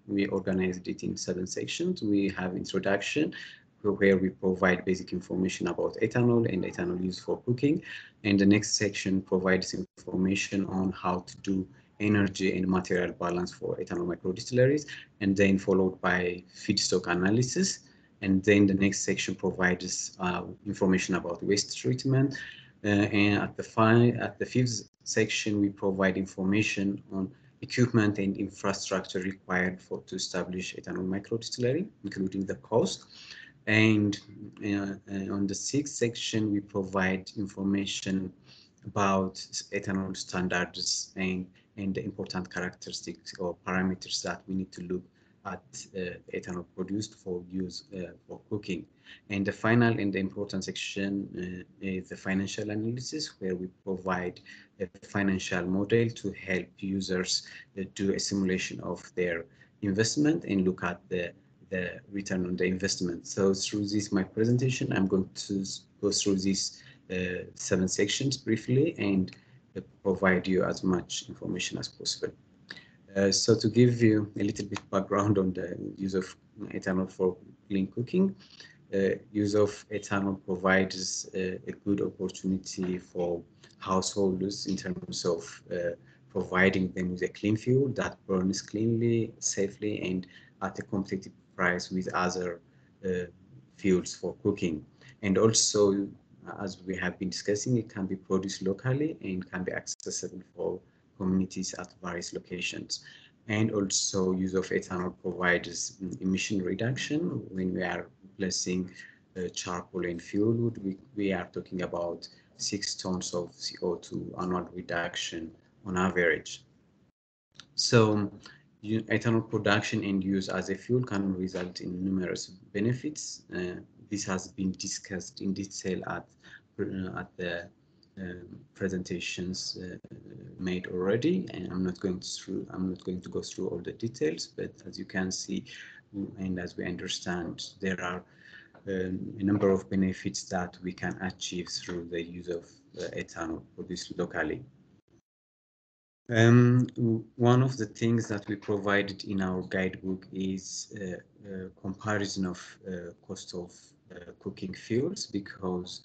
We organized it in 7 sections. We have introduction, where we provide basic information about ethanol and ethanol used for cooking. And the next section provides information on how to do energy and material balance for ethanol microdistilleries, and then followed by feedstock analysis. And then the next section provides information about waste treatment. And at the 5th section, we provide information on equipment and infrastructure required to establish ethanol microdistillery, including the cost. And on the 6th section, we provide information about ethanol standards and the important characteristics or parameters that we need to look at ethanol produced for use for cooking. And the final and the important section is the financial analysis, where we provide a financial model to help users do a simulation of their investment and look at the return on the investment. So through this, my presentation, I'm going to go through these 7 sections briefly and provide you as much information as possible. So to give you a little bit background on the use of ethanol for clean cooking, use of ethanol provides a good opportunity for householders in terms of providing them with a clean fuel that burns cleanly, safely, and at a competitive price with other fuels for cooking. And also, as we have been discussing, it can be produced locally and can be accessible for communities at various locations. And also, use of ethanol provides emission reduction. When we are replacing charcoal and fuel wood, we are talking about 6 tons of CO2 annual reduction on average. So ethanol production and use as a fuel can result in numerous benefits. This has been discussed in detail at the presentations made already, and I'm not going to go through all the details, but as you can see and as we understand, there are a number of benefits that we can achieve through the use of ethanol produced locally. One of the things that we provided in our guidebook is a comparison of cost of cooking fuels, because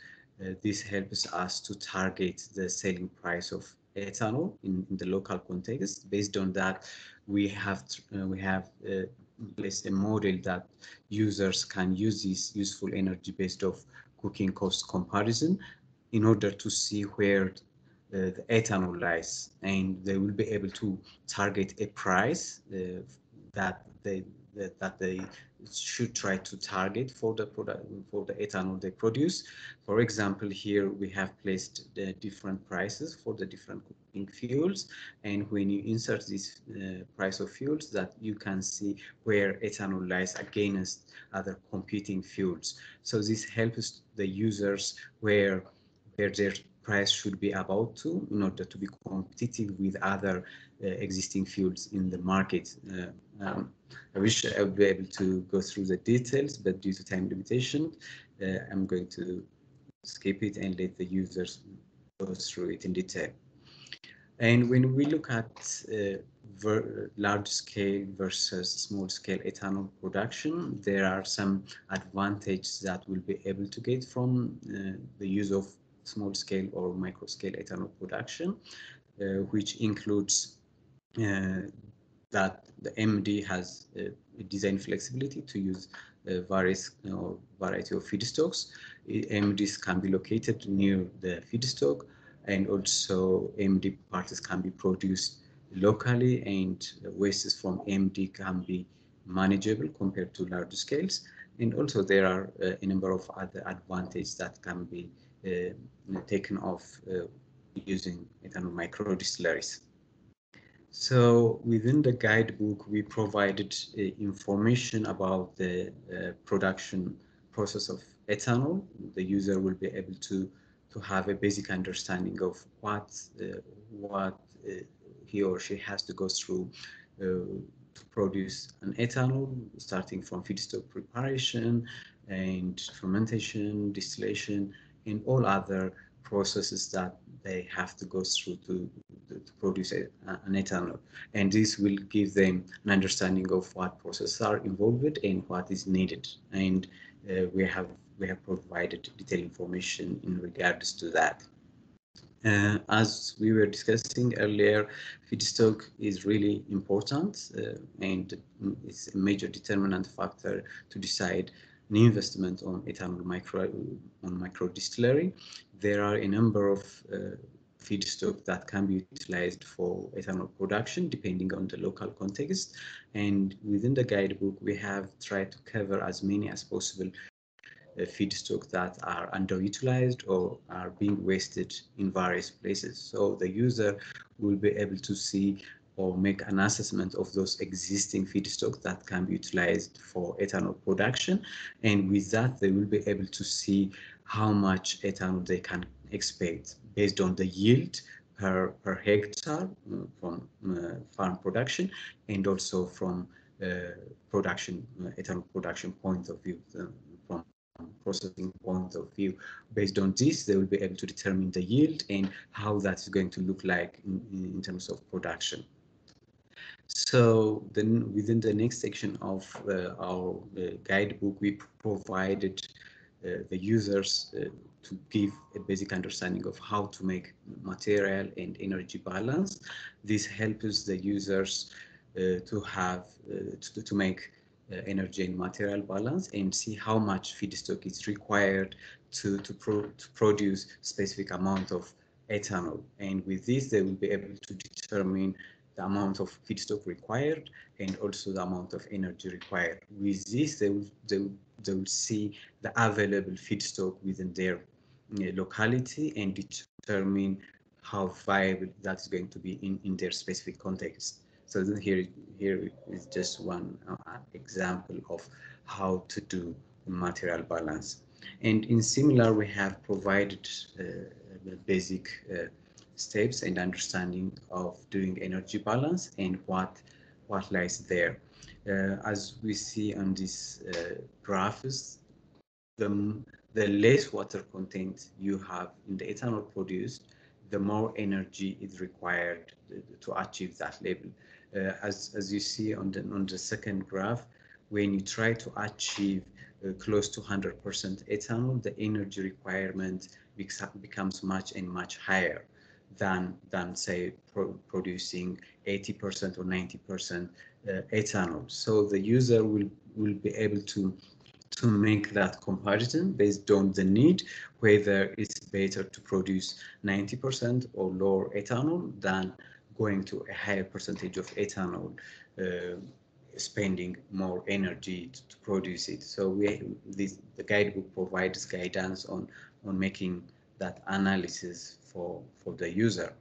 this helps us to target the selling price of ethanol in the local context. Based on that, we have placed a model that users can use this useful energy based of cooking cost comparison in order to see where the ethanol lies, and they will be able to target a price that they should try to target for the product, for the ethanol they produce. For example, here we have placed the different prices for the different cooking fuels, and when you insert this price of fuels, that you can see where ethanol lies against other competing fuels. So this helps the users where their price should be about to, in order to be competitive with other existing fuels in the market. I wish I would be able to go through the details, but due to time limitation, I'm going to skip it and let the users go through it in detail. And when we look at large scale versus small scale ethanol production, there are some advantages that we'll be able to get from the use of small scale or micro scale ethanol production, which includes that the MD has design flexibility to use various variety of feedstocks. MDs can be located near the feedstock, and also MD parts can be produced locally, and wastes from MD can be manageable compared to large scales. And also there are a number of other advantages that can be taken off using ethanol micro distilleries. So within the guidebook, we provided information about the production process of ethanol. The user will be able to have a basic understanding of what he or she has to go through to produce an ethanol, starting from feedstock preparation and fermentation, distillation, and all other processes that they have to go through to produce an ethanol. And this will give them an understanding of what processes are involved and what is needed. And we have provided detailed information in regards to that. As we were discussing earlier, feedstock is really important and it's a major determinant factor to decide an investment on ethanol micro distillery. There are a number of feedstock that can be utilized for ethanol production depending on the local context, and within the guidebook we have tried to cover as many as possible feedstock that are underutilized or are being wasted in various places. So the user will be able to see or make an assessment of those existing feedstocks that can be utilized for ethanol production. And with that, they will be able to see how much ethanol they can expect based on the yield per hectare from farm production, and also from ethanol production point of view, from processing point of view. Based on this, they will be able to determine the yield and how that's going to look like in terms of production. So then within the next section of our guidebook, we provided the users to give a basic understanding of how to make material and energy balance. This helps the users to have to make energy and material balance and see how much feedstock is required to produce specific amount of ethanol. And with this, they will be able to determine the amount of feedstock required and also the amount of energy required. With this, they will see the available feedstock within their locality and determine how viable that's going to be in their specific context. So then here is just one example of how to do material balance. And in similar, we have provided the basic steps and understanding of doing energy balance and what lies there. As we see on these graphs, the less water content you have in the ethanol produced, the more energy is required to achieve that level. As you see on the second graph, when you try to achieve close to 100% ethanol, the energy requirement becomes much higher than say producing 80% or 90% ethanol. So the user will be able to make that comparison based on the need, whether it's better to produce 90% or lower ethanol than going to a higher percentage of ethanol, spending more energy to produce it. So the guidebook provides guidance on making that analysis for the user.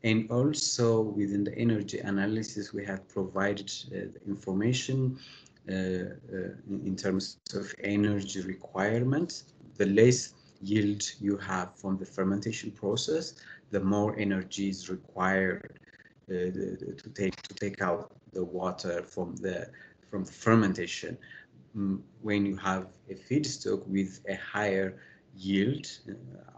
And also within the energy analysis, we have provided the information in terms of energy requirements. The less yield you have from the fermentation process, the more energy is required to take out the water from the fermentation. When you have a feedstock with a higher yield,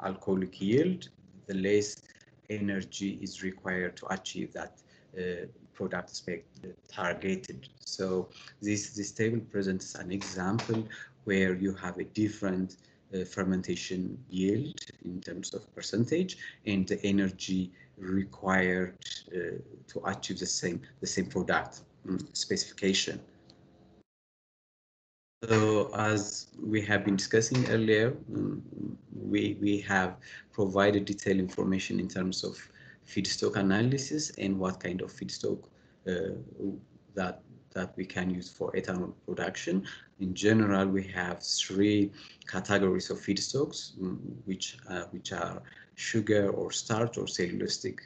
alcoholic yield, the less energy is required to achieve that product spec targeted. So this table presents an example where you have a different fermentation yield in terms of percentage and the energy required to achieve the same product specification. So as we have been discussing earlier, we have provided detailed information in terms of feedstock analysis and what kind of feedstock that we can use for ethanol production. In general, we have 3 categories of feedstocks, which are sugar or starch or cellulosic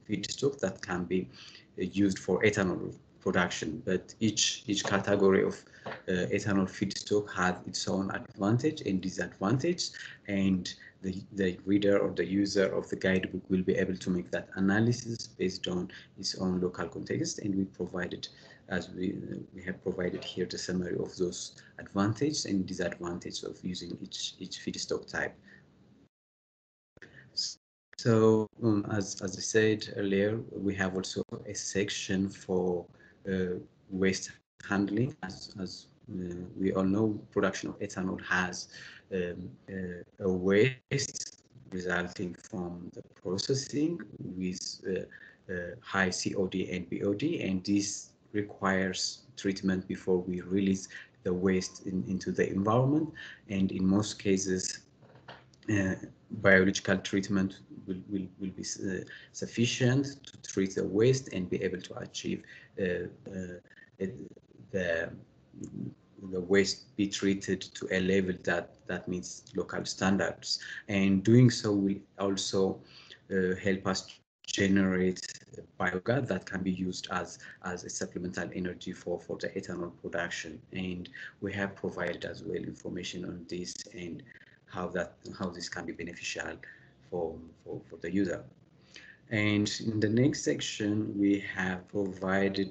feedstock that can be used for ethanol production. But each category of ethanol feedstock has its own advantage and disadvantage, and the reader or the user of the guidebook will be able to make that analysis based on its own local context. And we provided, as we have provided here, the summary of those advantages and disadvantages of using each feedstock type. So as I said earlier, we have also a section for waste handling. As we all know, production of ethanol has a waste resulting from the processing with high COD and BOD, and this requires treatment before we release the waste into the environment. And in most cases, biological treatment will be sufficient to treat the waste and be able to achieve the waste be treated to a level that meets local standards. And doing so will also help us generate biogas that can be used as a supplemental energy for the ethanol production. And we have provided as well information on this and how this can be beneficial for the user. And in the next section, we have provided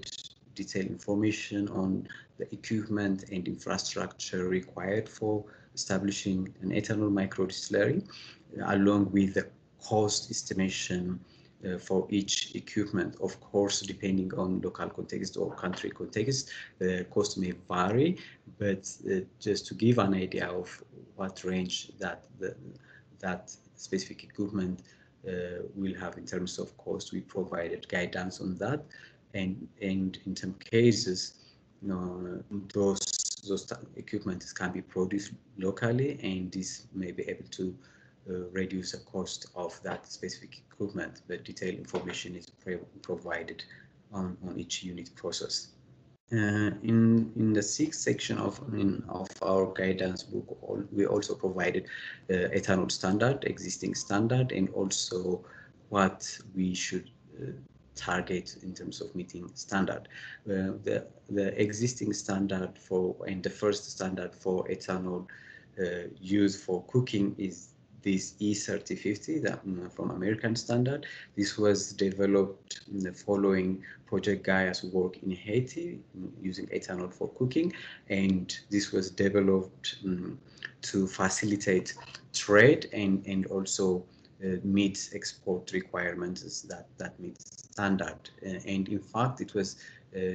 detailed information on the equipment and infrastructure required for establishing an ethanol microdistillery, along with the cost estimation for each equipment. Of course, depending on local context or country context, the cost may vary, but just to give an idea of what range that specific equipment will have in terms of cost, we provided guidance on that. And in some cases, those equipment can be produced locally, and this may be able to reduce the cost of that specific equipment, but detailed information is provided on each unit process. In the sixth section of our guidance book, we also provided ethanol standard, existing standard, and also what we should target in terms of meeting standard. The existing standard and the first standard for ethanol used for cooking is this E3050 that from American Standard. This was developed following Project Gaia's work in Haiti using ethanol for cooking, and this was developed to facilitate trade and also meet export requirements that meet standard. And in fact, it was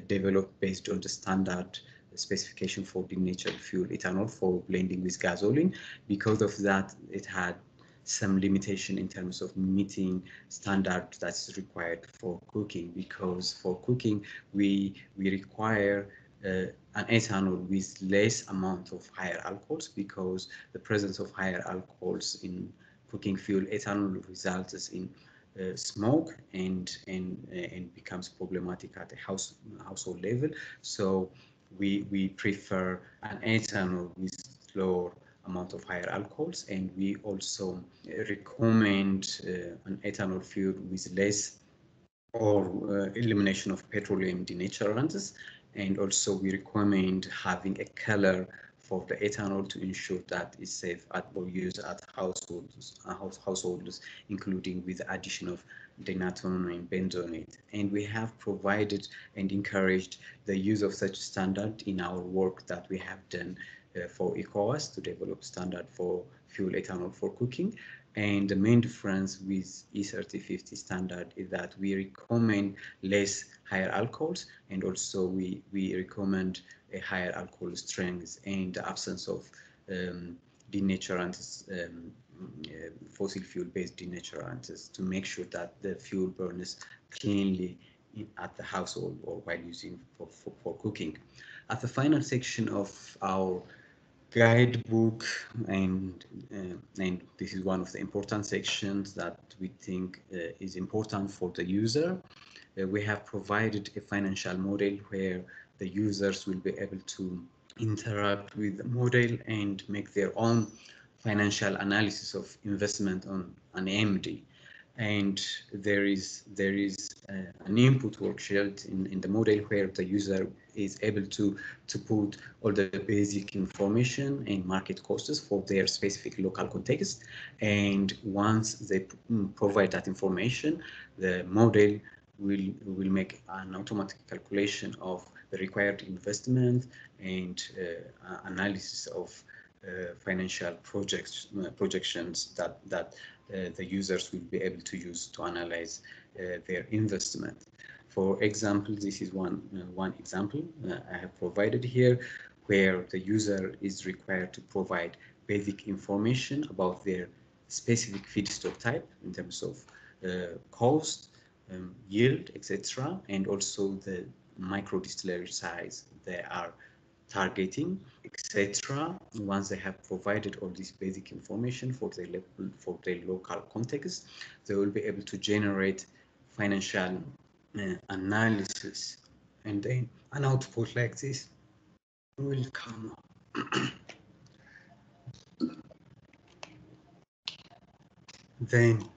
developed based on the standard specification for denatured fuel ethanol for blending with gasoline. Because of that, it had some limitation in terms of meeting standard that's required for cooking, because for cooking we require an ethanol with less amount of higher alcohols, because the presence of higher alcohols in cooking fuel ethanol results in smoke and becomes problematic at the household level. So we prefer an ethanol with lower amount of higher alcohols, and we also recommend an ethanol fuel with less or elimination of petroleum denaturants, and also we recommend having a color for the ethanol to ensure that it's safe for use at households, including with the addition of denatone and benzonate. And we have provided and encouraged the use of such standard in our work that we have done for ECOWAS to develop standard for fuel ethanol for cooking. And the main difference with E3050 standard is that we recommend less higher alcohols, and also we recommend a higher alcohol strength and the absence of denaturants, fossil fuel-based denaturants, to make sure that the fuel burns cleanly at the household or while using for cooking. At the final section of our guidebook, and this is one of the important sections that we think is important for the user. We have provided a financial model where the users will be able to interact with the model and make their own financial analysis of investment on an MD. And there is an input worksheet in the model where the user is able to put all the basic information and market costs for their specific local context. And once they provide that information, the model will make an automatic calculation of the required investment and analysis of financial projections that the users will be able to use to analyze their investment. For example, this is one example I have provided here, where the user is required to provide basic information about their specific feedstock type in terms of cost, yield, etc., and also the micro distillery size they are targeting, etc. Once they have provided all this basic information for their local context, they will be able to generate financial analysis, and then an output like this will come up. Then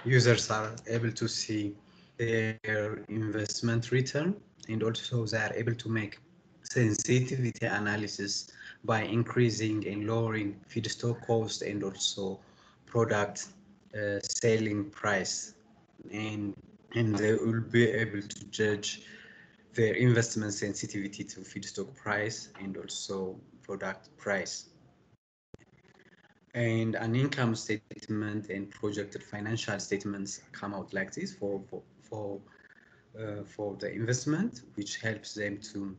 users are able to see their investment return, and also they are able to make sensitivity analysis by increasing and lowering feedstock cost and also product selling price, and they will be able to judge their investment sensitivity to feedstock price and also product price. And an income statement and projected financial statements come out like this for the investment, which helps them to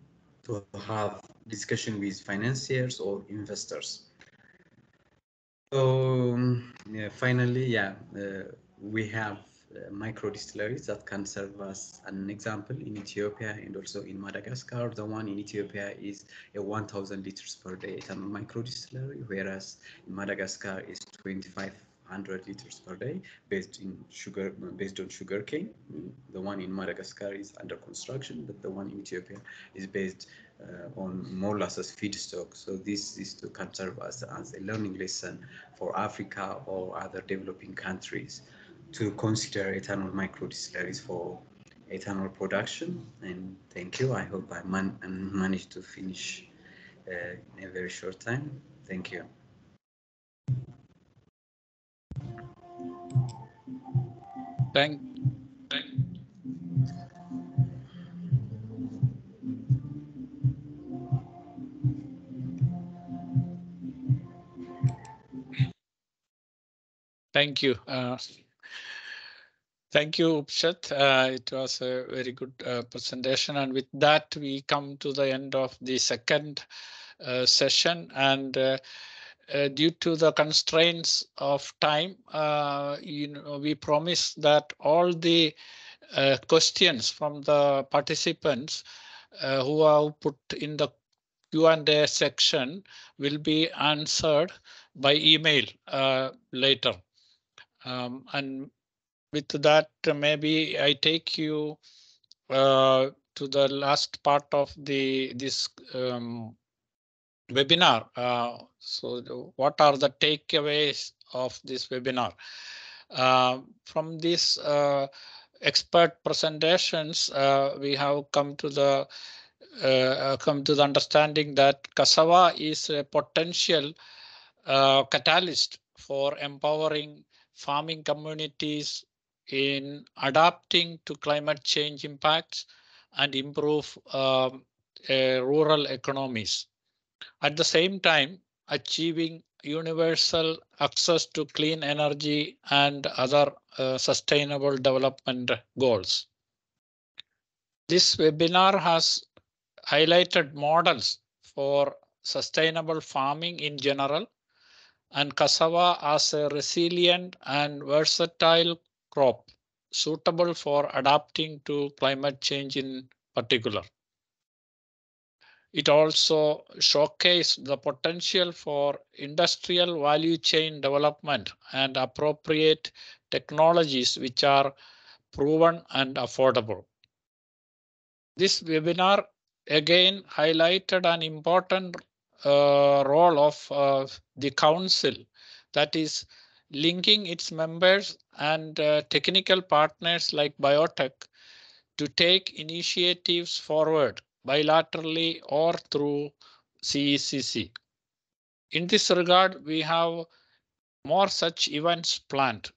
have discussion with financiers or investors. So yeah, finally, we have micro distilleries that can serve as an example in Ethiopia and also in Madagascar. The one in Ethiopia is a 1,000 liters per day ethanol micro distillery, whereas in Madagascar is 2,500 liters per day based on sugarcane. The one in Madagascar is under construction, but the one in Ethiopia is based on molasses feedstock. So this can serve as a learning lesson for Africa or other developing countries to consider ethanol micro distilleries for ethanol production. And thank you. I hope I managed to finish in a very short time. Thank you. Thank you. Thank you, Upshat. It was a very good presentation. And with that, we come to the end of the second session. And due to the constraints of time, we promise that all the questions from the participants who have put in the Q&A section will be answered by email later. And with that, maybe I take you to the last part of this webinar. So what are the takeaways of this webinar? From these expert presentations, we have come to the understanding that cassava is a potential catalyst for empowering farming communities in adapting to climate change impacts and improve rural economies. At the same time, achieving universal access to clean energy and other sustainable development goals. This webinar has highlighted models for sustainable farming in general and cassava as a resilient and versatile crop suitable for adapting to climate change in particular. It also showcased the potential for industrial value chain development and appropriate technologies which are proven and affordable. This webinar again highlighted an important role of the Council, that is linking its members and technical partners like biotech to take initiatives forward bilaterally or through CECC. In this regard, we have more such events planned.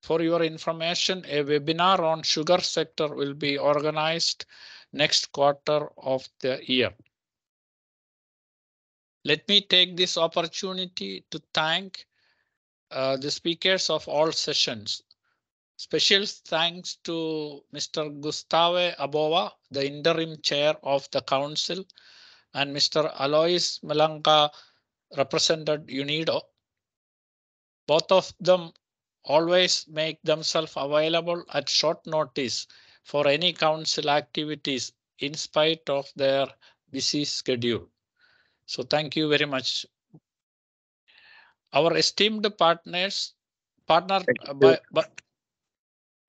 For your information, a webinar on sugar sector will be organized next quarter of the year. Let me take this opportunity to thank the speakers of all sessions. Special thanks to Mr. Gustave Abova, the interim chair of the council, and Mr. Alois Melanka represented UNIDO. Both of them always make themselves available at short notice for any council activities in spite of their busy schedule. So thank you very much. Our esteemed partner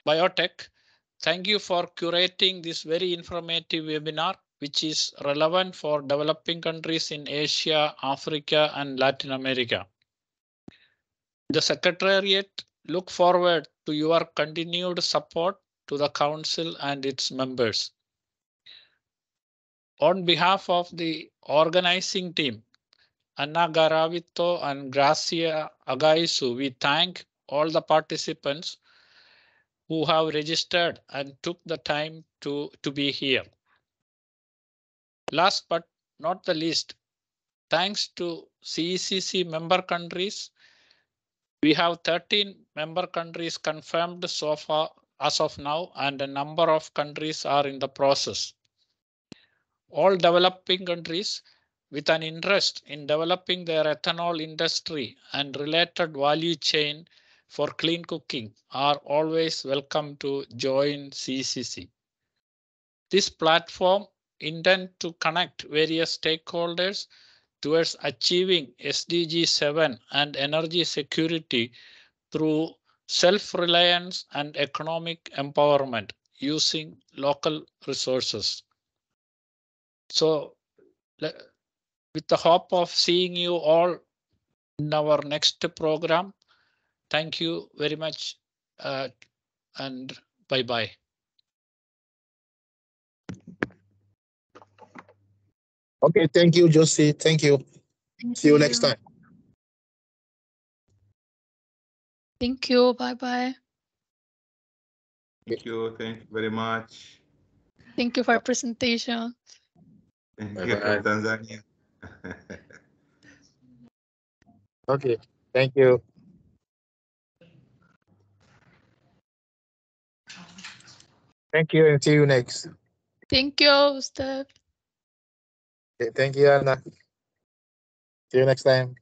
Biotech, thank you for curating this very informative webinar, which is relevant for developing countries in Asia, Africa, and Latin America. The Secretariat look forward to your continued support to the Council and its members. On behalf of the organizing team, Anna Garavito and Gracia Agaisu, we thank all the participants who have registered and took the time to be here. Last but not the least, thanks to CECC member countries, we have 13 member countries confirmed so far as of now, and a number of countries are in the process. All developing countries with an interest in developing their ethanol industry and related value chain for clean cooking are always welcome to join CECC. This platform intends to connect various stakeholders towards achieving SDG 7 and energy security through self-reliance and economic empowerment using local resources. So, with the hope of seeing you all in our next program, thank you very much and bye-bye. Okay, thank you, Josie. Thank you. See you next time. Thank you. Bye-bye. Thank you very much. Thank you for your presentation. Thank you from Tanzania. Okay, thank you. Thank you, and see you next. Thank you, Ustad. Okay, thank you, Anna. See you next time.